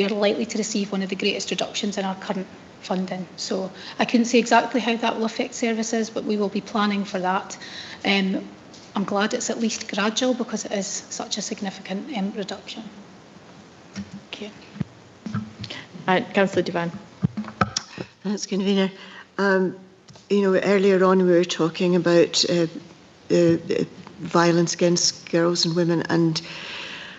are likely to receive one of the greatest reductions in our current funding. So I couldn't say exactly how that will affect services, but we will be planning for that. I'm glad it's at least gradual because it is such a significant reduction. Thank you. Councillor Devan. Thanks, Convener. Earlier on we were talking about violence against girls and women, and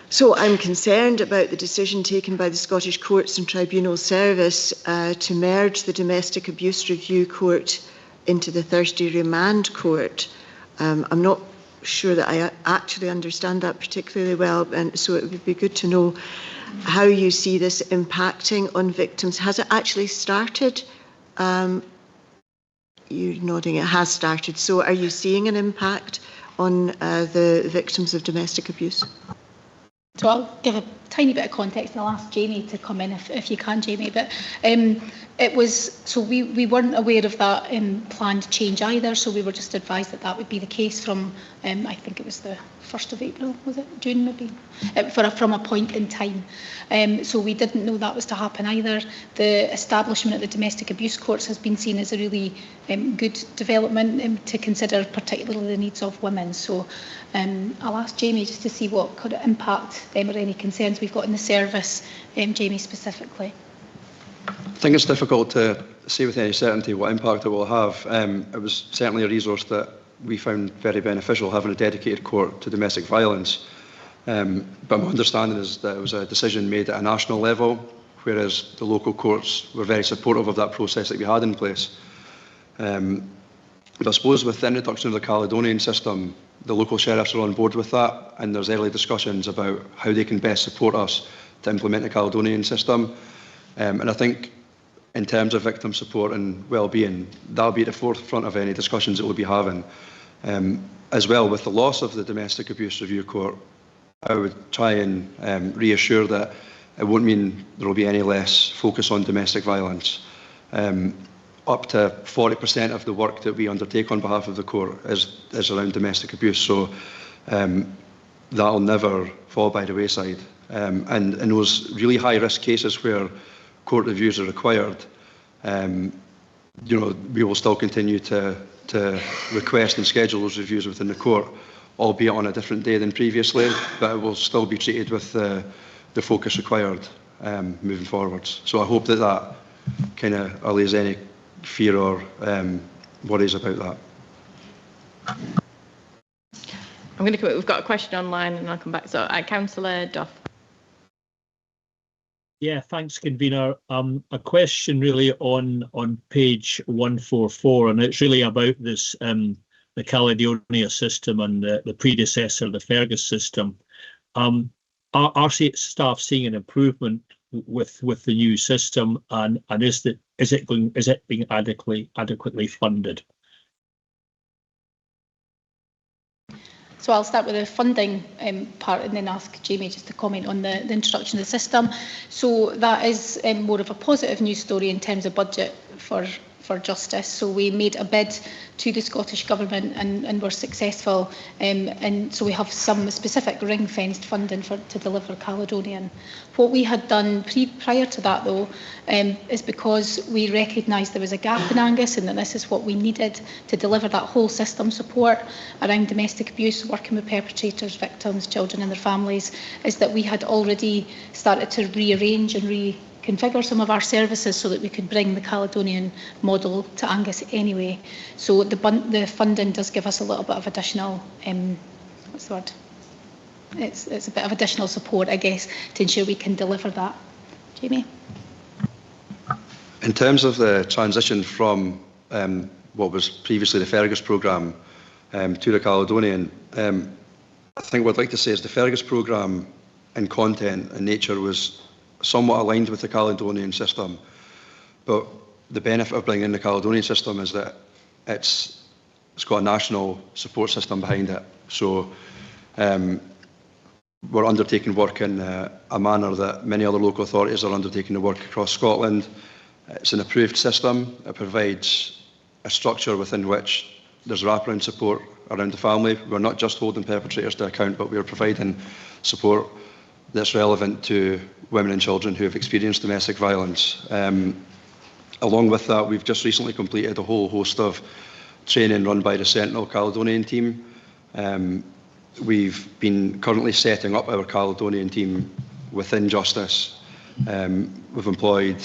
so I'm concerned about the decision taken by the Scottish Courts and Tribunal Service to merge the Domestic Abuse Review Court into the Thursday Remand Court. I'm not sure that I actually understand that particularly well, and so it would be good to know how you see this impacting on victims. Has it actually started? You're nodding, it has started. So are you seeing an impact on the victims of domestic abuse? So I'll give a tiny bit of context and I'll ask Jamie to come in if you can, Jamie. But we weren't aware of that planned change either, so we were just advised that that would be the case from, I think it was the 1st of April, was it? June maybe? From a point in time. So we didn't know that was to happen either. The establishment of the domestic abuse courts has been seen as a really good development to consider particularly the needs of women. So I'll ask Jamie just to see what could impact or any concerns we've got in the service, Jamie specifically. I think it's difficult to say with any certainty what impact it will have. It was certainly a resource that we found very beneficial, having a dedicated court to domestic violence. But my understanding is that it was a decision made at a national level, whereas the local courts were very supportive of that process that we had in place. But I suppose with the introduction of the Caledonian system, the local sheriffs are on board with that, and there's early discussions about how they can best support us to implement the Caledonian system. And I think in terms of victim support and well-being, that'll be at the forefront of any discussions that we'll be having. As well, with the loss of the Domestic Abuse Review Court, I would try and reassure that it won't mean there will be any less focus on domestic violence. Up to 40% of the work that we undertake on behalf of the court is around domestic abuse, so that'll never fall by the wayside. And in those really high-risk cases where court reviews are required, we will still continue to request and schedule those reviews within the court, albeit on a different day than previously, but it will still be treated with the focus required moving forwards. So I hope that that kind of allays any fear or worries about that. We've got a question online and I'll come back. So Councillor Duff. Yeah, thanks, convener. A question really on page 144, and it's really about this the Caledonia system and the predecessor, the Fergus system. Are staff seeing an improvement with the new system, and is it being adequately funded? So I'll start with the funding part and then ask Jamie just to comment on the introduction of the system. So that is more of a positive news story in terms of budget for justice. So we made a bid to the Scottish Government and were successful. And so we have some specific ring-fenced funding to deliver Caledonian. What we had done prior to that, though, is because we recognised there was a gap in Angus and that this is what we needed to deliver that whole system support around domestic abuse, working with perpetrators, victims, children and their families, is that we had already started to rearrange and reconfigure some of our services so that we could bring the Caledonian model to Angus anyway. So the funding does give us a little bit of additional, what's the word? It's a bit of additional support, I guess, to ensure we can deliver that. Jamie? In terms of the transition from what was previously the Fergus programme to the Caledonian, I think what I'd like to say is the Fergus programme in content and nature was somewhat aligned with the Caledonian system, but the benefit of bringing in the Caledonian system is that it's got a national support system behind it. So we're undertaking work in a manner that many other local authorities are undertaking the work across Scotland. It's an approved system. It provides a structure within which there's wraparound support around the family. We're not just holding perpetrators to account, but we're providing support that's relevant to women and children who have experienced domestic violence. Along with that, we've just recently completed a whole host of training run by the Sentinel Caledonian team. We've been currently setting up our Caledonian team within Justice. We've employed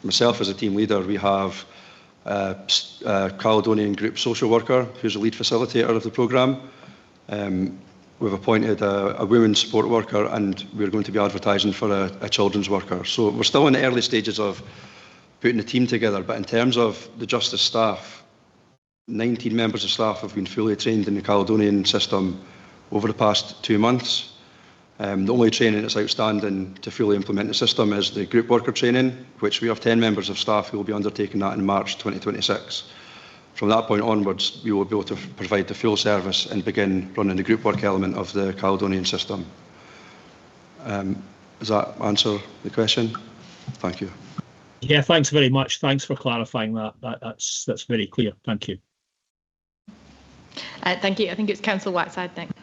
myself as a team leader. We have a Caledonian group social worker who's a lead facilitator of the programme. We've appointed a women's support worker, and we're going to be advertising for a children's worker. So we're still in the early stages of putting the team together, but in terms of the Justice staff, 19 members of staff have been fully trained in the Caledonian system over the past 2 months. The only training that's outstanding to fully implement the system is the group worker training, which we have 10 members of staff who will be undertaking that in March 2026. From that point onwards, we will be able to provide the full service and begin running the group work element of the Caledonian system. Does that answer the question? Thank you. Yeah, thanks very much. Thanks for clarifying that. That's very clear. Thank you. Thank you. I think it's Councillor Whiteside next.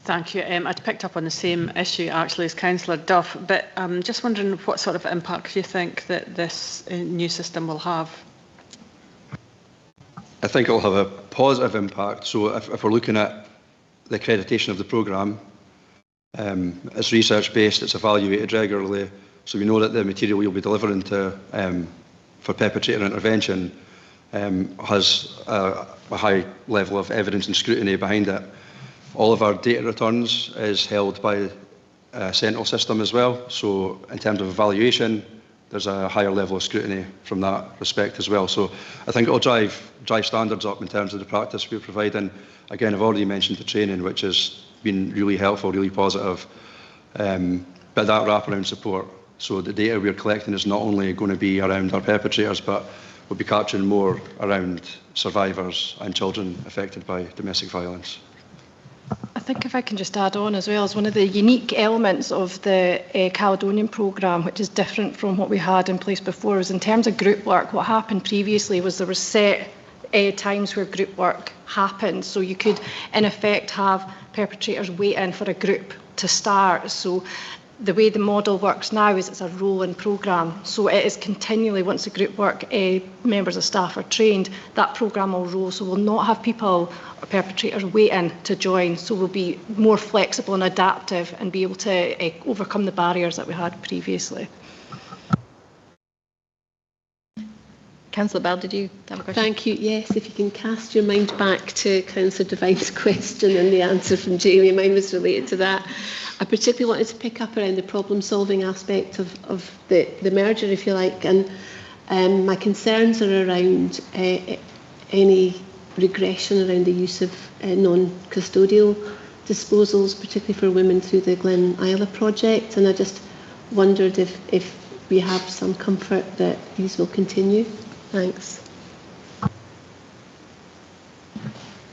Thank you. I'd picked up on the same issue actually as Councillor Duff, but I'm just wondering what sort of impact you think that this new system will have? I think it will have a positive impact. So if we're looking at the accreditation of the programme, it's research-based, it's evaluated regularly, so we know that the material we'll be delivering for perpetrator intervention has a high level of evidence and scrutiny behind it. All of our data returns is held by a Sentinel system as well, so in terms of evaluation, there's a higher level of scrutiny from that respect as well. So I think it'll drive standards up in terms of the practice we provide. And again, I've already mentioned the training, which has been really helpful, really positive. But that wraparound support, so the data we're collecting is not only going to be around our perpetrators, but we'll be capturing more around survivors and children affected by domestic violence. I think if I can just add on as well, as one of the unique elements of the Caledonian programme, which is different from what we had in place before, was in terms of group work. What happened previously was there were set times where group work happened, so you could in effect have perpetrators waiting for a group to start. So the way the model works now is it's a rolling programme, so it is continually, once the group work members of staff are trained, that programme will roll, so we'll not have people or perpetrators waiting to join, so we'll be more flexible and adaptive and be able to overcome the barriers that we had previously. Councillor Bell, did you have a question? Thank you. Yes, if you can cast your mind back to Councillor Devine's question and the answer from Jamie, mine was related to that. I particularly wanted to pick up around the problem-solving aspect of the merger, if you like, and my concerns are around any regression around the use of non-custodial disposals, particularly for women through the Glen Isla project, and I just wondered if we have some comfort that these will continue. Thanks.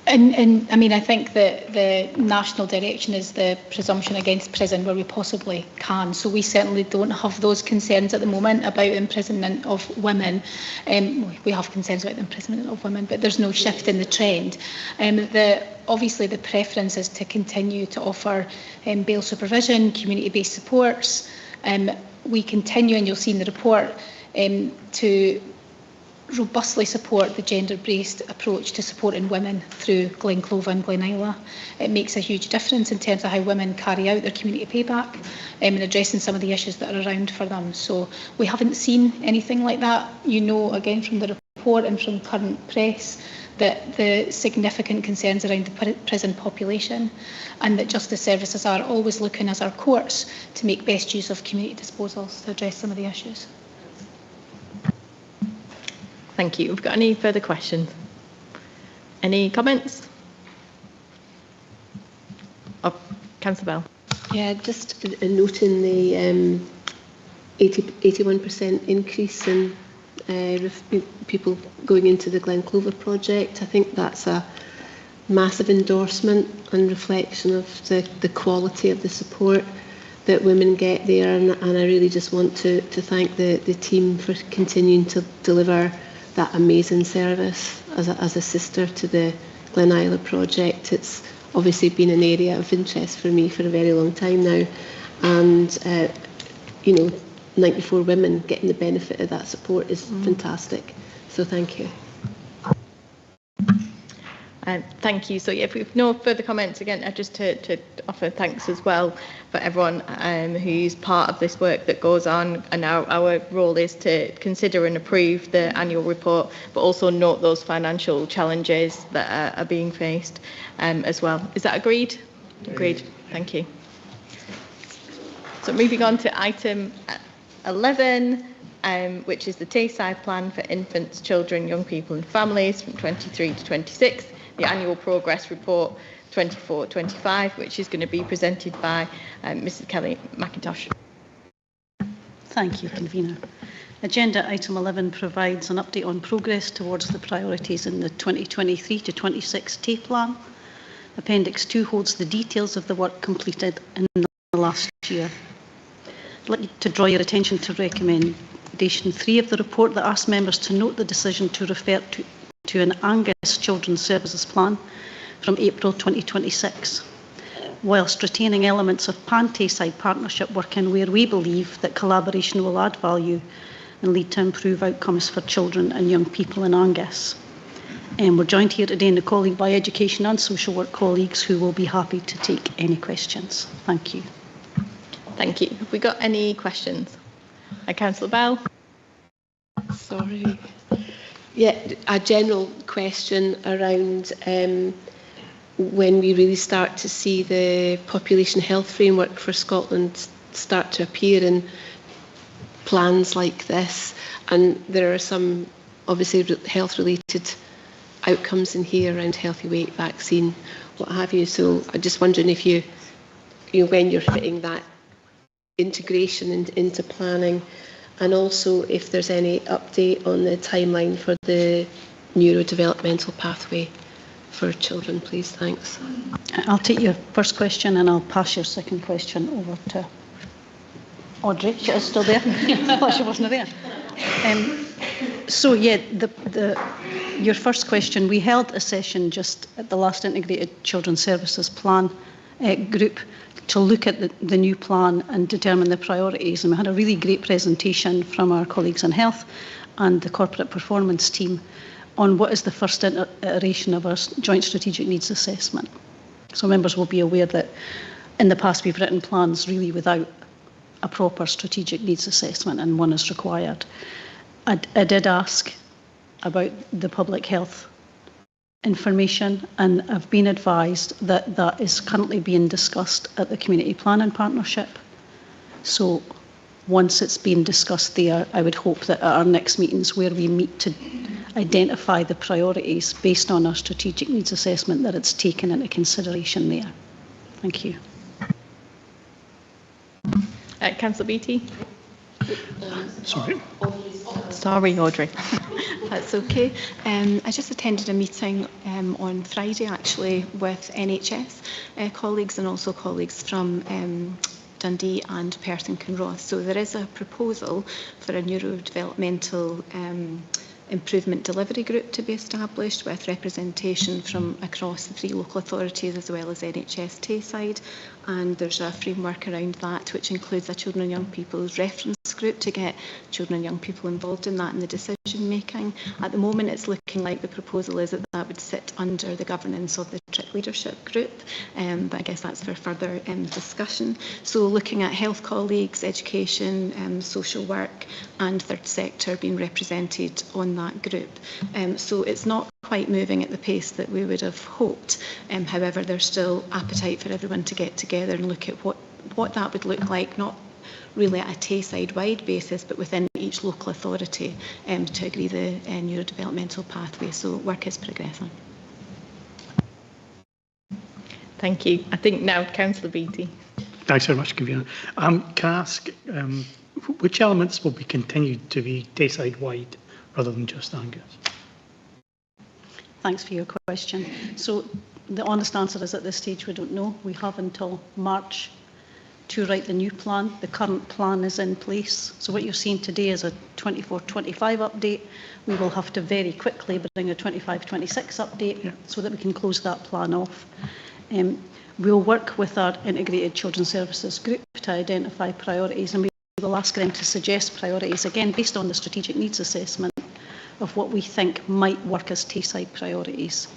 And I mean, I think that the national direction is the presumption against prison where we possibly can. So we certainly don't have those concerns at the moment about imprisonment of women. We have concerns about the imprisonment of women, but there's no shift in the trend. Obviously, the preference is to continue to offer bail supervision, community-based supports. We continue, and you'll see in the report, to robustly support the gender-based approach to supporting women through Glen Clova and Glen Isla. It makes a huge difference in terms of how women carry out their community payback and addressing some of the issues that are around for them. So we haven't seen anything like that. You know, again, from the report and from current press, that the significant concerns around the prison population, and that justice services are always looking, as our courts, to make best use of community disposals to address some of the issues. Thank you. Have we got any further questions? Any comments? Oh, Councillor Bell. Yeah, just a note in the 81% increase in people going into the Glen Clova project. I think that's a massive endorsement and reflection of the quality of the support that women get there, and I really just want to thank the team for continuing to deliver that amazing service as a sister to the Glen Isla project. It's obviously been an area of interest for me for a very long time now, and you know, 94 women getting the benefit of that support is fantastic. So thank you. Thank you. So yeah, if we've no further comments, again, just to offer thanks as well for everyone who's part of this work that goes on. And our role is to consider and approve the annual report, but also note those financial challenges that are being faced as well. Is that agreed? Agreed. Thank you. So moving on to item 11, which is the Tayside Plan for Infants, Children, Young People and Families from 23 to 26. The annual progress report 24-25, which is going to be presented by Mrs Kelly McIntosh. Thank you, Convener. Agenda item 11 provides an update on progress towards the priorities in the 2023 to 26 Tay Plan. Appendix 2 holds the details of the work completed in the last year. I'd like to draw your attention to recommendation 3 of the report that asks members to note the decision to refer to an Angus Children's Services Plan from April 2026, whilst retaining elements of pan-Tayside partnership working where we believe that collaboration will add value and lead to improved outcomes for children and young people in Angus. And we're joined here today in the colleague by education and social work colleagues who will be happy to take any questions. Thank you. Thank you. Have we got any questions? Councillor Bell. Sorry. Yeah, a general question around when we really start to see the population health framework for Scotland start to appear, and plans like this, and there are some obviously health related outcomes in here around healthy weight, vaccine, what have you. So I'm just wondering if you when you're fitting that integration into planning, and also if there's any update on the timeline for the neurodevelopmental pathway for children, please. Thanks. I'll take your first question and I'll pass your second question over to Audrey. She is still there. I thought she wasn't there. So yeah, your first question, we held a session just at the last Integrated Children's Services Plan group to look at the new plan and determine the priorities, and we had a really great presentation from our colleagues in health and the corporate performance team on what is the first iteration of our joint strategic needs assessment. So members will be aware that in the past we've written plans really without a proper strategic needs assessment, and one is required. I did ask about the public health information, and I've been advised that that is currently being discussed at the Community Planning Partnership. So once it's been discussed there, I would hope that at our next meetings where we meet to identify the priorities based on our strategic needs assessment, that it's taken into consideration there. Thank you. Councillor Beattie. Sorry. Sorry, Audrey. That's okay. I just attended a meeting on Friday, actually, with NHS colleagues and also colleagues from Dundee and Perth and Kinross. So there is a proposal for a neurodevelopmental improvement delivery group to be established with representation from across the 3 local authorities as well as NHS Tayside, and there's a framework around that which includes a children and young people's reference group to get children and young people involved in that in the decision making. At the moment it's looking like the proposal is that that would sit under the governance of the TRIC leadership group, but I guess that's for further discussion. So looking at health colleagues, education, social work and third sector being represented on that group. So it's not quite moving at the pace that we would have hoped. However, there's still appetite for everyone to get together and look at what that would look like, not really at a Tayside-wide basis, but within each local authority to agree the neurodevelopmental pathway. So work is progressing. Thank you. I think now Councillor Beattie. Thanks very much, Convener. Can I ask which elements will be continued to be Tayside-wide rather than just Angus? Thanks for your question. So the honest answer is at this stage we don't know. We have until March to write the new plan. The current plan is in place. So what you're seeing today is a 24-25 update. We will have to very quickly bring a 25-26 update so that we can close that plan off. We'll work with our Integrated Children's Services group to identify priorities, and we will ask them to suggest priorities, again based on the strategic needs assessment of what we think might work as Tayside priorities.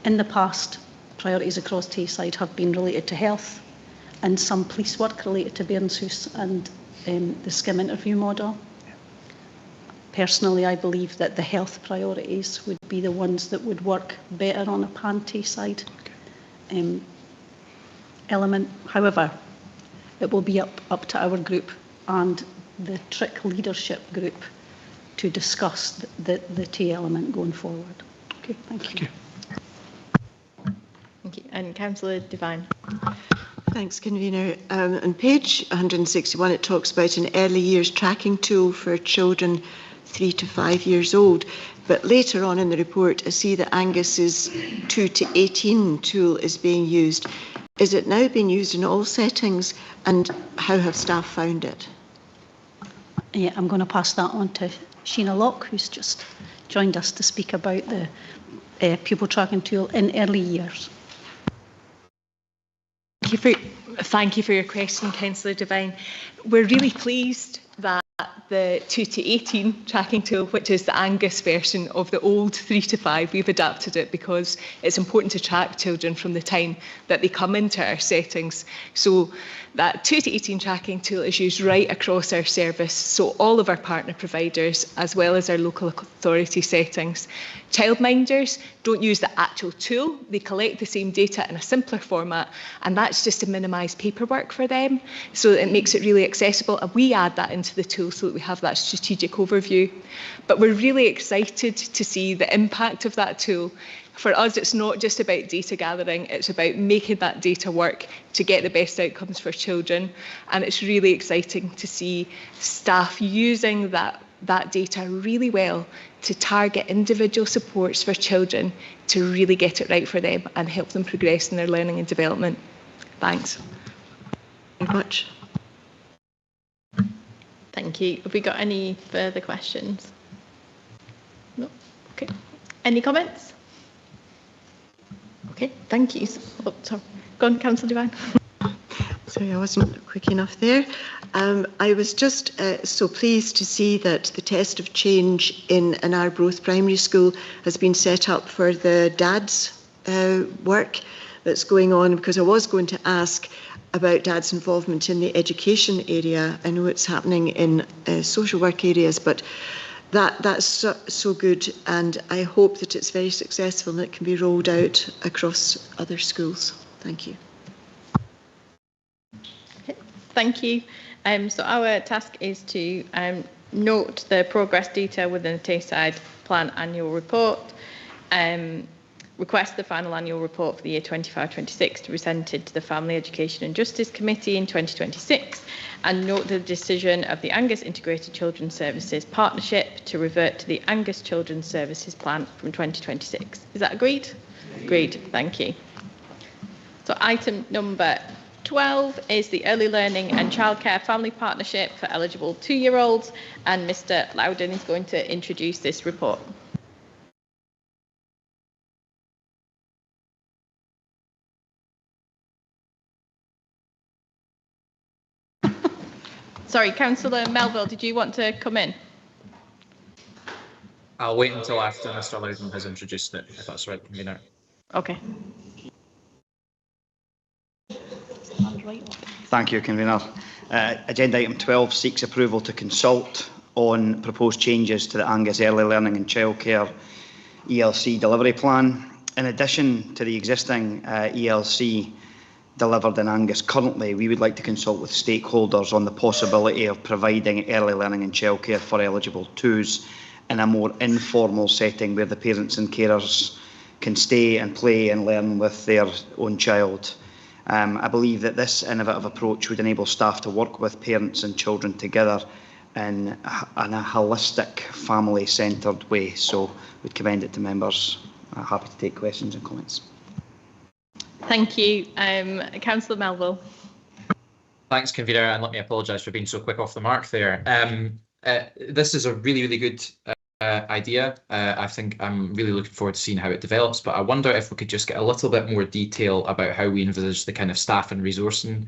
In the past, priorities across Tayside have been related to health and some police work related to Bairnshoes and the SCIM interview model. Personally, I believe that the health priorities would be the ones that would work better on a pan-Tayside element. However, it will be up to our group and the TRIC leadership group to discuss the Tay element going forward. Okay, thank you. Thank you. And Councillor Devine. Thanks, Convener. On page 161, it talks about an early years tracking tool for children 3 to 5 years old. But later on in the report, I see that Angus's 2 to 18 tool is being used. Is it now being used in all settings, and how have staff found it? Yeah, I'm going to pass that on to Sheena Locke, who's just joined us to speak about the pupil tracking tool in early years. Thank you for your question, Councillor Devine. We're really pleased that the 2 to 18 tracking tool, which is the Angus version of the old 3 to 5. We've adapted it because it's important to track children from the time that they come into our settings. So that 2 to 18 tracking tool is used right across our service, so all of our partner providers as well as our local authority settings. Childminders don't use the actual tool, they collect the same data in a simpler format, and that's just to minimise paperwork for them, so it makes it really accessible, and we add that into the tool so that we have that strategic overview. But we're really excited to see the impact of that tool. For us, it's not just about data gathering, it's about making that data work to get the best outcomes for children. And it's really exciting to see staff using that data really well to target individual supports for children to really get it right for them and help them progress in their learning and development. Thanks. Very much. Thank you. Have we got any further questions? No? Okay. Any comments? Okay, thank you. Oh, sorry. Go on, Councillor Devine. Sorry, I wasn't quick enough there. I was just so pleased to see that the test of change in an Arbroath Primary School has been set up for the DADS work that's going on, because I was going to ask about DADS involvement in the education area. I know it's happening in social work areas, but that's so good, and I hope that it's very successful and it can be rolled out across other schools. Thank you. Thank you. So our task is to note the progress detail within the Tayside Plan annual report, request the final annual report for the year 25-26 to be presented to the Family Education and Justice Committee in 2026, and note the decision of the Angus Integrated Children's Services Partnership to revert to the Angus Children's Services Plan from 2026. Is that agreed? Agreed. Thank you. So item number 12 is the Early Learning and Childcare Family Partnership for eligible 2-year-olds, and Mr. Loudon is going to introduce this report. Sorry, Councillor Melville, did you want to come in? I'll wait until after Mr. Loudon has introduced it, if that's right, Convener. Okay. Thank you, Convener. Agenda item 12 seeks approval to consult on proposed changes to the Angus Early Learning and Childcare ELC delivery plan. In addition to the existing ELC delivered in Angus currently, we would like to consult with stakeholders on the possibility of providing early learning and childcare for eligible 2s in a more informal setting where the parents and carers can stay and play and learn with their own child. I believe that this innovative approach would enable staff to work with parents and children together in a holistic, family-centred way. So we'd commend it to members. Happy to take questions and comments. Thank you. Councillor Melville. Thanks, Convener, and let me apologise for being so quick off the mark there. This is a really, really good idea. I think I'm really looking forward to seeing how it develops, but I wonder if we could just get a little bit more detail about how we envisage the kind of staff and resourcing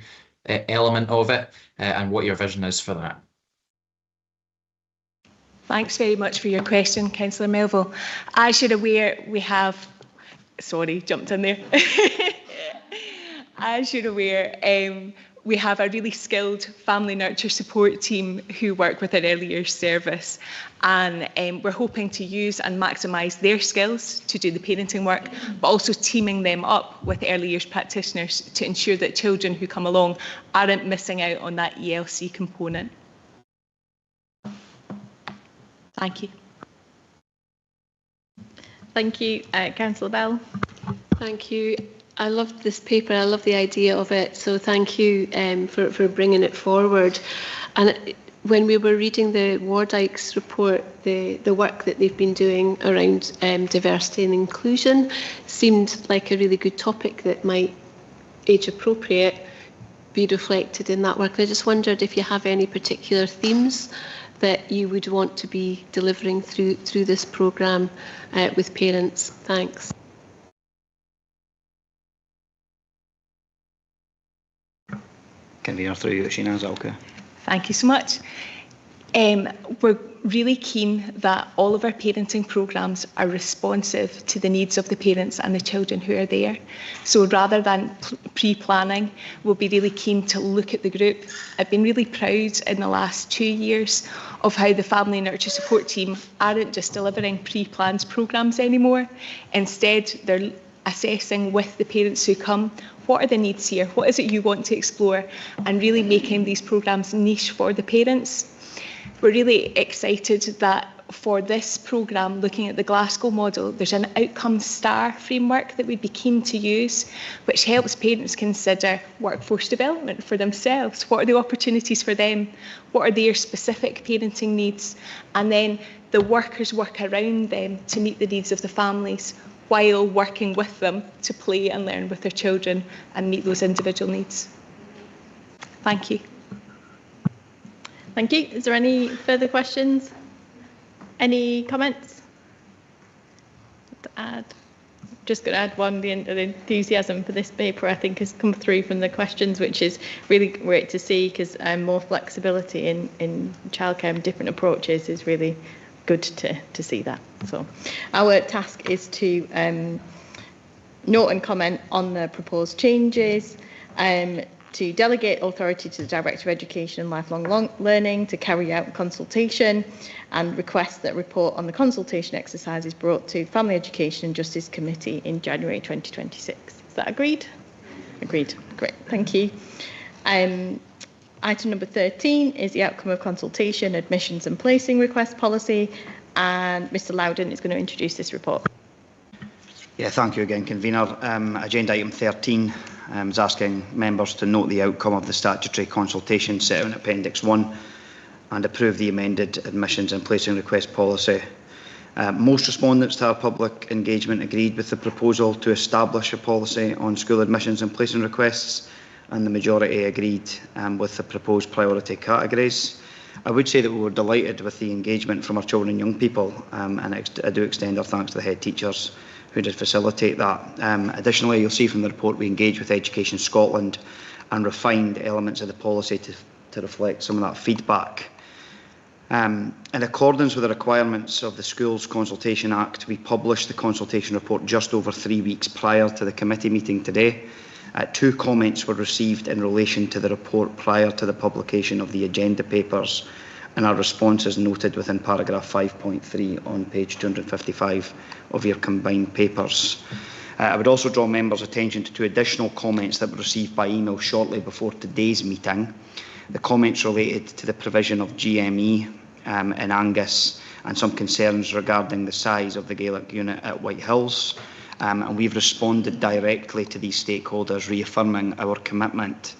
element of it, and what your vision is for that. Thanks very much for your question, Councillor Melville. As you're aware, we have, sorry, jumped in there. As you're aware, we have a really skilled family nurture support team who work with our early years service, and we're hoping to use and maximise their skills to do the parenting work, but also teaming them up with early years practitioners to ensure that children who come along aren't missing out on that ELC component. Thank you. Thank you, Councillor Bell. Thank you. I love this paper. I love the idea of it. So thank you for bringing it forward. And when we were reading the Wardykes report, the work that they've been doing around diversity and inclusion seemed like a really good topic that might, age appropriate, be reflected in that work. I just wondered if you have any particular themes that you would want to be delivering through this programme with parents. Thanks. Convener, through you, Sheena, is that okay? Thank you so much. We're really keen that all of our parenting programmes are responsive to the needs of the parents and the children who are there. So rather than pre-planning, we'll be really keen to look at the group. I've been really proud in the last 2 years of how the Family Nurture Support Team aren't just delivering pre-planned programmes anymore. Instead, they're assessing with the parents who come, what are the needs here? What is it you want to explore? And really making these programmes niche for the parents. We're really excited that for this programme, looking at the Glasgow model, there's an outcome star framework that we'd be keen to use, which helps parents consider workforce development for themselves. What are the opportunities for them? What are their specific parenting needs? And then the workers work around them to meet the needs of the families, while working with them to play and learn with their children and meet those individual needs. Thank you. Thank you. Is there any further questions? Any comments? To add? Just going to add one, the enthusiasm for this paper I think has come through from the questions, which is really great to see, because more flexibility in childcare and different approaches is really good to see that. So our task is to note and comment on the proposed changes, to delegate authority to the Director of Education and Lifelong Learning to carry out consultation, and request that report on the consultation exercise is brought to Family Education and Justice Committee in January 2026. Is that agreed? Agreed. Great. Thank you. Item number 13 is the outcome of consultation, admissions and placing request policy, and Mr Loudon is going to introduce this report. Yeah, thank you again, Convener. Agenda item 13 is asking members to note the outcome of the statutory consultation set out in Appendix 1 and approve the amended admissions and placing request policy. Most respondents to our public engagement agreed with the proposal to establish a policy on school admissions and placing requests, and the majority agreed with the proposed priority categories. I would say that we were delighted with the engagement from our children and young people, and I do extend our thanks to the head teachers who did facilitate that. Additionally, you'll see from the report we engaged with Education Scotland and refined elements of the policy to reflect some of that feedback. In accordance with the requirements of the Schools Consultation Act, we published the consultation report just over 3 weeks prior to the committee meeting today. 2 comments were received in relation to the report prior to the publication of the agenda papers, and our response is noted within paragraph 5.3 on page 255 of your combined papers. I would also draw members' attention to 2 additional comments that were received by email shortly before today's meeting. The comments related to the provision of GME in Angus and some concerns regarding the size of the Gaelic unit at White Hills. And we've responded directly to these stakeholders, reaffirming our commitment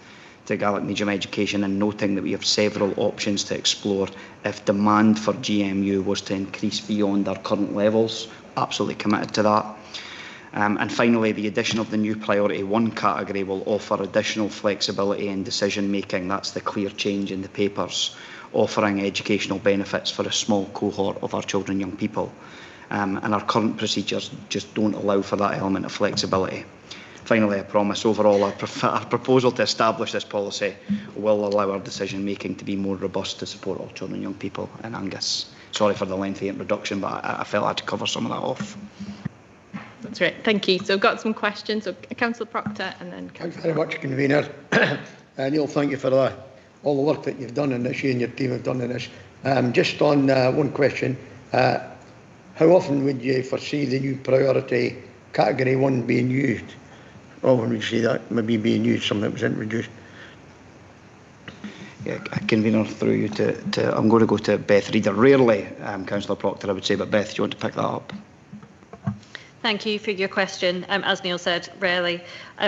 to Gaelic medium education and noting that we have several options to explore if demand for GMU was to increase beyond our current levels. Absolutely committed to that. And finally, the addition of the new Priority 1 category will offer additional flexibility in decision making. That's the clear change in the papers, offering educational benefits for a small cohort of our children and young people. And our current procedures just don't allow for that element of flexibility. Finally, I promise overall our proposal to establish this policy will allow our decision making to be more robust to support all children and young people in Angus. Sorry for the lengthy introduction, but I felt I had to cover some of that off. That's right. Thank you. So I've got some questions. So Councillor Proctor and then Thanks very much, Convener. Neil, thank you for all the work that you've done in this, you and your team have done in this. Just on one question, how often would you foresee the new priority category 1 being used? Or when we see that maybe being used, something that was introduced? Yeah, Convener, through you to I'm going to go to Beth Reader. Rarely, Councillor Proctor, I would say, but Beth, do you want to pick that up? Thank you for your question. As Neil said, rarely.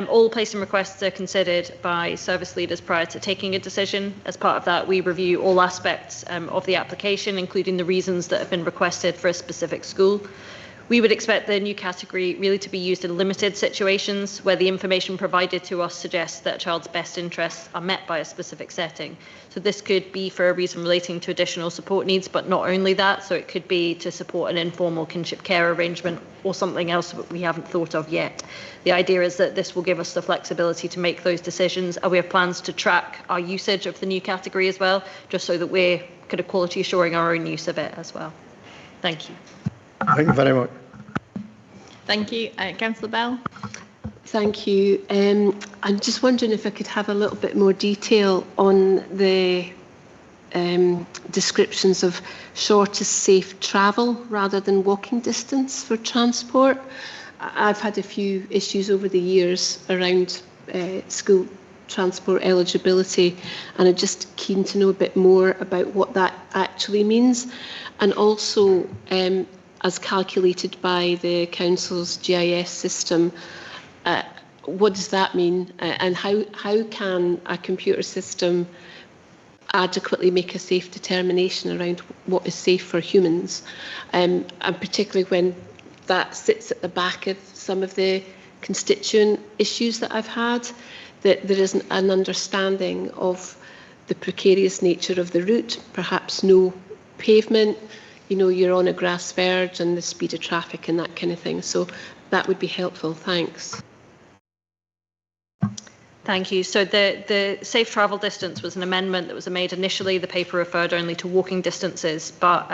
All placing requests are considered by service leaders prior to taking a decision. As part of that, we review all aspects of the application, including the reasons that have been requested for a specific school. We would expect the new category really to be used in limited situations where the information provided to us suggests that a child's best interests are met by a specific setting. So this could be for a reason relating to additional support needs, but not only that. So it could be to support an informal kinship care arrangement or something else that we haven't thought of yet. The idea is that this will give us the flexibility to make those decisions. And we have plans to track our usage of the new category as well, just so that we're kind of quality assuring our own use of it as well. Thank you. Thank you very much. Thank you. Councillor Bell. Thank you. I'm just wondering if I could have a little bit more detail on the descriptions of shortest safe travel rather than walking distance for transport. I've had a few issues over the years around school transport eligibility, and I'm just keen to know a bit more about what that actually means, and also as calculated by the Council's GIS system, what does that mean, and how can a computer system adequately make a safe determination around what is safe for humans, and particularly when that sits at the back of some of the constituent issues that I've had, that there isn't an understanding of the precarious nature of the route, perhaps no pavement, you know, you're on a grass verge and the speed of traffic and that kind of thing. So that would be helpful. Thanks. Thank you. So the safe travel distance was an amendment that was made initially. The paper referred only to walking distances, but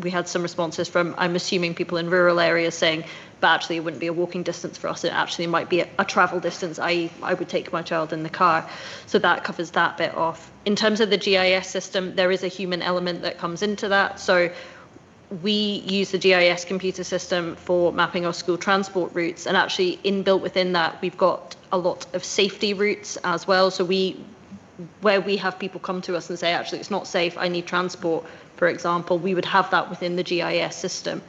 we had some responses from, I'm assuming, people in rural areas saying, but actually it wouldn't be a walking distance for us. It actually might be a travel distance, i.e. I would take my child in the car. So that covers that bit off. In terms of the GIS system, there is a human element that comes into that. So we use the GIS computer system for mapping our school transport routes, and actually inbuilt within that we've got a lot of safety routes as well. So where we have people come to us and say, actually it's not safe, I need transport, for example, we would have that within the GIS system.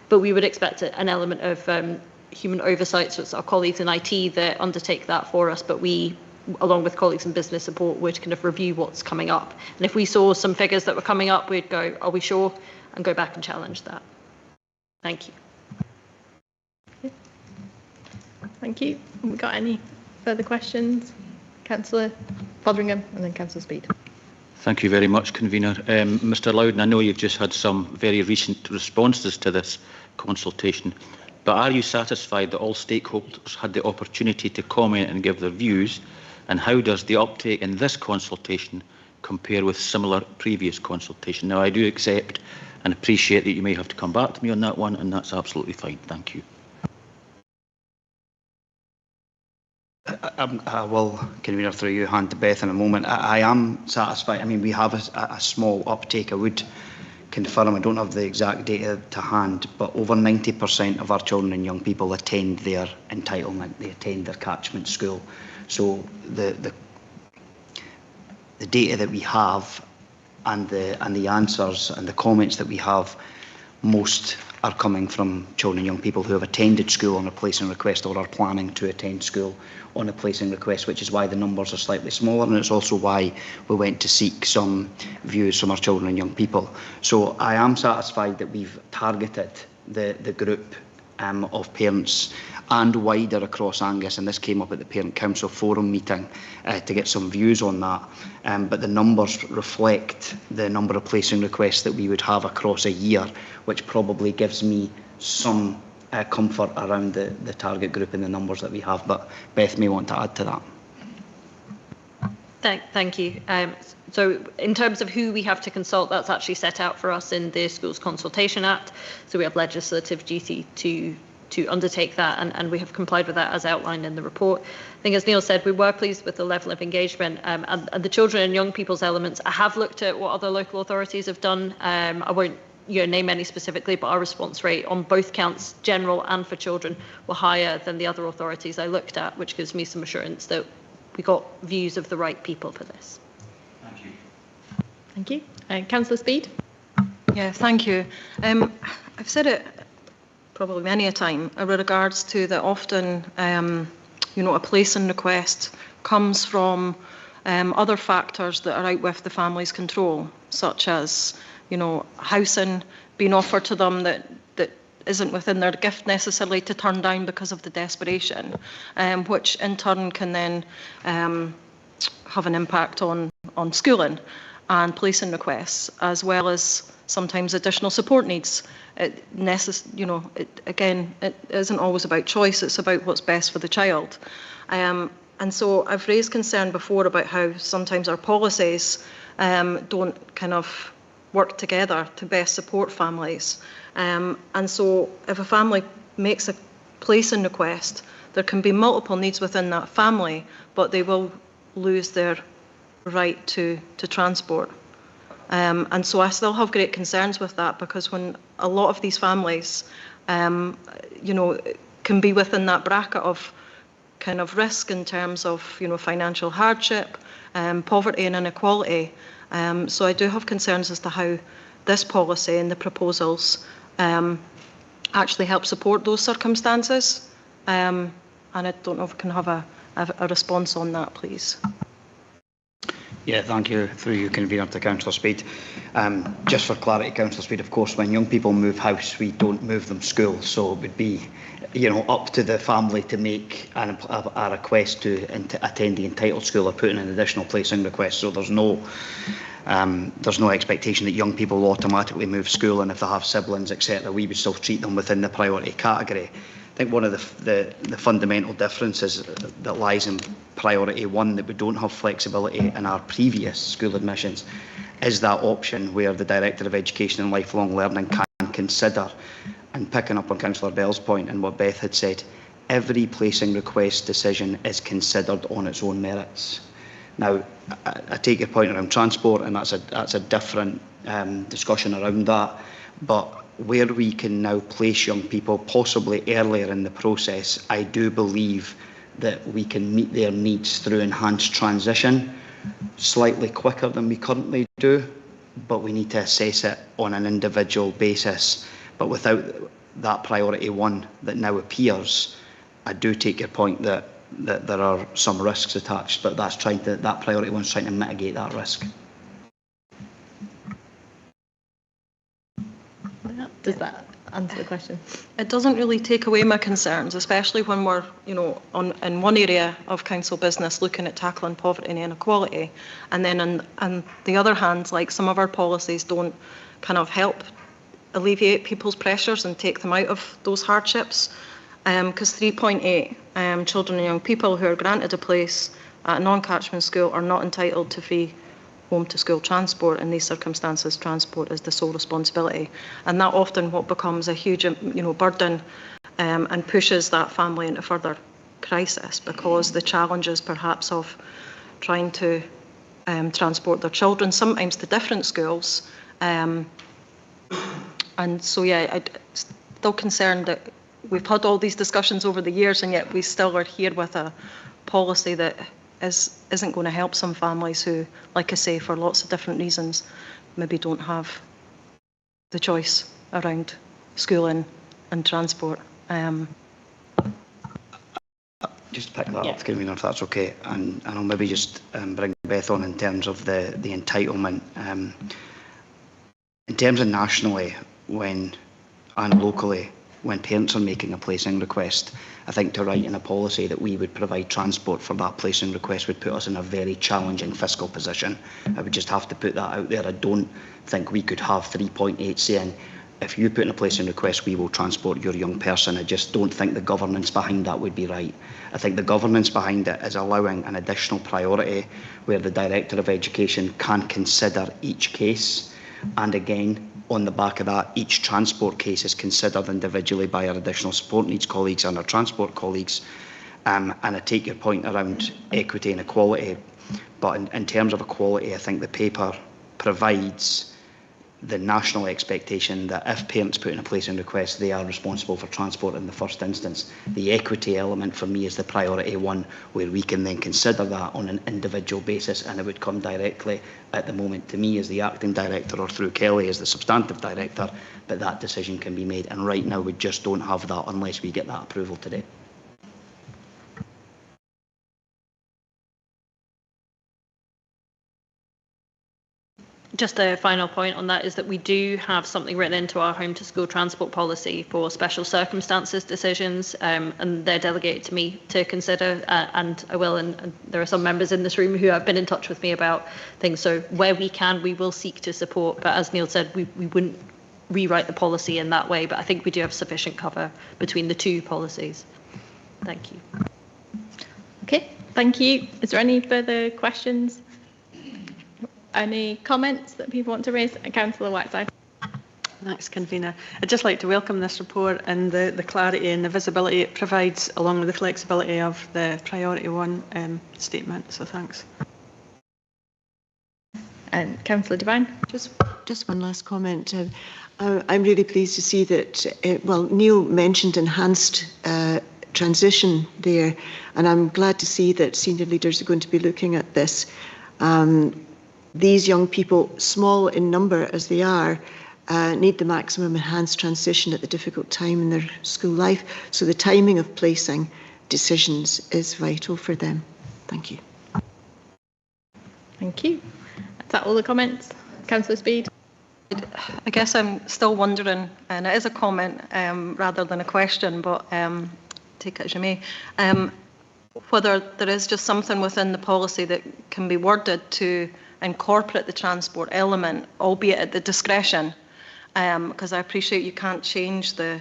But we would expect an element of human oversight, so it's our colleagues in IT that undertake that for us, but we, along with colleagues in business support, would kind of review what's coming up. And if we saw some figures that were coming up, we'd go, are we sure? And go back and challenge that. Thank you. Thank you. Have we got any further questions? Councillor Fotheringham and then Councillor Speed. Thank you very much, Convener. Mr Loudon, I know you've just had some very recent responses to this consultation, but are you satisfied that all stakeholders had the opportunity to comment and give their views, and how does the uptake in this consultation compare with similar previous consultation? Now, I do accept and appreciate that you may have to come back to me on that one, and that's absolutely fine. Thank you. I will, Convener, through you, hand to Beth in a moment. I am satisfied. I mean, we have a small uptake. I would confirm, I don't have the exact data to hand, but over 90% of our children and young people attend their entitlement. They attend their catchment school. So the data that we have and the answers and the comments that we have, most are coming from children and young people who have attended school on a placing request or are planning to attend school on a placing request, which is why the numbers are slightly smaller, and it's also why we went to seek some views from our children and young people. So I am satisfied that we've targeted the group of parents and wider across Angus, and this came up at the Parent Council Forum meeting to get some views on that. But the numbers reflect the number of placing requests that we would have across a year, which probably gives me some comfort around the target group and the numbers that we have. But Beth may want to add to that. Thank you. So in terms of who we have to consult, that's actually set out for us in the Schools Consultation Act. So we have legislative duty to undertake that, and we have complied with that as outlined in the report. I think, as Neil said, we were pleased with the level of engagement and the children and young people's elements. I have looked at what other local authorities have done. I won't name any specifically, but our response rate on both counts, general and for children, were higher than the other authorities I looked at, which gives me some assurance that we got views of the right people for this. Thank you. Thank you. Councillor Speed. Yeah, thank you. I've said it probably many a time with regards to that often, a placing request comes from other factors that are out with the family's control, such as, housing being offered to them that isn't within their gift necessarily to turn down because of the desperation, which in turn can then have an impact on schooling and placing requests, as well as sometimes additional support needs. It isn't always about choice, it's about what's best for the child. And so I've raised concern before about how sometimes our policies don't kind of work together to best support families. And so if a family makes a placing request, there can be multiple needs within that family, but they will lose their right to transport. And so I still have great concerns with that, because when a lot of these families, can be within that bracket of kind of risk in terms of, financial hardship, poverty and inequality. So I do have concerns as to how this policy and the proposals actually help support those circumstances. And I don't know if we can have a response on that, please. Yeah, thank you. Through you, Convener, to Councillor Speed. Just for clarity, Councillor Speed, of course, when young people move house, we don't move them school. So it would be, up to the family to make a request to attend the entitled school or put in an additional placing request. So there's no expectation that young people will automatically move school, and if they have siblings, etc., we would still treat them within the priority category. I think one of the fundamental differences that lies in priority 1 that we don't have flexibility in our previous school admissions is that option where the Director of Education and Lifelong Learning can consider, and picking up on Councillor Bell's point and what Beth had said, every placing request decision is considered on its own merits. Now, I take your point around transport, and that's a different discussion around that, but where we can now place young people possibly earlier in the process, I do believe that we can meet their needs through enhanced transition slightly quicker than we currently do, but we need to assess it on an individual basis. But without that priority 1 that now appears, I do take your point that there are some risks attached, but that priority 1 is trying to mitigate that risk. Does that answer the question? It doesn't really take away my concerns, especially when we're, in one area of council business looking at tackling poverty and inequality, and then on the other hand, like some of our policies don't kind of help alleviate people's pressures and take them out of those hardships. Because 3.8 children and young people who are granted a place at a non-catchment school are not entitled to free home to school transport. In these circumstances, transport is the sole responsibility, and that often what becomes a huge burden and pushes that family into further crisis, because the challenges perhaps of trying to transport their children sometimes to different schools, and so I'm still concerned that we've had all these discussions over the years, and yet we still are here with a policy that isn't going to help some families who, like I say, for lots of different reasons, maybe don't have the choice around schooling and transport. Just to pick that up, Convener, if that's okay, and I'll maybe just bring Beth on in terms of the entitlement. In terms of nationally, and locally, when parents are making a placing request, I think to write in a policy that we would provide transport for that placing request would put us in a very challenging fiscal position. I would just have to put that out there. I don't think we could have 3.8 saying, if you put in a placing request, we will transport your young person. I just don't think the governance behind that would be right. I think the governance behind it is allowing an additional priority where the Director of Education can consider each case, and again, on the back of that, each transport case is considered individually by our additional support needs colleagues and our transport colleagues. And I take your point around equity and equality, but in terms of equality, I think the paper provides the national expectation that if parents put in a placing request, they are responsible for transport in the first instance. The equity element for me is the priority 1, where we can then consider that on an individual basis, and it would come directly at the moment to me as the acting director or through Kelly as the substantive director, but that decision can be made, and right now we just don't have that unless we get that approval today. Just a final point on that is that we do have something written into our home to school transport policy for special circumstances decisions, and they're delegated to me to consider, and I will, and there are some members in this room who have been in touch with me about things. So where we can, we will seek to support, but as Neil said, we wouldn't rewrite the policy in that way, but I think we do have sufficient cover between the two policies. Thank you. Okay, thank you. Is there any further questions? Any comments that people want to raise? Councillor Whiteside. Thanks, Convener. I'd just like to welcome this report and the clarity and the visibility it provides, along with the flexibility of the Priority 1 statement. So thanks. And Councillor Devine. Just one last comment. I'm really pleased to see that, well, Neil mentioned enhanced transition there, and I'm glad to see that senior leaders are going to be looking at this. These young people, small in number as they are, need the maximum enhanced transition at the difficult time in their school life. So the timing of placing decisions is vital for them. Thank you. Thank you. Is that all the comments? Councillor Speed. I guess I'm still wondering, and it is a comment rather than a question, but take it as you may, whether there is just something within the policy that can be worded to incorporate the transport element, albeit at the discretion, because I appreciate you can't change the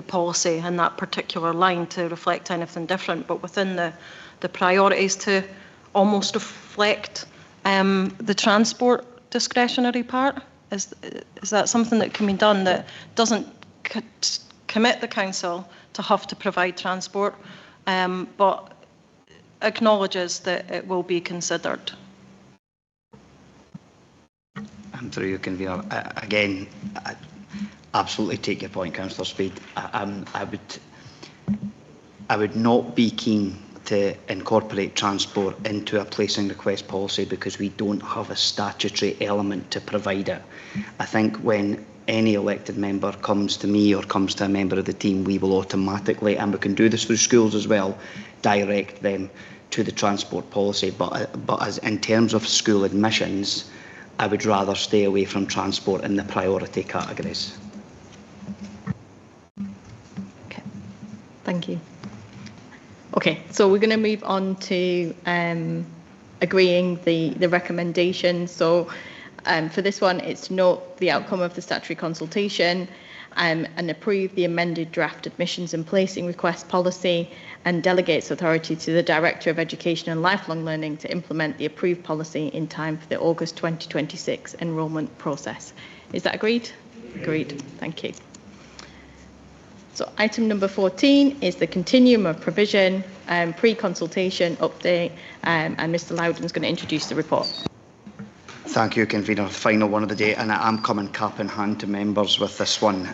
policy in that particular line to reflect anything different, but within the priorities to almost reflect the transport discretionary part. Is that something that can be done that doesn't commit the council to have to provide transport, but acknowledges that it will be considered? I'm through you, Convener. Again, I absolutely take your point, Councillor Speed. I would not be keen to incorporate transport into a placing request policy because we don't have a statutory element to provide it. I think when any elected member comes to me or comes to a member of the team, we will automatically, and we can do this through schools as well, direct them to the transport policy. But as in terms of school admissions, I would rather stay away from transport in the priority categories. Okay, thank you. Okay, so we're going to move on to agreeing the recommendation. So for this one, it's to note the outcome of the statutory consultation and approve the amended draft admissions and placing request policy, and delegates authority to the Director of Education and Lifelong Learning to implement the approved policy in time for the August 2026 enrolment process. Is that agreed? Agreed. Thank you. So item number 14 is the continuum of provision, pre-consultation update, and Mr. Loudon's going to introduce the report. Thank you, Convener. Final one of the day, and I am coming cap in hand to members with this one.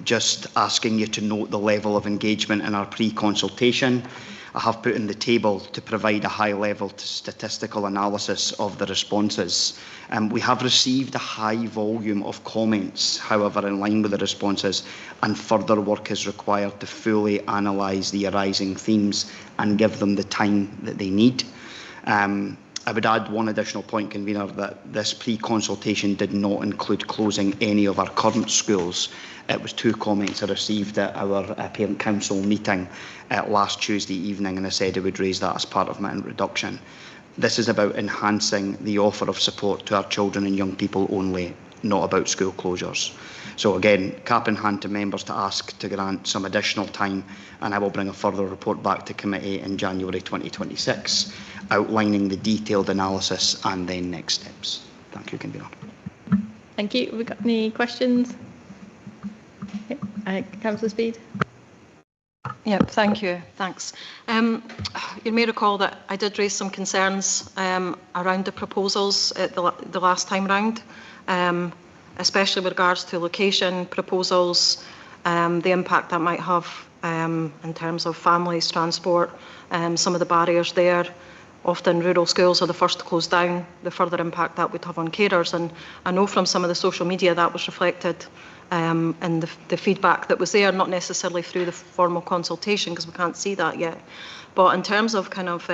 Just asking you to note the level of engagement in our pre-consultation. I have put in the table to provide a high-level statistical analysis of the responses. We have received a high volume of comments, however, in line with the responses, and further work is required to fully analyse the arising themes and give them the time that they need. I would add one additional point, Convener, that this pre-consultation did not include closing any of our current schools. It was 2 comments I received at our Parent Council meeting last Tuesday evening, and I said I would raise that as part of my introduction. This is about enhancing the offer of support to our children and young people only, not about school closures. So again, cap in hand to members to ask to grant some additional time, and I will bring a further report back to committee in January 2026, outlining the detailed analysis and then next steps. Thank you, Convener. Thank you. Have we got any questions? Okay. Councillor Speed. Yep, thank you. Thanks. You may recall that I did raise some concerns around the proposals at the last time round, especially with regards to location proposals, the impact that might have in terms of families, transport, some of the barriers there. Often rural schools are the first to close down, the further impact that would have on carers. And I know from some of the social media that was reflected in the feedback that was there, not necessarily through the formal consultation because we can't see that yet. But in terms of kind of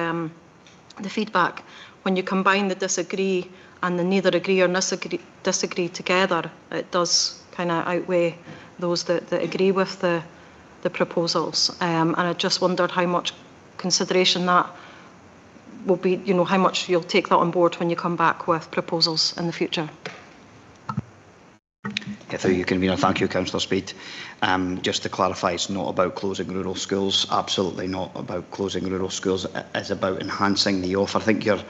the feedback, when you combine the disagree and the neither agree or disagree together, it does kind of outweigh those that agree with the proposals. And I just wondered how much consideration that will be, how much you'll take that on board when you come back with proposals in the future. Yeah, through you, Convener. Thank you, Councillor Speed. Just to clarify, it's not about closing rural schools. Absolutely not about closing rural schools. It is about enhancing the offer. I think you're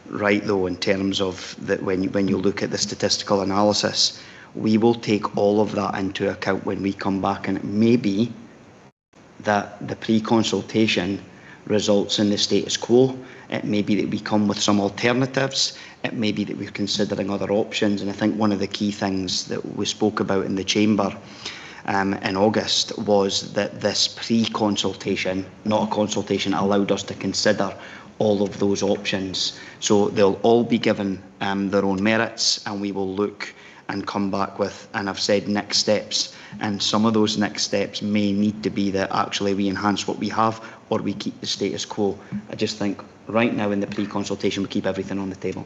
right, though, in terms of that when you look at the statistical analysis, we will take all of that into account when we come back, and it may be that the pre-consultation results in the status quo. It may be that we come with some alternatives. It may be that we're considering other options. And I think one of the key things that we spoke about in the Chamber in August was that this pre-consultation, not a consultation, allowed us to consider all of those options. So they'll all be given their own merits, and we will look and come back with, and I've said, next steps. And some of those next steps may need to be that actually we enhance what we have or we keep the status quo. I just think right now in the pre-consultation we keep everything on the table.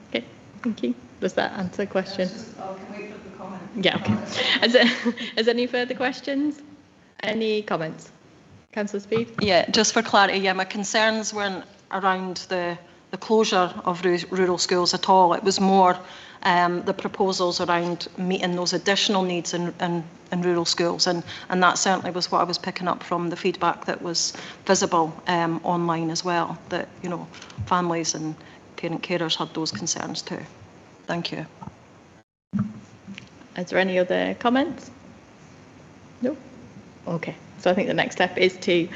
Okay, thank you. Does that answer the question? Can wait for the comment. Yeah, okay. Is any further questions? Any comments? Councillor Speed? Yeah, just for clarity, yeah, my concerns weren't around the closure of rural schools at all. It was more the proposals around meeting those additional needs in rural schools, and that certainly was what I was picking up from the feedback that was visible online as well, that families and parent carers had those concerns too. Thank you. Is there any other comments? No? Okay. So I think the next step is to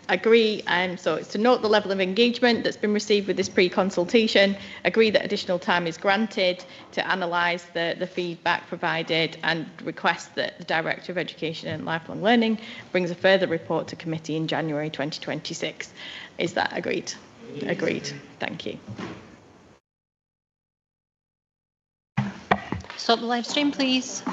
agree, so it's to note the level of engagement that's been received with this pre-consultation, agree that additional time is granted to analyse the feedback provided, and request that the Director of Education and Lifelong Learning brings a further report to committee in January 2026. Is that agreed? Agreed. Thank you. Stop the live stream, please.